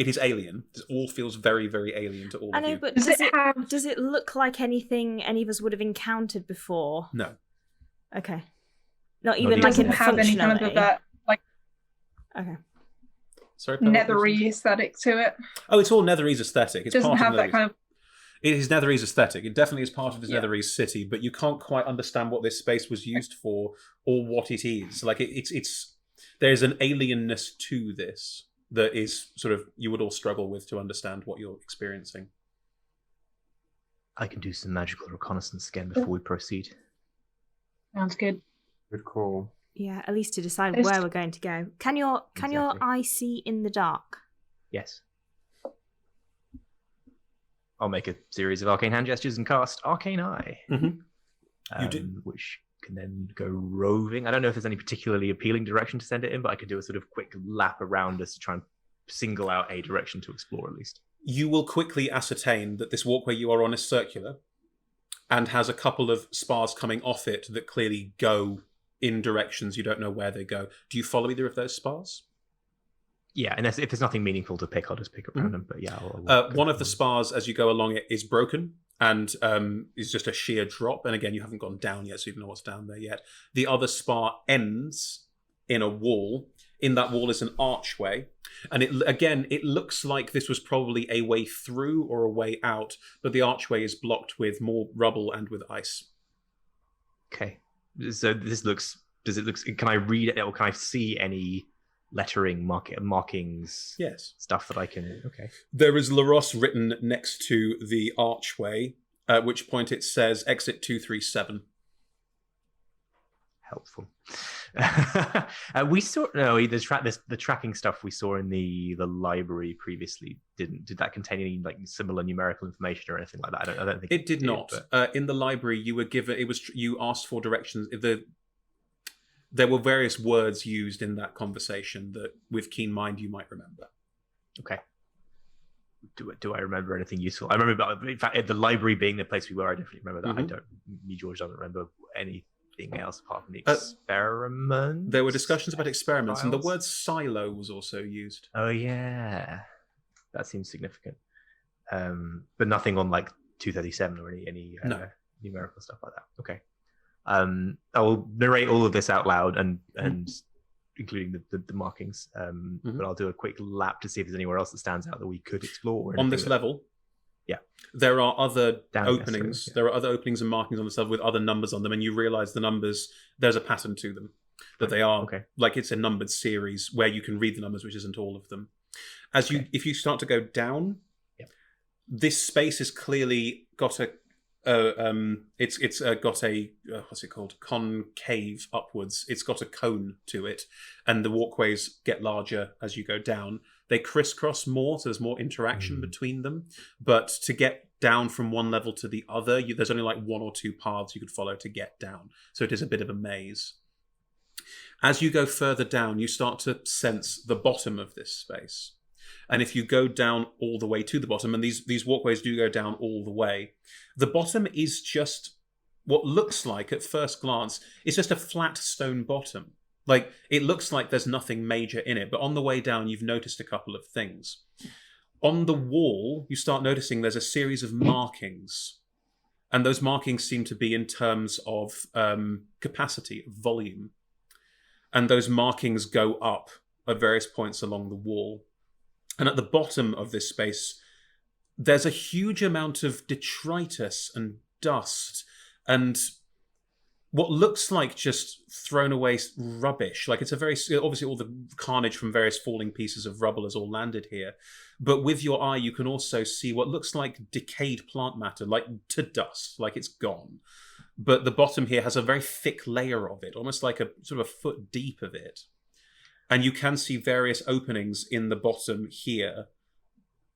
is alien. This all feels very, very alien to all I of know, you. but Does it have- does it look like anything any of us would have encountered before? No. Okay. Not even even- like Doesn't in have any kind of functionality? that like Okay. Sorry, Pearl, what was it? nethery aesthetic to it. Oh, it's all Netherese aesthetic. It's Doesn't part have of that Netherese. kind of It is Netherese aesthetic. It definitely is part of his Yeah. Netherese city, but you can't quite understand what this space was used for or what it is. Like it's there's an alienness to this that is sort of you would all struggle with to understand what you're experiencing. I can do some magical reconnaissance again before we proceed. Sounds good. Good call. Yeah, at least to decide There's- where we're going to go. Can your Exactly. eye see in the dark? Yes. I'll make a series of arcane hand gestures and cast Arcane Eye. Mhm. You do. Which can then go roving. I don't know if there's any particularly appealing direction to send it in, but I could do a sort of quick lap around us to try and single out a direction to explore at least. You will quickly ascertain that this walkway you are on is circular and has a couple of spars coming off it that clearly go in directions you don't know where they go. Do you follow either of those spars? Yeah, and if there's nothing meaningful to pick, I'll just pick around Mhm. them. But yeah, I'll One of the spars, as you go along it, is broken and is just a sheer drop. And again, you haven't gone down yet, so you don't know what's down there yet. The other spar ends in a wall. In that wall is an archway. And it looks like this was probably a way through or a way out, but the archway is blocked with more rubble and with ice. Okay. So this looks. Does it look? Can I read it, or can I see any lettering, markings, Yes. stuff that I can? Okay. There is Laros written next to the archway, at which point it says exit 237. Helpful. We saw the tracking stuff we saw in the library previously did that contain any like similar numerical information or anything like that? I don't think It did not. but- In the library, you were given. You asked for directions. There were various words used in that conversation that, with keen mind, you might remember. Okay. Do I remember anything useful? I remember, in fact, the library being the place we were. I definitely remember that. George doesn't remember anything else apart from the experiment. There were discussions about experiments, and the trials. word silo was also used. Oh yeah, that seems significant. But nothing on like 237 or any No. numerical stuff like that. Okay. I will narrate all of this out loud and including the markings. But I'll do a quick lap to see if there's anywhere else that stands out that we could explore. Or On anything this that- level, Yeah. there are other Down openings. necessarily, yeah. There are other openings and markings on this level with other numbers on them, and you realise the numbers. There's a pattern to them. That they are Okay. like it's a numbered series where you can read the numbers, which isn't all of them. If you start to go down, Yep. this space has clearly got a it's got a what's it called, concave upwards. It's got a cone to it, and the walkways get larger as you go down. They crisscross more, so there's more interaction between them. But to get down from one level to the other, there's only like one or two paths you could follow to get down. So it is a bit of a maze. As you go further down, you start to sense the bottom of this space. And if you go down all the way to the bottom, and these walkways do go down all the way, the bottom is just what looks like, at first glance, it's just a flat stone bottom. Like, it looks like there's nothing major in it, but on the way down, you've noticed a couple of things. On the wall, you start noticing there's a series of markings. And those markings seem to be in terms of capacity, volume. And those markings go up at various points along the wall. And at the bottom of this space, there's a huge amount of detritus and dust and what looks like just thrown away rubbish. Like, it's a very, obviously all the carnage from various falling pieces of rubble has all landed here. But with your eye, you can also see what looks like decayed plant matter, like to dust, like it's gone. But the bottom here has a very thick layer of it, almost like a sort of a foot deep of it. And you can see various openings in the bottom here.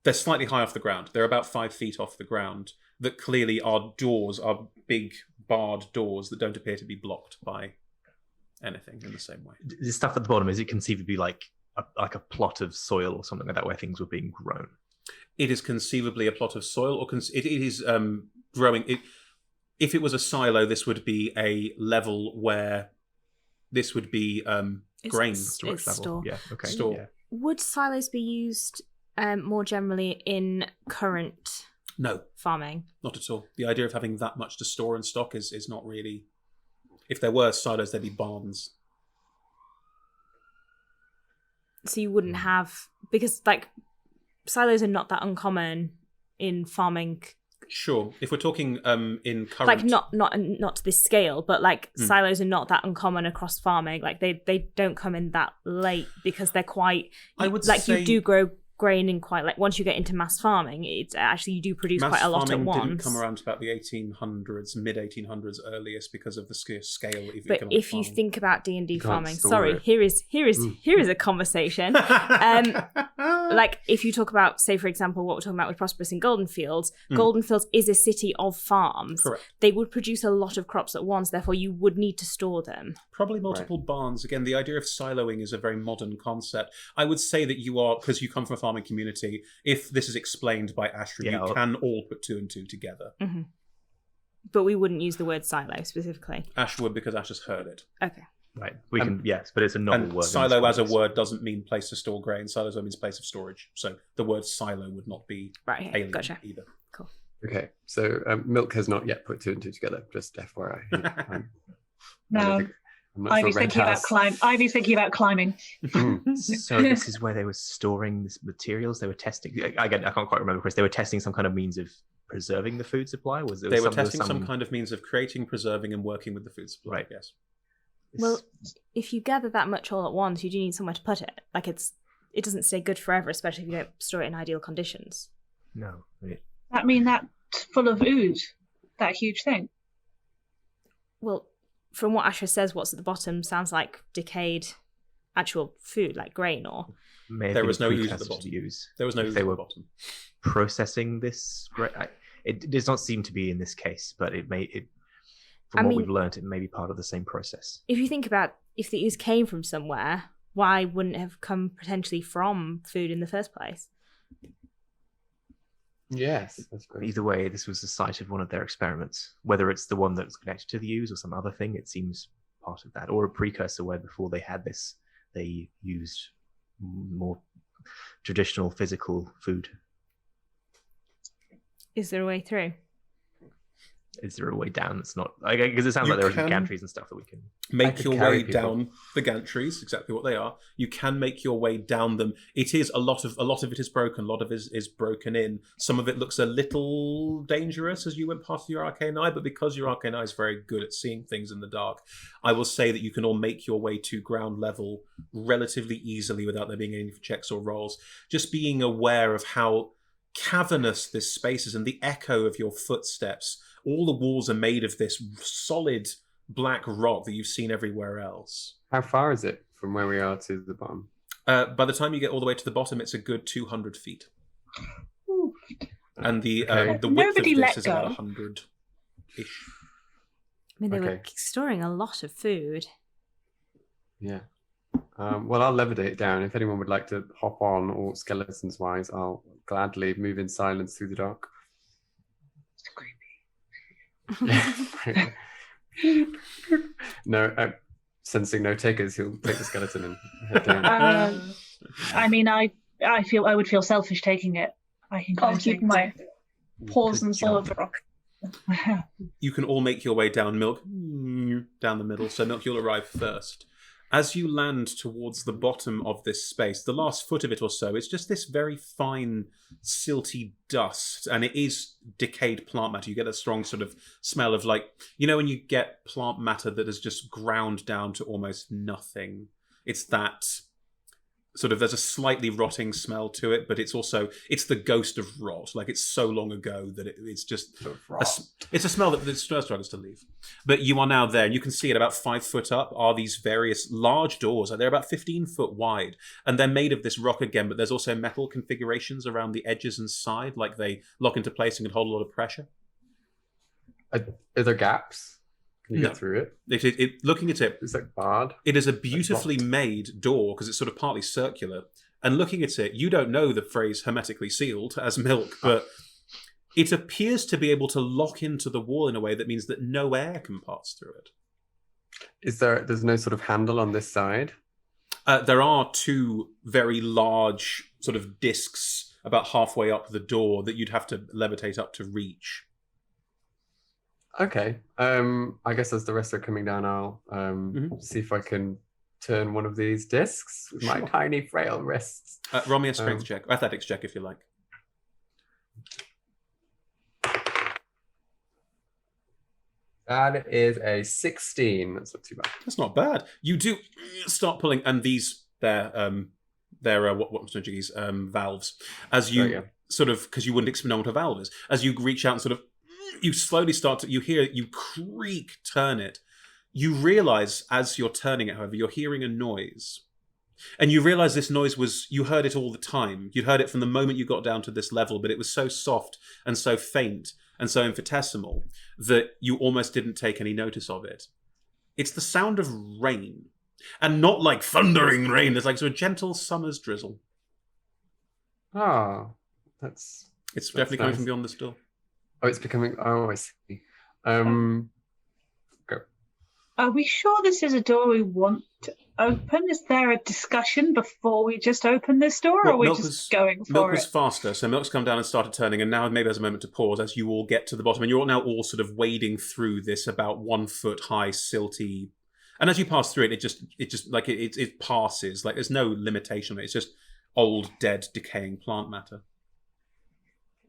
They're slightly high off the ground. They're about 5 feet off the ground. That clearly are doors, are big barred doors that don't appear to be blocked by anything in the same way. The stuff at the bottom, is it conceivably like a plot of soil or something like that where things were being grown? It is conceivably a plot of soil, or it is growing. If it was a silo, this would be a level where this would be grain storage level. Store. Yeah, okay. Store. Yeah. Would silos be used more generally in current No, farming? not at all. The idea of having that much to store and stock is not really... If there were silos, there'd be barns. So you wouldn't have... Because, like, silos are not that uncommon in farming. Sure. If we're talking in current... Like, not to this scale, but, like, silos are not that uncommon across farming. Like, they don't come in that late because they're quite... I would like, say... you do grow grain in quite... Like, once you get into mass farming, it's actually, you do produce quite a lot at once. Mass farming didn't come around to about the 1800s, mid-1800s earliest because of the scale of But economic if you farming. think about D&D can't farming... store Sorry, it. here is a conversation. Like, if you talk about, say, for example, what we're talking about with Prosp'rus in Golden Fields, Golden Fields is a city of farms. Correct. They would produce a lot of crops at once, therefore you would need to store them. Probably multiple barns. Again, the idea of siloing is a very modern concept. I would say that you are, because you come from a farming community, if this is explained by Ashra, you can all put two and two together. Mm-hmm. But we wouldn't use the word silo specifically. Ashra would, because Ashra's heard it. Okay. Right. We can, yes, but it's a novel And word. silo as a word doesn't mean place to store grain. Silo means place of storage. So the word silo would not be Right, okay, alien gotcha. either. Cool. Okay, so Milk has not yet put two and two together, just FYI. No. I'm not Ivy's sure Red thinking about has. Ivy's thinking about climbing. So this is where they were storing this materials. They were testing. Again, I can't quite remember, Chris. They were testing some kind of means of preserving the food supply. They were testing some kind of means of creating, preserving, and working with the food supply. Right. Yes. Well, if you gather that much all at once, you do need somewhere to put it. Like, it doesn't stay good forever, especially if you don't store it in ideal conditions. No. That mean that's full of ooze, that huge thing. Well, from what Ashra says, what's at the bottom sounds like decayed actual food, like grain or... There was no ooze at the bottom. There was no ooze at the bottom. Processing this, it does not seem to be in this case, but from what we've learned, it may be part of the same process. If you think about if the ooze came from somewhere, why wouldn't it have come potentially from food in the first place? Yes, that's great. Either way, this was the site of one of their experiments. Whether it's the one that's connected to the ooze or some other thing, it seems part of that, or a precursor where before they had this, they used more traditional physical food. Is there a way through? Is there a way down that's not... Because it sounds like there are gantries and stuff that we can... Make your way down the gantries, exactly what they are. You can make your way down them. It is a lot of it is broken, a lot of it is broken in. Some of it looks a little dangerous as you went past your arcane eye, but because your arcane eye is very good at seeing things in the dark, I will say that you can all make your way to ground level relatively easily without there being any checks or rolls. Just being aware of how cavernous this space is and the echo of your footsteps. All the walls are made of this solid black rock that you've seen everywhere else. How far is it from where we are to the bottom? By the time you get all the way to the bottom, it's a good 200 feet. Ooh. And the width Nobody of let this is about go. 100-ish. I mean, they were Okay. storing a lot of food. Yeah. Well, I'll levitate it down. If anyone would like to hop on, or skeletons-wise, I'll gladly move in silence through the dark. It's creepy. No, sensing no takers, he'll take the skeleton and head down. I mean, I would feel selfish taking it. I can I'll keep my paws and solid rock. You can all make your way down Milk, down the middle. So Milk, you'll arrive first. As you land towards the bottom of this space, the last foot of it or so, it's just this very fine, silty dust, and it is decayed plant matter. You get a strong sort of smell of, like, you know when you get plant matter that has just ground down to almost nothing? It's that sort of, there's a slightly rotting smell to it, but it's the ghost of rot. Like, it's so long ago that it's just it's a smell that struggles to leave. But you are now there, and you can see at about 5 foot up are these various large doors. They're about 15 foot wide, and they're made of this rock again, but there's also metal configurations around the edges and side, like they lock into place and can hold a lot of pressure. Are there gaps? Can you No. get through it? Looking at it, It's like barred. it is a beautifully made door because it's sort of partly circular. And looking at it, you don't know the phrase hermetically sealed as milk, but it appears to be able to lock into the wall in a way that means that no air can pass through it. There's no sort of handle on this side? There are two very large sort of discs about halfway up the door that you'd have to levitate up to reach. Okay. I guess as the rest are coming down, I'll see if I can turn one of these discs with my Sure. tiny, frail wrists. Roll me a strength check, athletics check if you like. That is a 16. That's not too bad. That's not bad. You do start pulling, and these they're valves. As you sort of, because you wouldn't know what a valve is, as you reach out and sort of, you slowly start to, you creak, turn it. You realize as you're turning it, however, you're hearing a noise. And you realize this noise you heard it all the time. You'd heard it from the moment you got down to this level, but it was so soft and so faint and so infinitesimal that you almost didn't take any notice of it. It's the sound of rain. And not like thundering rain. There's like sort of gentle summer's drizzle. Oh, that's definitely coming nice. from beyond this door. Oh, it's becoming... Oh, I see. Go. Are we sure this is a door we want to open? Is there a discussion before we just open this door, or are we just going for Milk was it? faster, so Milk's come down and started turning, and now maybe there's a moment to pause as you all get to the bottom, and you're now all sort of wading through this about 1 foot high, silty. And as you pass through it, it passes. Like there's no limitation on it. It's just old, dead, decaying plant matter.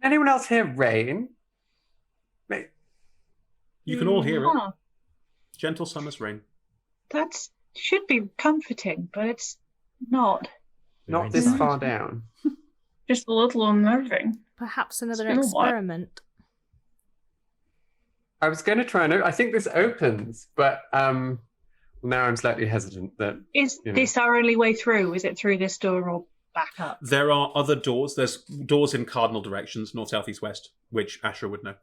Anyone else hear rain? You can all hear it. Ah, Gentle summer's rain. that should be comforting, but it's not. Not this Inside. far down. Just a little unnerving. Perhaps another been a while. experiment. I was going to try and... I think this opens, but now I'm slightly hesitant that... Is Yeah. this our only way through? Is it through this door or back up? There are other doors. There's doors in cardinal directions, north, south, east, west, which Ashra would know.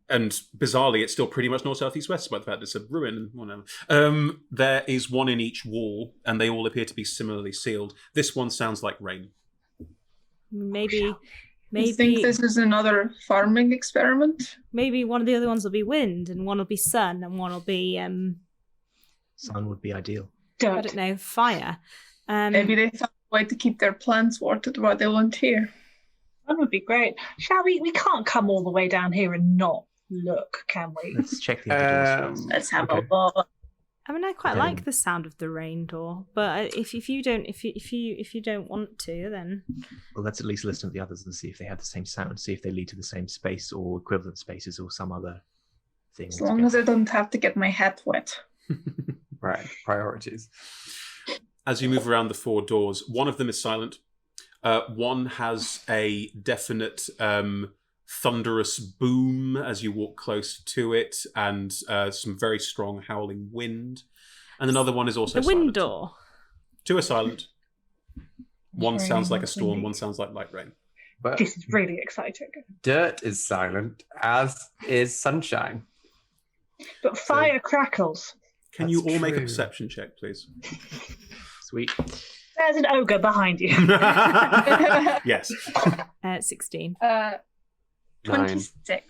And bizarrely, it's still pretty much north, south, east, west, despite the fact it's a ruin and whatever. There is one in each wall, and they all appear to be similarly sealed. This one sounds like rain. Maybe You think this is another farming experiment? maybe one of the other ones will be wind, and one will be sun, and one will be Sun would be ideal. I Dirt. don't know, fire. Maybe they found a way to keep their plants watered while they weren't here. That would be great. Shall we? We can't come all the way down here and not look, can we? Let's check the other doors first. Let's have Okay. a look. I mean, I quite Okay. like the sound of the rain door, but if you don't want to, then Well, let's at least listen to the others and see if they have the same sound, see if they lead to the same space or equivalent spaces or some other thing. As long as I don't have to get my hat wet. Right, priorities. As you move around the 4 doors, one of them is silent. One has a definite thunderous boom as you walk close to it, and some very strong howling wind. And another one is also the wind silent. door. 2 are silent. One Very sounds like a storm, windy. one sounds like light rain. But This is really exciting. dirt is silent, as is sunshine. But fire crackles. Can you That's all make a true. perception check, please? Sweet. There's an ogre behind you. Yes. 16. 26.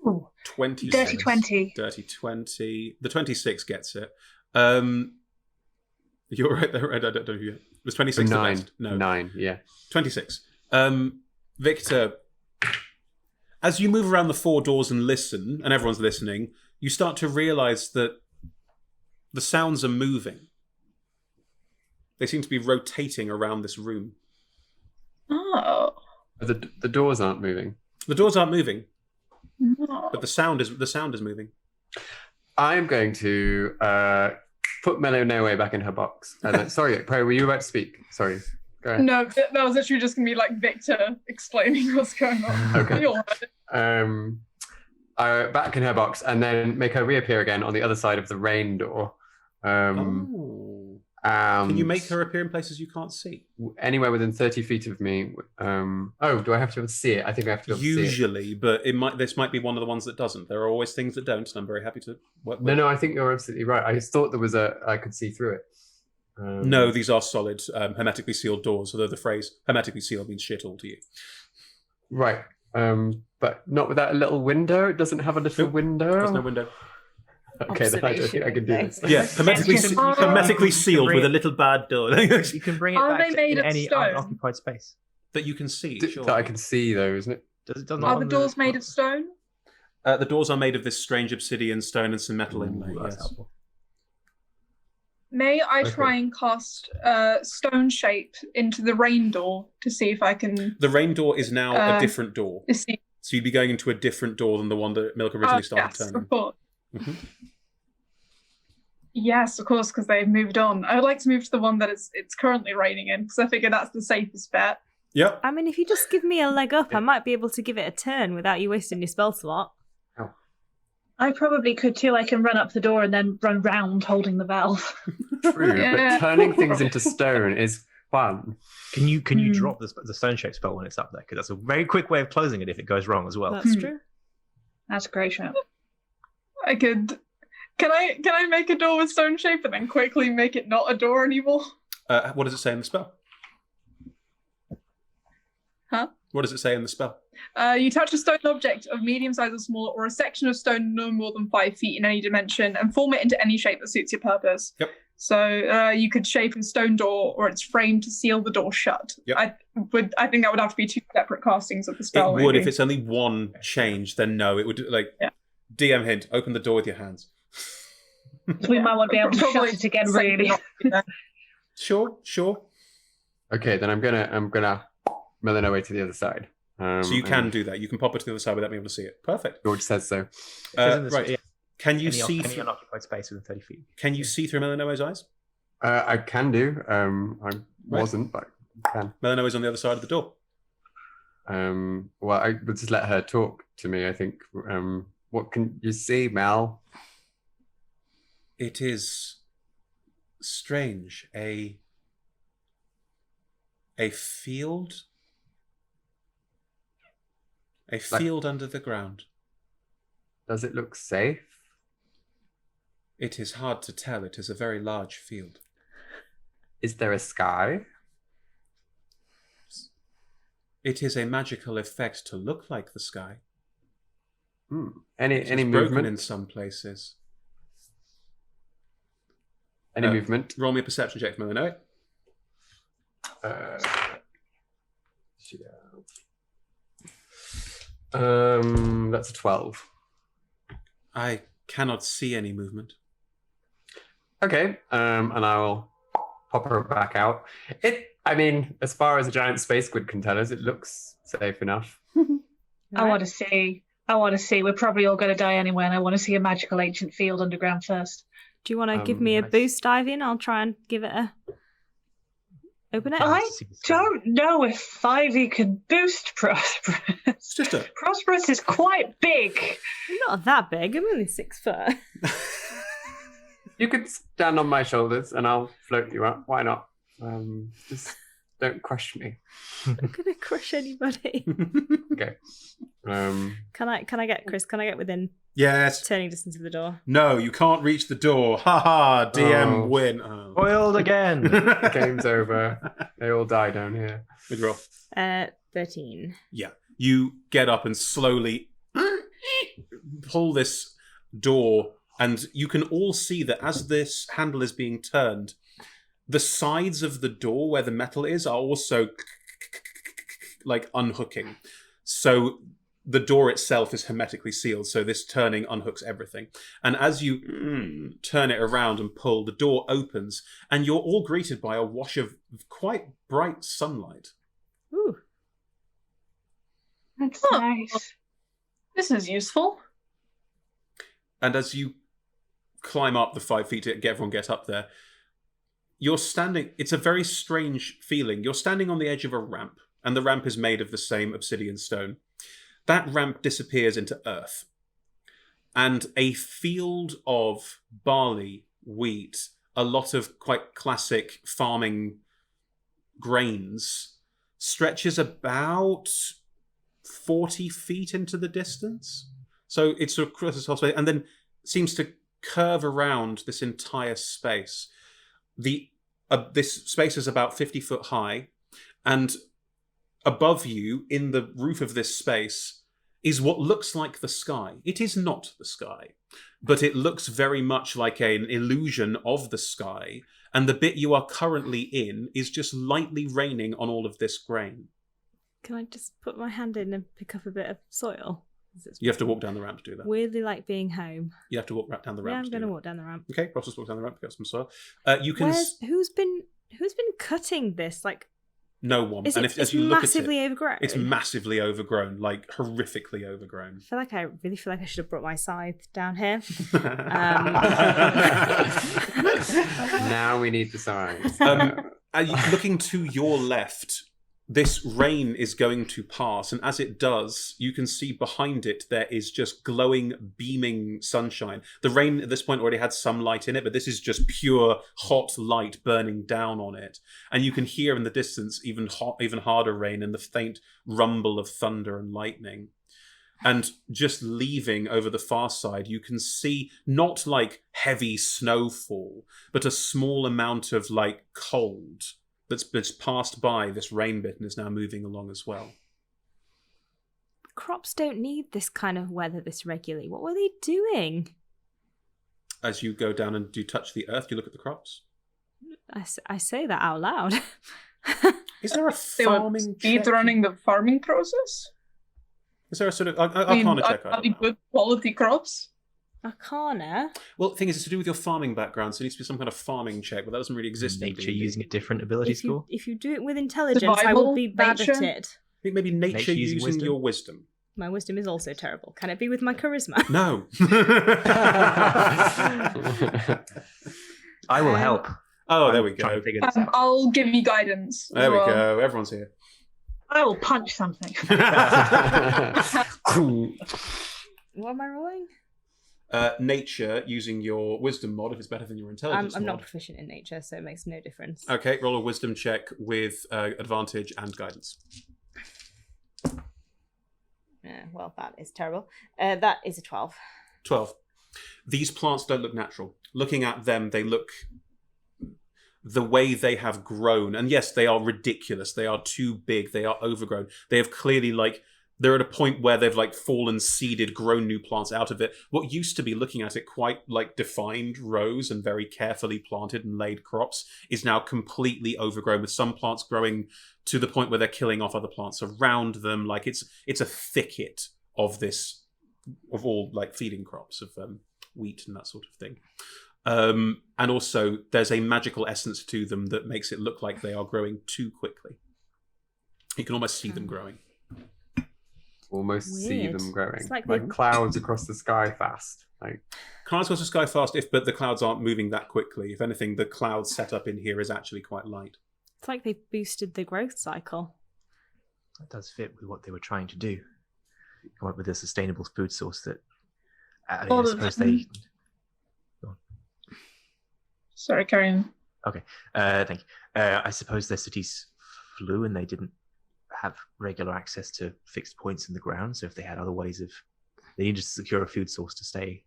Ooh, 26. dirty 20. Dirty 20. The 26 gets it. You're right there. I don't know if you... Was 26 the 9. best? No. 9, yeah. 26. Victor, as you move around the 4 doors and listen, and everyone's listening, you start to realize that the sounds are moving. They seem to be rotating around this room. Oh. The doors aren't moving. The doors aren't moving, No. but the sound is moving. I'm going to put Melanoe back in her box. And then, sorry, Pro, were you about to speak? Sorry. Go ahead. No, that was literally just going to be like Victor explaining what's going on. Okay. We all heard it. Back in her box, and then make her reappear again on the other side of the rain door. Oh. Can you make her appear in places you can't see? Anywhere within 30 feet of me. Do I have to be able to see it? I think I have to be able to see it. Usually, but this might be one of the ones that doesn't. There are always things that don't, and I'm very happy to work with. No, I think you're absolutely right. I just thought there was I could see through it. No, these are solid, hermetically sealed doors, although the phrase hermetically sealed means shit all to you. Right. But not without a little window? It doesn't have a little window? There's no window. Okay, then I don't think I can do this. Yeah, hermetically sealed with a little bad door. You can bring it Are back they made in of any stone? unoccupied space. That you can see, sure. That I can see, though, isn't it? Are the doors made of stone? The doors are made of this strange obsidian stone and some metal inlay, That's yes. helpful. May I try and cast stone shape into the rain door to see if I can The rain door is now a different door. see? So you'd be going into a different door than the one that Milk originally started Yes, turning. of course. Mhm. Yes, of course, because they've moved on. I would like to move to the one that it's currently raining in, because I figure that's the safest bet. Yep. I mean, if you just give me a leg up, I might be able to give it a turn without you wasting your spell slot. I probably could too. I can run up the door and then run round holding the valve. True, Yeah. but turning things into stone is fun. Can you drop the stone shape spell when it's up there? Because that's a very quick way of closing it if it goes wrong as well. That's true. That's a great shout. I could. Can I make a door with stone shape and then quickly make it not a door anymore? What does it say in the spell? Huh? What does it say in the spell? You touch a stone object of medium size or smaller, or a section of stone no more than 5 feet in any dimension, and form it into any shape that suits your purpose. Yep. So you could shape a stone door or its frame to seal the door shut. Yep. I think that would have to be 2 separate castings of the spell. It would. maybe. If it's only one change, then no. It would, DM hint, open the door with your hands. So we might want to be able to shut it again, really. Sure. Okay, then I'm gonna Melanoe to the other side. So you can do that. You can pop it to the other side without being able to see it. Perfect. George says so. Right. Can you Any see? any unoccupied space within 30 feet? Can you see through Melanoe's eyes? I can do. I wasn't, but I can. Melanoe's on the other side of the door. Well, I would just let her talk to me, I think. What can you see, Mel? It is strange. A field. A field under the ground. Does it look safe? It is hard to tell. It is a very large field. Is there a sky? It is a magical effect to look like the sky. Any It is broken movement? in some places. Any movement? Roll me a perception check for Melanoe. That's a 12. I cannot see any movement. Okay, and I will pop her back out. I mean, as far as a giant space squid can tell us, it looks safe enough. I want to see. We're probably all going to die anyway, and I want to see a magical ancient field underground first. Do you want to give me a nice. boost, Ivy, and I'll try and give it a... Open it? I don't know if Ivy can boost Prosp'rus. It's just a... Prosp'rus is quite big. I'm not that big. I'm only 6 foot. You could stand on my shoulders and I'll float you up. Why not? Just don't crush me. I'm gonna crush anybody. Okay. Can I get Chris? Can I get within Yes. turning distance of the door? No, you can't reach the door. Ha ha, DM Oh. win. Oh. Foiled again. The game's over. They all die down here. Good roll. 13. Yeah. You get up and slowly pull this door, and you can all see that as this handle is being turned, the sides of the door where the metal is are also like unhooking. So the door itself is hermetically sealed, so this turning unhooks everything. And as you turn it around and pull, the door opens, and you're all greeted by a wash of quite bright sunlight. Ooh. That's Oh. nice. This is useful. And as you climb up the 5 feet to get everyone get up there, you're standing... It's a very strange feeling. You're standing on the edge of a ramp, and the ramp is made of the same obsidian stone. That ramp disappears into earth, and a field of barley, wheat, a lot of quite classic farming grains, stretches about 40 feet into the distance. So it's sort of across this whole space, and then seems to curve around this entire space. This space is about 50 foot high, and above you, in the roof of this space, is what looks like the sky. It is not the sky, but it looks very much like an illusion of the sky, and the bit you are currently in is just lightly raining on all of this grain. Can I just put my hand in and pick up a bit of soil? You have to walk down the ramp to do that. Weirdly like being home. You have to walk down the ramp. Yeah, I'm to going do to that. walk down the ramp. Okay, Prosp'rus walks down the ramp, pick up some soil. You can. Who's been cutting this? Like, no one. is And it, as you look massively at it, overgrown? it's massively overgrown, like horrifically overgrown. I really feel like I should have brought my scythe down here. Now we need the signs. Looking to your left, this rain is going to pass, and as it does, you can see behind it there is just glowing, beaming sunshine. The rain at this point already had some light in it, but this is just pure hot light burning down on it. And you can hear in the distance even harder rain and the faint rumble of thunder and lightning. And just leaving over the far side, you can see not like heavy snowfall, but a small amount of like cold that's passed by this rain bit and is now moving along as well. Crops don't need this kind of weather this regularly. What were they doing? As you go down and do touch the earth, you look at the crops. I say that out loud. Is there a They were farming speed check? running the farming process. Is there a sort of Arcana check? I Are they don't know. good quality crops? Arcana? Well, the thing is, it's to do with your farming background, so it needs to be some kind of farming check, but that doesn't really exist in Nature D&D. using a different ability score. If you do it with intelligence, I will be bad at nature? it. I think maybe nature using using wisdom? your wisdom. My wisdom is also terrible. Can it be with my charisma? No. I will help. Oh, there we I'm trying go. to figure this out. I'll give you guidance. There we go. Everyone's here. I will punch something. What am I rolling? Nature using your wisdom mod if it's better than your intelligence I'm mod. not proficient in nature, so it makes no difference. Okay, roll a wisdom check with advantage and guidance. Well, that is terrible. That is a 12. 12. These plants don't look natural. Looking at them, they look the way they have grown. And yes, they are ridiculous. They are too big. They are overgrown. They have clearly, they're at a point where they've, fallen, seeded, grown new plants out of it. What used to be, looking at it, quite, defined rows and very carefully planted and laid crops is now completely overgrown, with some plants growing to the point where they're killing off other plants around them. It's a thicket of all, feeding crops of wheat and that sort of thing. And also, there's a magical essence to them that makes it look like they are growing too quickly. You can almost see them growing. Almost see Weird. them growing. It's like Like they- clouds across the sky fast. Clouds cross the sky fast, but the clouds aren't moving that quickly. If anything, the cloud setup in here is actually quite light. It's like they boosted the growth cycle. That does fit with what they were trying to do. Come up with a sustainable food source that I Well, suppose they... Sorry, Karen. Thank you. I suppose their cities flew and they didn't have regular access to fixed points in the ground. So if they had other ways they needed to secure a food source to stay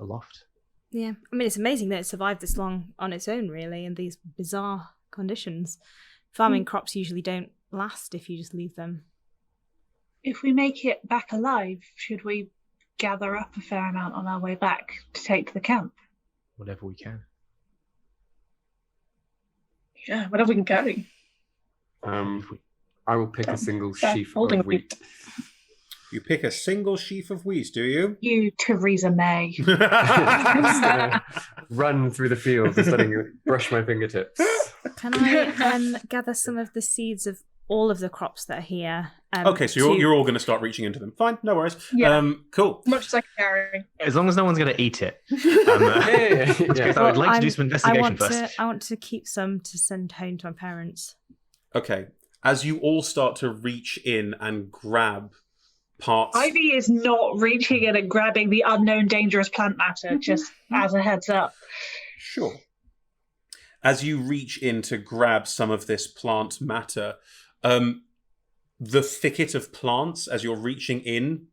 aloft. Yeah, I mean, it's amazing that it survived this long on its own, really, in these bizarre conditions. Farming crops usually don't last if you just leave them. If we make it back alive, should we gather up a fair amount on our way back to take to the camp? Whatever we can. Yeah, whatever we can carry. I will pick a single Start sheaf holding of wheat. You pick a single sheaf of wheat, do you? You, Theresa May. Just gonna run through the fields and starting to brush my fingertips. Can I gather some of the seeds of all of the crops that are here? Okay, so you're all going to start reaching into them. Fine, no worries. Yeah. Cool. As much as I can carry. As long as no one's going to eat it. Yeah. I would like to I'm- do some investigation first. I want to keep some to send home to my parents. Okay. As you all start to reach in and grab parts... Ivy is not reaching in and grabbing the unknown dangerous plant matter, just as a heads up. Sure. As you reach in to grab some of this plant matter, the thicket of plants, as you're reaching in,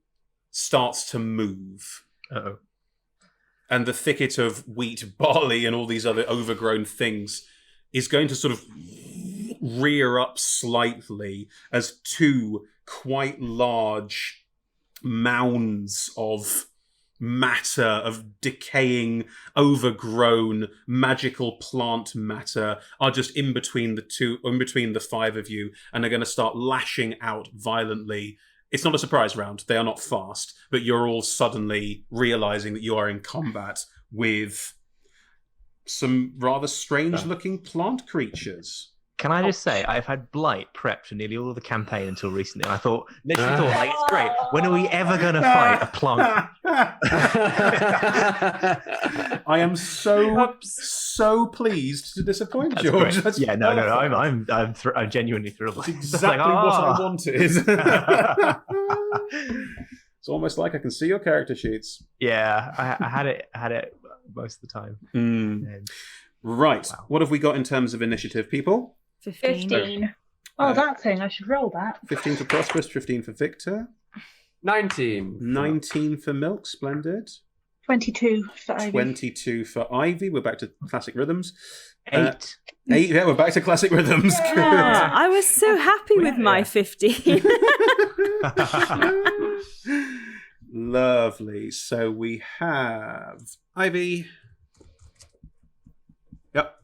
starts to move. Uh-oh. And the thicket of wheat, barley, and all these other overgrown things is going to sort of rear up slightly as two quite large mounds of matter, of decaying, overgrown, magical plant matter are just in between the five of you, and are going to start lashing out violently. It's not a surprise round. They are not fast, but you're all suddenly realizing that you are in combat with some rather strange-looking plant creatures. Can I just say, I've had Blight prepped for nearly all of the campaign until recently, and I literally thought, like, it's great. When are we ever going to fight a plant? I am so pleased to disappoint That's George. great. That's Yeah, no, perfect. I'm genuinely thrilled. That's exactly what I wanted. It's almost like I can see your character sheets. Yeah, I had it most of the time. And, Right. wow. What have we got in terms of initiative, people? 15. Oh, that thing. I should roll that. 15 for Prosp'rus, 15 for Viktor, 19. 19 for Milk, splendid. 22 for Ivy. 22 for Ivy. We're back to classic rhythms. 8. 8. Yeah, we're back to classic rhythms. Oh, I was so happy with my 15. Lovely. So we have Ivy. Yep.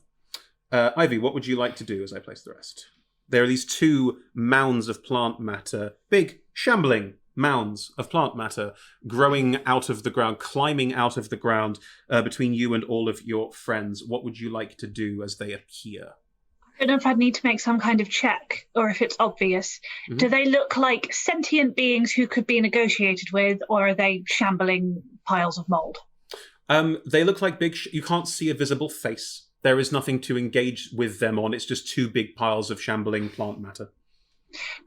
Ivy, what would you like to do as I place the rest? There are these two mounds of plant matter, big, shambling mounds of plant matter growing out of the ground, climbing out of the ground between you and all of your friends. What would you like to do as they appear? I don't know if I'd need to make some kind of check or if it's obvious. Mhm. Do they look like sentient beings who could be negotiated with, or are they shambling piles of mold? They look like big... you can't see a visible face. There is nothing to engage with them on. It's just two big piles of shambling plant matter.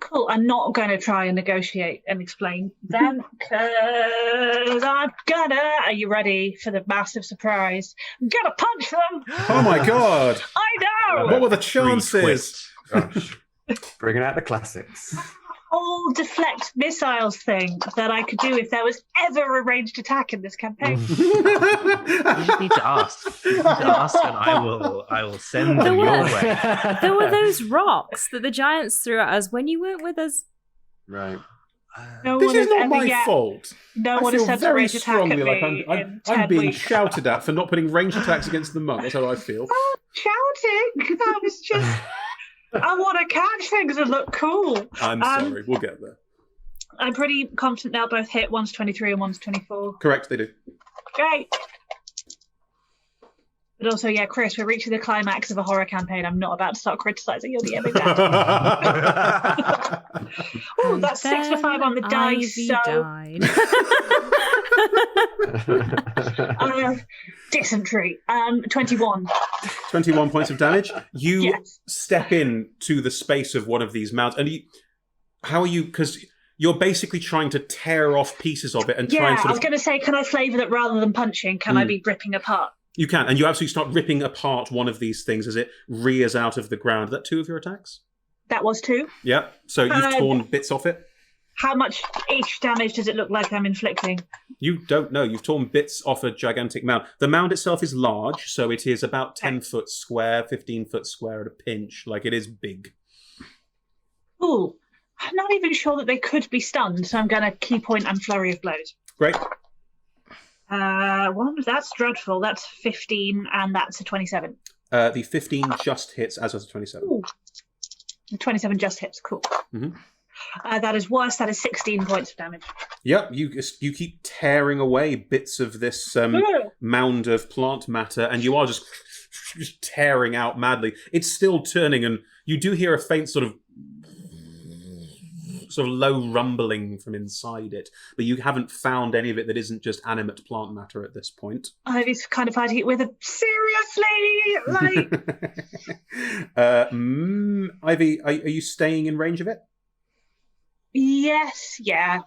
Cool. I'm not going to try and negotiate and explain them because I'm gonna. Are you ready for the massive surprise? I'm gonna punch them. Oh my god! I know. What were the chances? Gosh. Bringing out the classics. Whole deflect missiles thing that I could do if there was ever a ranged attack in this campaign. You just need to ask. You need to ask, and I will send them your way. There were those rocks that the giants threw at us when you weren't with us. Right. No This one is has not ever my yet. fault. No I one has feel sent a very ranged attack at strongly me like in I'm 10 being weeks. shouted at for not putting ranged attacks against the monk. That's how I feel. Shouting. That was just. I want to catch things and look cool. I'm sorry. We'll get there. I'm pretty confident they'll both hit. One's 23 and one's 24. Correct, they do. Great. But also, yeah, Chris, we're reaching the climax of a horror campaign. I'm not about to start criticising your DMing now. Oh, that's 6 for 5 on the dice. Ivy So, dysentery. 21. 21 points of damage. You Yes. step in to the space of one of these mounds, and how are you? Because you're basically trying to tear off pieces of it and try Yeah, and I sort was of. going to say, can I flavour that rather than punching? Can I be ripping apart? You can, and you absolutely start ripping apart one of these things as it rears out of the ground. Is that 2 of your attacks? That was 2. Yeah. So you've torn bits off it. How much each damage does it look like I'm inflicting? You don't know. You've torn bits off a gigantic mound. The mound itself is large, so it is about 10 foot square, 15 foot square at a pinch. Like, it is big. Ooh, I'm not even sure that they could be stunned, so I'm going to key point and flurry of blows. Great. That's dreadful. That's 15, and that's a 27. The 15 just hits, as does the 27. Ooh. The 27 just hits. Cool. Mhm. That is worse. That is 16 points of damage. Yep, you keep tearing away bits of this mound of plant matter, and you are just tearing out madly. It's still turning, and you do hear a faint sort of low rumbling from inside it, but you haven't found any of it that isn't just animate plant matter at this point. Ivy's kind of fighting it with a seriously, like. Ivy, are you staying in range of it? Yes, yeah.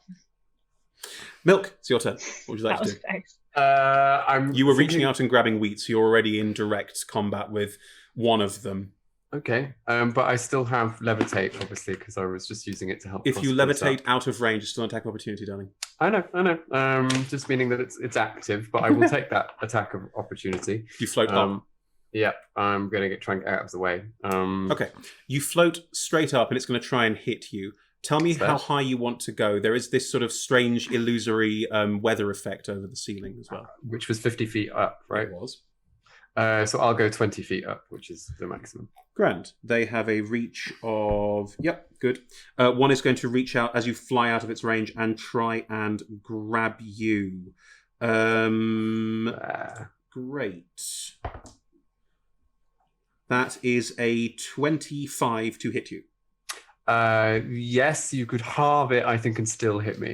Milk, it's your turn. What would you like That to was do? nice. You were reaching out and grabbing wheat, so you're already in direct combat with one of them. Okay, but I still have levitate, obviously, because I was just using it to help. If you Prosp'rus levitate up. out of range, it's still an attack of opportunity, darling. I know. Just meaning that it's active, but I will take that attack of opportunity. You float up. Yeah, I'm going to try and get out of the way. Okay, you float straight up, and it's going to try and hit you. Tell me how high you want to go. There is this sort of strange, illusory weather effect over the ceiling as well. Which was 50 feet up, right? It was. So I'll go 20 feet up, which is the maximum. Grand. They have a reach of... Yep, good. One is going to reach out as you fly out of its range and try and grab you. Great. That is a 25 to hit you. Yes, you could halve it, I think, and still hit me.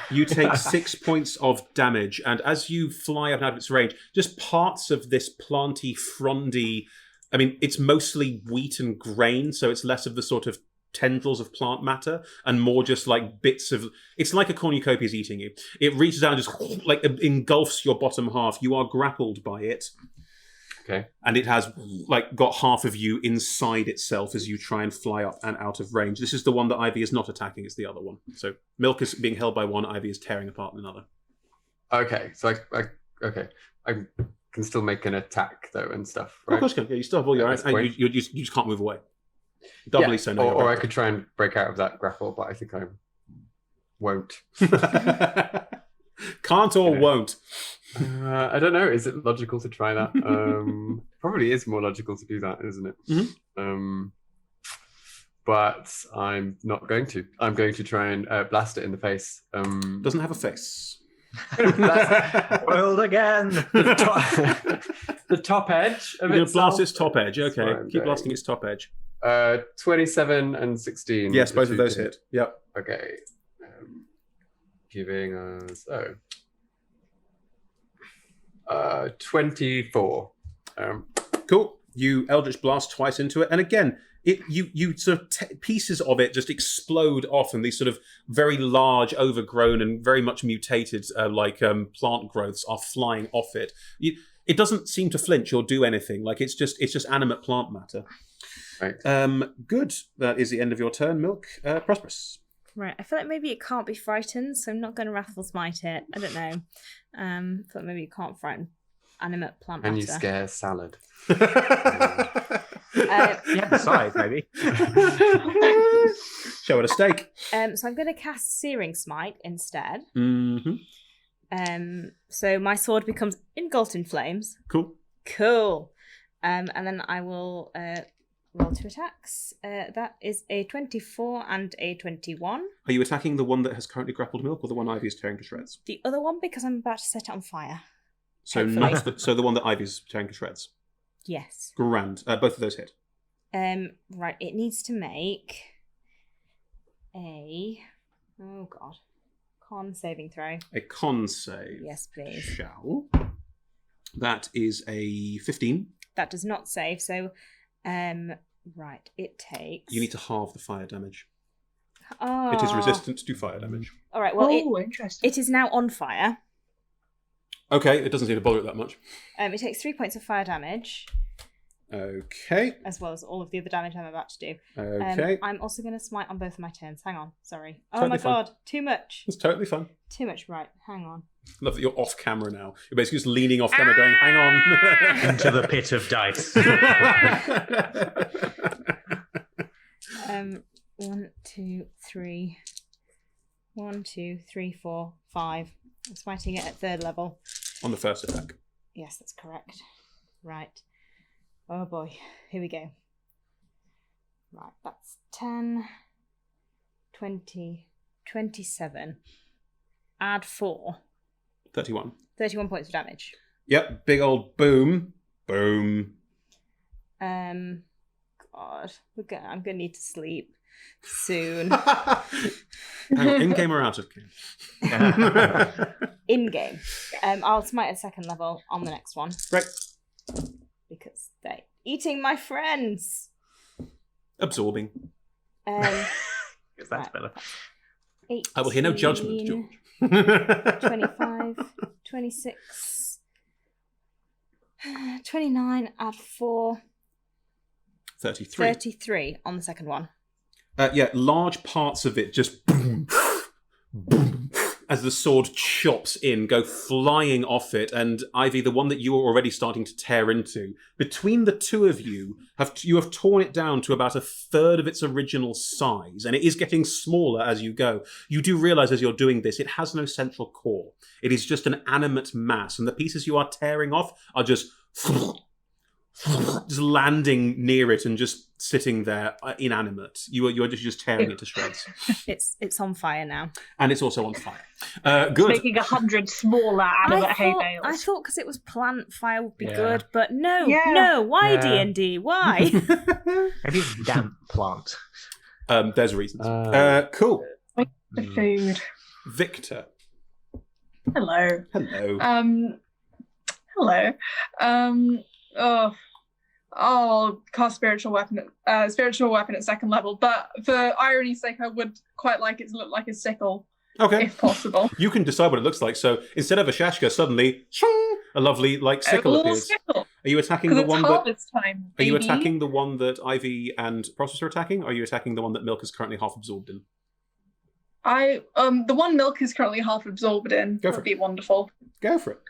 You take 6 points of damage, and as you fly up out of its range, just parts of this planty, frondy... I mean, it's mostly wheat and grain, so it's less of the sort of tendrils of plant matter and more just like bits of... It's like a cornucopia is eating you. It reaches out and just like engulfs your bottom half. You are grappled by it. Okay. And it has like got half of you inside itself as you try and fly up and out of range. This is the one that Ivy is not attacking. It's the other one. So Milk is being held by one. Ivy is tearing apart another. Okay. So I can still make an attack though and stuff, right? Of course you can. Yeah, you still have all your... You just can't move away. Doubly so. No, or I could try and break out of that grapple, but I think I won't. Can't or won't. I don't know. Is it logical to try that? Probably is more logical to do that, isn't it? Mm-hmm. But I'm not going to. I'm going to try and blast it in the face. Doesn't have a face. World again. The top edge of You're it. blast its top edge. Okay, keep blasting its top edge. 27 and 16. Yes, both of those hit. Yep. Okay. Giving us 24. Cool. You Eldritch blast twice into it, and again, you sort of pieces of it just explode off, and these sort of very large, overgrown, and very much mutated plant growths are flying off it. It doesn't seem to flinch or do anything. Like it's just animate plant matter. Right. Good. That is the end of your turn, Milk. Prosp'rus. Right, I feel like maybe it can't be frightened, so I'm not going to Raffle Smite it. I don't know. I feel like maybe you can't frighten animate plant matter. And you scare salad. Yeah, besides, maybe. Show it a stake. So I'm going to cast Searing Smite instead. Mm-hmm. So my sword becomes engulfed in flames. Cool. And then I will roll 2 attacks. That is a 24 and a 21. Are you attacking the one that has currently grappled Milk, or the one Ivy is tearing to shreds? The other one, because I'm about to set it on fire. So the one that Ivy's tearing to shreds. Yes. Grand. Both of those hit. Right. It needs to make a con saving throw. A con save. Yes, please. Shall. That is a 15. That does not save. So, right. It takes. You need to halve the fire damage. Oh. It is resistant to fire damage. All right. Well, interesting. It is now on fire. Okay, it doesn't seem to bother it that much. It takes 3 points of fire damage. Okay. As well as all of the other damage I'm about to do. Okay. I'm also going to smite on both of my turns. Hang on. Sorry. Totally oh my fine. god. Too much. It's totally fun. Too much. Right. Hang on. Love that you're off camera now. You're basically just leaning off camera going, hang on. Into the pit of dice. 1, 2, 3. 1, 2, 3, 4, 5. I'm smiting it at 3rd level. On the first attack. Yes, that's correct. Right. Oh boy. Here we go. Right, that's 10, 20, 27. Add 4. 31. 31 points of damage. Yep, big old boom. Boom. God. I'm going to need to sleep soon. In-game or out of game? In-game. I'll smite at 2nd level on the next one. Right. Because they're eating my friends. Absorbing. Because that's better. 18, I will hear no judgment, George. 25, 26, 29, add 4, 33. 33 on the second one. Yeah, large parts of it just boom, boom, as the sword chops in, go flying off it, and Ivy, the one that you are already starting to tear into, between the two of you have torn it down to about a third of its original size, and it is getting smaller as you go. You do realise as you're doing this, it has no central core. It is just an animate mass, and the pieces you are tearing off are just landing near it and just sitting there inanimate. You're just tearing it to shreds. It's on fire now. And it's also on fire. Good. Making 100 smaller animate hay bales. I thought because it was plant, fire would be good, but no, Yeah. no. Why Yeah. D&D? Why? Maybe it's a damp plant. There's reasons. Cool. The food. Victor. Hello. Hello. Hello. I'll cast spiritual weapon at second level, but for irony's sake, I would quite like it to look like a sickle, Okay. if possible. You can decide what it looks like. So instead of a shashka, suddenly shing, a lovely sickle a little appears. sickle. Are you attacking Because the it's one that? harvest time. Are you baby. attacking the one that Ivy and Prosp'rus are attacking? Or are you attacking the one that Milk is currently half absorbed in? The one Milk is currently half absorbed in. Go for Would be wonderful. Go for it.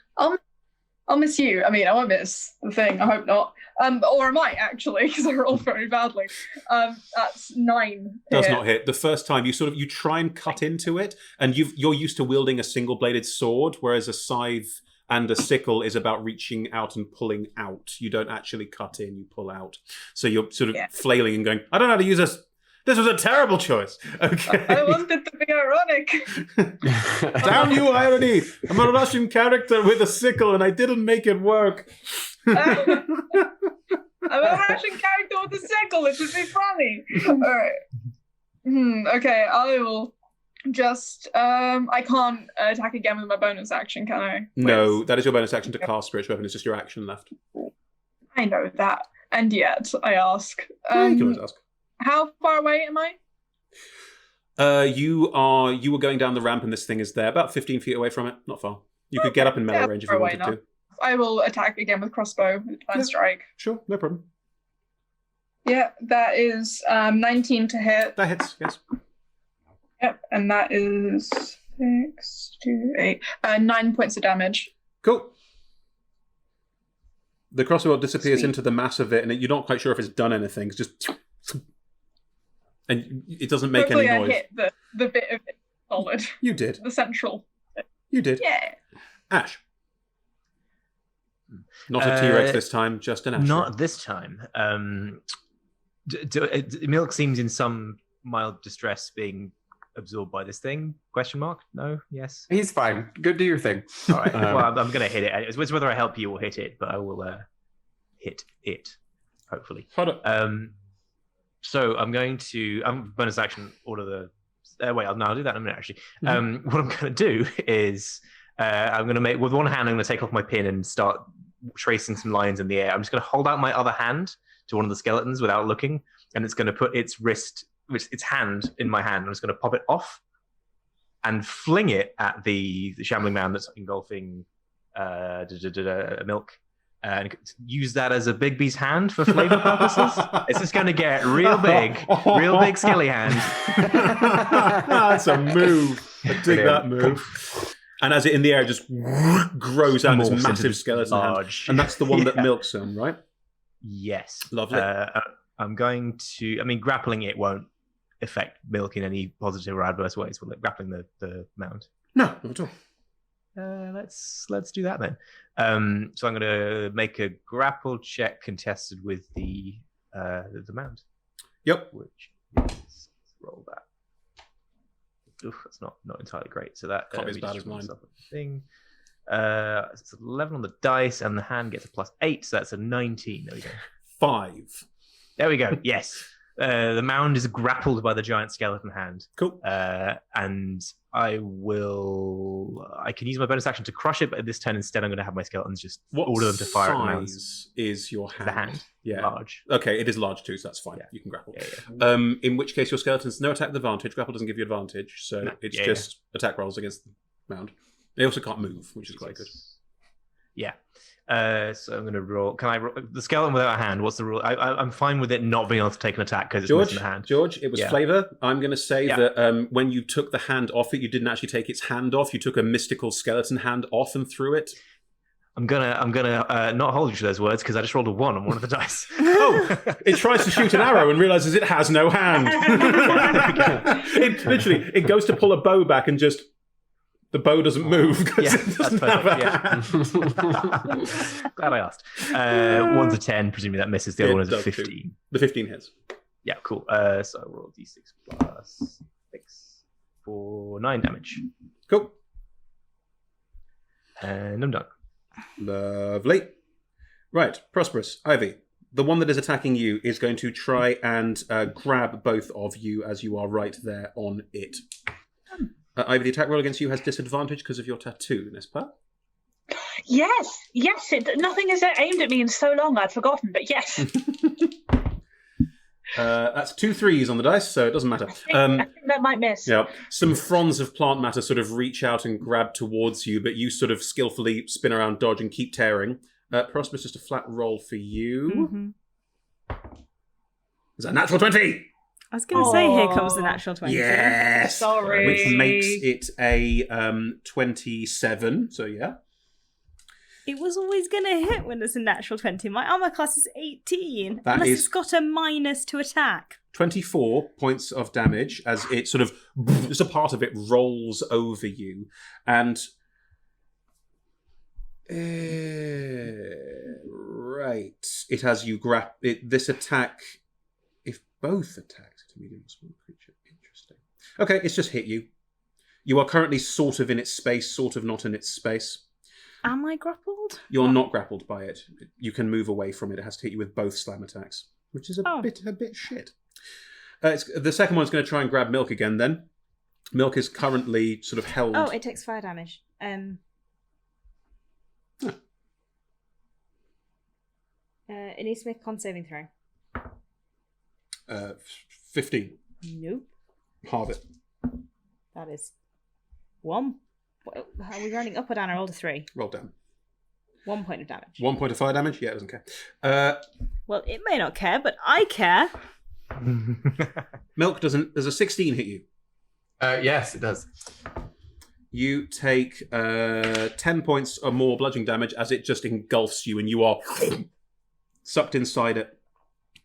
I'll miss you. I mean, I won't miss the thing. I hope not. Or I might actually, because I rolled very badly. That's 9. Does hit. not hit. The first time you try and cut into it, and you're used to wielding a single-bladed sword, whereas a scythe and a sickle is about reaching out and pulling out. You don't actually cut in; you pull out. So you're sort of flailing and going, "I don't know how to use this. This was a terrible choice." Okay. I wanted to be ironic. Damn you, irony! I'm a Russian character with a sickle, and I didn't make it work. I'm a Russian character with a sickle. It should be funny. All right. Okay, I will just. I can't attack again with my bonus action, can I? No, that is your bonus action to cast spiritual weapon. It's just your action left. I know that, and yet I ask. Yeah, you can always ask. How far away am I? You were going down the ramp, and this thing is there, about 15 feet away from it. Not far. You could get up in melee range if you wanted to. I will attack again with crossbow, divine strike. Sure, no problem. Yeah, that is 19 to hit. That hits, yes. Yep, and that is 6, 2, 8, 9 points of damage. Cool. The crossbow disappears Sweet. into the mass of it, and you're not quite sure if it's done anything. It's just... And it doesn't make Hopefully any I noise. hit the bit of it solid. You did. The central. You did. Yeah. Ash. Not a T-Rex this time, just an Ashra. Not this time. Milk seems in some mild distress being absorbed by this thing. Question mark? No? Yes? He's fine. Go do your thing. All right. Well, I'm going to hit it. It's whether I help you or hit it, but I will hit it, hopefully. Hold up. So I'm going to bonus action order the. Wait, I'll do that in a minute. Actually, what I'm going to do is I'm going to make with one hand. I'm going to take off my pin and start tracing some lines in the air. I'm just going to hold out my other hand to one of the skeletons without looking, and it's going to put its hand in my hand. I'm just going to pop it off and fling it at the shambling man that's engulfing Milk. And use that as a big bee's hand for flavor purposes. It's just going to get real big skelly hand. That's a move. I dig that move. And as it in the air, it just grows out this massive skeleton hand. And that's the one that Milk's on, right? Yes. Lovely. I'm going to. I mean, grappling it won't affect Milk in any positive or adverse ways. Will it? Grappling the mound? No, not at all. Let's do that then. So I'm going to make a grapple check contested with the mound. Yep. Which is roll that. Oof, that's not entirely great. So that can't be as bad as mine. Thing. It's 11 on the dice, and the hand gets a +8, so that's a 19. There we go. 5. There we go. Yes. The mound is grappled by the giant skeleton hand. Cool. And I can use my bonus action to crush it, but at this turn instead I'm going to have my skeletons just order them to fire at the mound. What size is your hand? The hand. Yeah. Large. Okay, it is large too, so that's fine. Yeah. You can grapple. Yeah. In which case your skeletons, no attack with advantage. Grapple doesn't give you advantage, so it's just attack rolls against the mound. They also can't move, which is quite good. Yeah. So I'm going to roll. Can I roll the skeleton without a hand? What's the rule? I'm fine with it not being able to take an attack because it's missing a hand. George, it was flavor. I'm going to say that when you took the hand off it, you didn't actually take its hand off. You took a mystical skeleton hand off and threw it. I'm gonna not hold you to those words because I just rolled a 1 on one of the dice. Oh, it tries to shoot an arrow and realizes it has no hand. It goes to pull a bow back and just. The bow doesn't move because it doesn't have a hand. Glad I asked. 1 to 10, presumably that misses. The other one is a 15. Too. The 15 hits. Yeah, cool. So I roll d6 plus 6 for 9 damage. Cool. And I'm done. Lovely. Right, Prosp'rus, Ivy. The one that is attacking you is going to try and grab both of you as you are right there on it. Ivy, the attack roll against you has disadvantage because of your tattoo, n'est-ce pas? Yes. Nothing has aimed at me in so long, I'd forgotten, but yes. That's 2 3s on the dice, so it doesn't matter. I think that might miss. Yeah, some fronds of plant matter sort of reach out and grab towards you, but you sort of skillfully spin around, dodge, and keep tearing. Prosp'rus, just a flat roll for you. Mm-hmm. Is that a natural 20? I was going to say, here comes the natural 20. Yes! Sorry. Which makes it a 27, so yeah. It was always going to hit when it's a natural 20. My armor class is 18. That is it's got a minus to attack. 24 points of damage as it sort of, just a part of it rolls over you. And, right, it has you this attack, if both attacks, it's a medium or small creature, interesting. Okay, it's just hit you. You are currently sort of in its space, sort of not in its space. Am I grappled? You're not grappled by it. You can move away from it. It has to hit you with both slam attacks, which is a bit shit. The second one's going to try and grab Milk again then. Milk is currently sort of held... Oh, it takes fire damage. It needs to make a con saving throw. 15. Nope. Halve it. That is 1. Are we rounding up or down? I rolled a 3. Roll down. 1 point of damage. 1 point of fire damage? Yeah, it doesn't care. Well, it may not care, but I care. Milk doesn't... Does a 16 hit you? Yes, it does. You take 10 points or more bludgeoning damage as it just engulfs you and you are sucked inside it.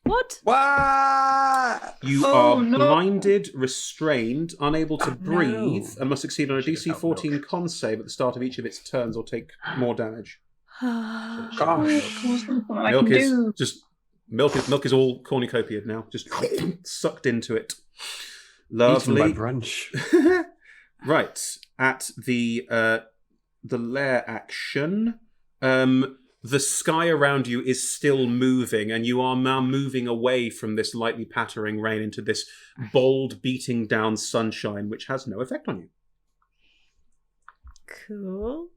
What? What? You are blinded, restrained, unable to breathe, and must succeed on a DC 14 con save at the start of each of its turns or take more damage. Gosh. Milk is all cornucopiaed now, just sucked into it. Lovely. Eaten by brunch. Right, at the lair action, the sky around you is still moving, and you are now moving away from this lightly pattering rain into this bold, beating down sunshine, which has no effect on you. Cool.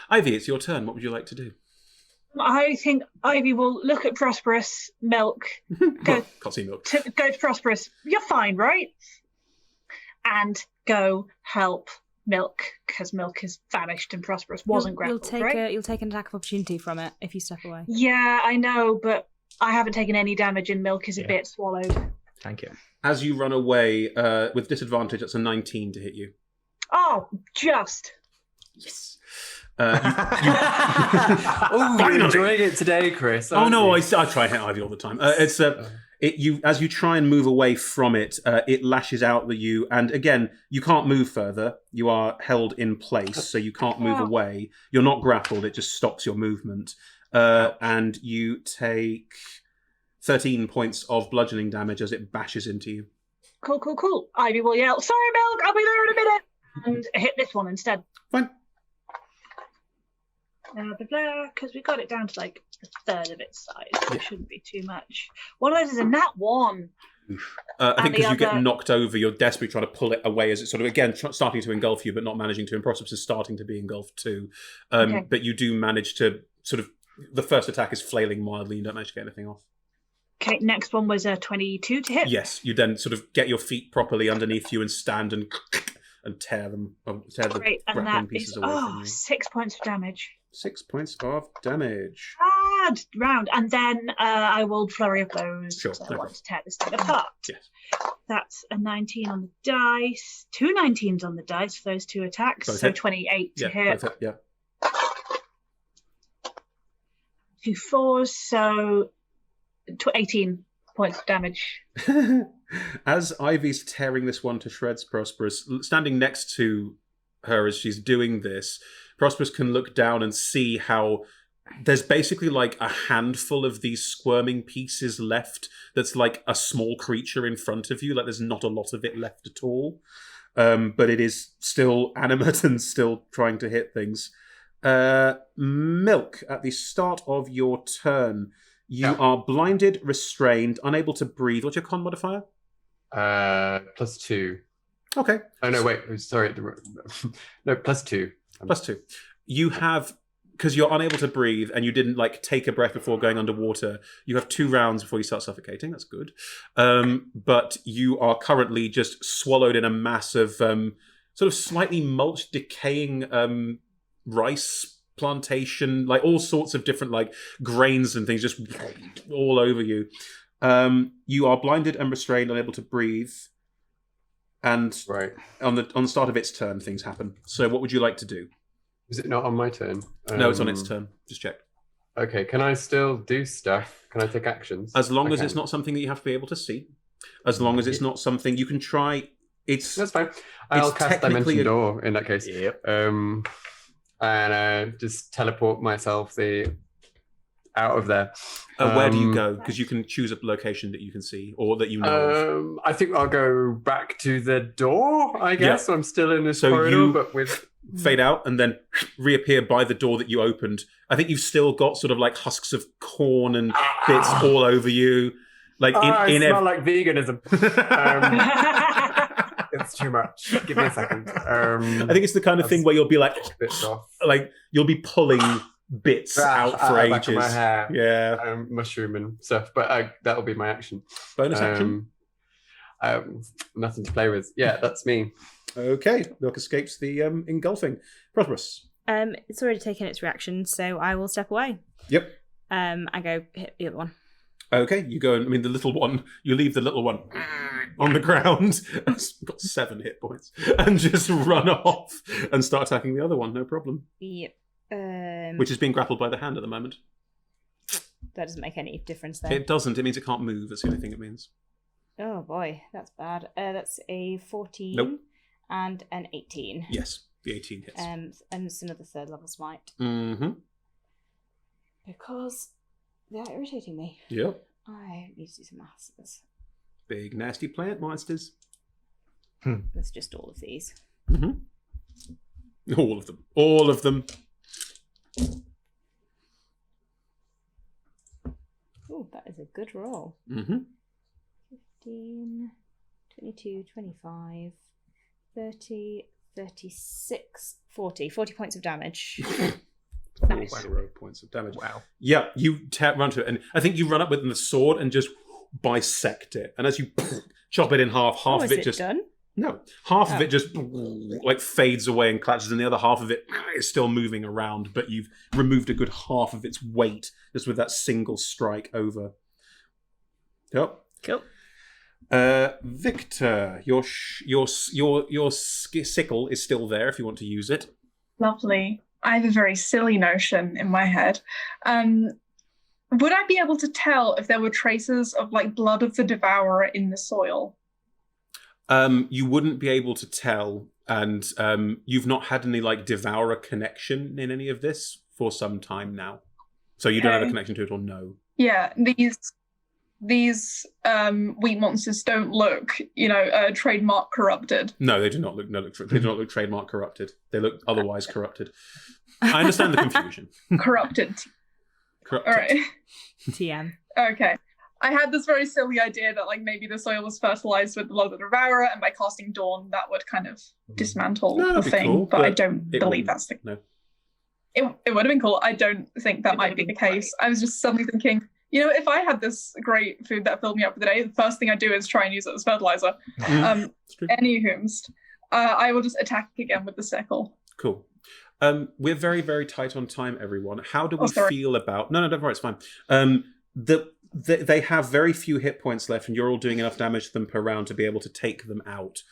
Ivy, it's your turn. What would you like to do? I think Ivy will look at Prosp'rus, Milk, Can't see Milk. go to Prosp'rus. You're fine, right? And go help Milk, because Milk is vanished and Prosp'rus wasn't grappled, right? You'll take an attack of opportunity from it if you step away. Yeah, I know, but I haven't taken any damage and Milk is a bit swallowed. Thank you. As you run away, with disadvantage, that's a 19 to hit you. Oh, just. Yes. Oh, you're enjoying it today, Chris. Oh no, I try and hit Ivy all the time. As you try and move away from it, it lashes out at you, and again, you can't move further. You are held in place, so you can't move away. You're not grappled; it just stops your movement. And you take 13 points of bludgeoning damage as it bashes into you. Cool. Ivy will yell, "Sorry, Milk, I'll be there in a minute," and hit this one instead. Fine. Because we got it down to like a third of its size. So it shouldn't be too much. One of those is a nat 1. I think because you get other- knocked over, you're desperately trying to pull it away as it's sort of, again, starting to engulf you, but not managing to. And Prosp'rus is starting to be engulfed too. Okay. But you do manage to sort of, the first attack is flailing mildly, you don't manage to get anything off. Okay, next one was a 22 to hit. Yes, you then sort of get your feet properly underneath you and stand and tear the Great, and grappling that pieces is away from you. 6 points of damage. 6 points of damage. Bad round, and then I will flurry of blows. Sure, because no I want problem. to tear this thing apart. Yes. That's a 19 on the dice, 2 19s on the dice for those 2 attacks, Both so hit. 28 to Yeah, hit. both hit, yeah. 2 4s, so 18 points of damage. As Ivy's tearing this one to shreds, Prosp'rus, standing next to her as she's doing this, Prosp'rus can look down and see how there's basically like a handful of these squirming pieces left that's like a small creature in front of you. Like there's not a lot of it left at all. But it is still animate and still trying to hit things. Milk, at the start of your turn, you are blinded, restrained, unable to breathe. What's your con modifier? +2. Okay. Oh no, wait. Sorry. No, +2. +2. You have, because you're unable to breathe and you didn't like take a breath before going underwater, you have 2 rounds before you start suffocating. That's good. But you are currently just swallowed in a mass of sort of slightly mulched, decaying rice plantation, like all sorts of different like grains and things just all over you. You are blinded and restrained, unable to breathe. And Right. on the start of its turn, things happen. So what would you like to do? Is it not on my turn? No, it's on its turn. Just check. Okay, can I still do stuff? Can I take actions? As long I as it's can. not something that you have to be able to see. As long as it's not something you can try. That's fine. I'll cast technically Dimension Door in that case. Yep. And just teleport myself out of there. Where do you go? Because you can choose a location that you can see or that you know of. I think I'll go back to the door, I guess. I'm still in this So corridor, you- but with... Fade out and then reappear by the door that you opened. I think you've still got sort of like husks of corn and bits all over you. Like I in smell like veganism. It's too much. Give me a second. I think it's the kind of thing where you'll be like, bits off. like you'll be pulling bits out for Back of ages. my hair. Yeah. Mushroom and stuff, but that'll be my action. Bonus action. Nothing to play with. Yeah, that's me. Okay. Milk escapes the engulfing. Prosp'rus. It's already taken its reaction, so I will step away. Yep. I go hit the other one. Okay, you go and the little one, you leave the little one on the ground. It's got 7 hit points. And just run off and start attacking the other one, no problem. Yep. Which is being grappled by the hand at the moment. That doesn't make any difference there. It doesn't, it means it can't move. That's the only thing it means. Oh boy, that's bad. That's a 14 Nope. and an 18. Yes, the 18 hits. And it's another 3rd level smite. Mm-hmm. Because they're irritating me. Yep. I need to do some maths for this. Big nasty plant monsters. That's just all of these. Mm-hmm. All of them. All of them. Oh, that is a good roll. Mm-hmm. 15, 22, 25, 30, 36, 40. 40 points of damage. Nice. 4 points of damage. Wow. Yeah, you run to it, and I think you run up with the sword and just bisect it. And as you chop it in half, half of is it just done? no, half of it just like fades away and collapses, and the other half of it is still moving around. But you've removed a good half of its weight just with that single strike over. Yep. Cool. Viktor, your sickle is still there if you want to use it. Lovely. I have a very silly notion in my head. Would I be able to tell if there were traces of like blood of the devourer in the soil? You wouldn't be able to tell, and you've not had any like devourer connection in any of this for some time now, so you don't have a Okay. connection to it or no. Yeah, these these wheat monsters don't look, trademark corrupted. No, they do not look. They do not look trademark corrupted. They look otherwise corrupted. I understand the confusion. Corrupted. Corrupted. All right. TM. Okay. I had this very silly idea that like maybe the soil was fertilized with the blood of the devourer, and by casting Dawn, that would kind of dismantle the thing. Cool, but I don't believe that's the. No. It would have been cool. I don't think that might be the case. I was just suddenly thinking, if I had this great food that filled me up for the day, the first thing I do is try and use it as fertilizer. Anywho, I will just attack again with the sickle. Cool. We're very, very tight on time, everyone. How do we feel about? No, don't worry, it's fine. They have very few hit points left, and you're all doing enough damage to them per round to be able to take them out.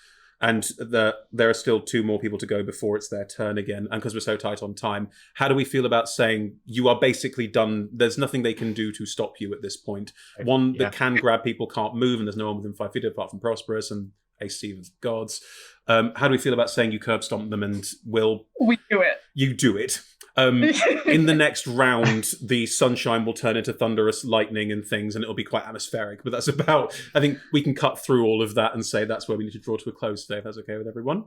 And there are still 2 more people to go before it's their turn again. And because we're so tight on time, how do we feel about saying you are basically done? There's nothing they can do to stop you at this point. One that can grab people can't move, and there's no one within 5 feet apart from Prosp'rus and AC of gods. How do we feel about saying you curb stomp them and we do it? You do it. In the next round, the sunshine will turn into thunderous lightning and things, and it'll be quite atmospheric. But that's about. I think we can cut through all of that and say that's where we need to draw to a close today. If that's okay with everyone.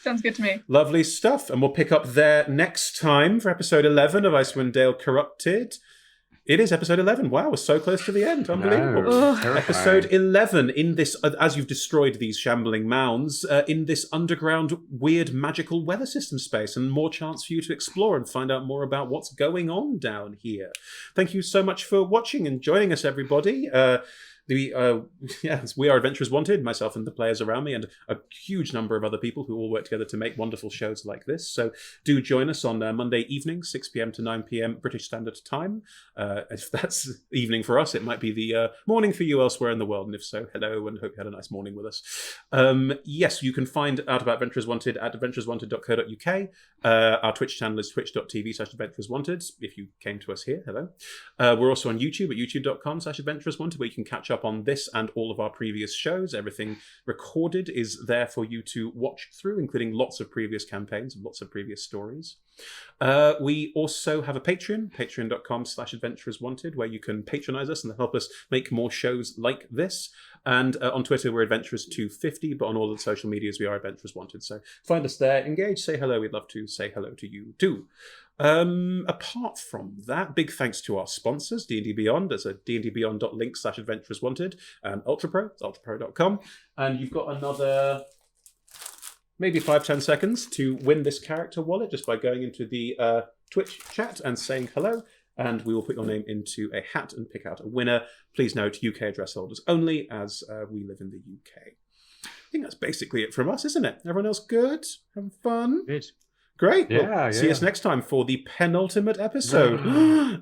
Sounds good to me. Lovely stuff, and we'll pick up there next time for episode 11 of Icewind Dale Corrupted. It is episode 11. Wow, we're so close to the end. Unbelievable. No, episode 11 in this, as you've destroyed these shambling mounds, in this underground, weird, magical weather system space, and more chance for you to explore and find out more about what's going on down here. Thank you so much for watching and joining us, everybody. We are Adventurers Wanted, myself and the players around me, and a huge number of other people who all work together to make wonderful shows like this. So do join us on Monday evening, 6 p.m. to 9 p.m. British Standard Time. If that's evening for us, it might be the morning for you elsewhere in the world. And if so, hello, and hope you had a nice morning with us. Yes, you can find out about Adventurers Wanted at adventurerswanted.co.uk. Our Twitch channel is twitch.tv/adventurerswanted. If you came to us here, hello. We're also on YouTube at youtube.com/adventurerswanted, where you can catch up on this and all of our previous shows. Everything recorded is there for you to watch through, including lots of previous campaigns and lots of previous stories. We also have a Patreon, patreon.com/adventurerswanted, where you can patronize us and help us make more shows like this. And on Twitter, we're Adventurers250, but on all the social medias, we are Adventurers Wanted. So find us there, engage, say hello. We'd love to say hello to you too. Apart from that, big thanks to our sponsors, D&D Beyond. There's a dndbeyond.link/adventurerswanted, and UltraPro, it's ultrapro.com. And you've got another maybe 5-10 seconds to win this character wallet just by going into the Twitch chat and saying hello. And we will put your name into a hat and pick out a winner. Please note, UK address holders only, as we live in the UK. I think that's basically it from us, isn't it? Everyone else good? Having fun? Good. Great. Yeah, Well, see us next time for the penultimate episode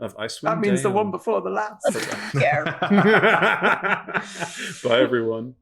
of Icewind That means the Dale. one before the last. Yeah. Bye, everyone.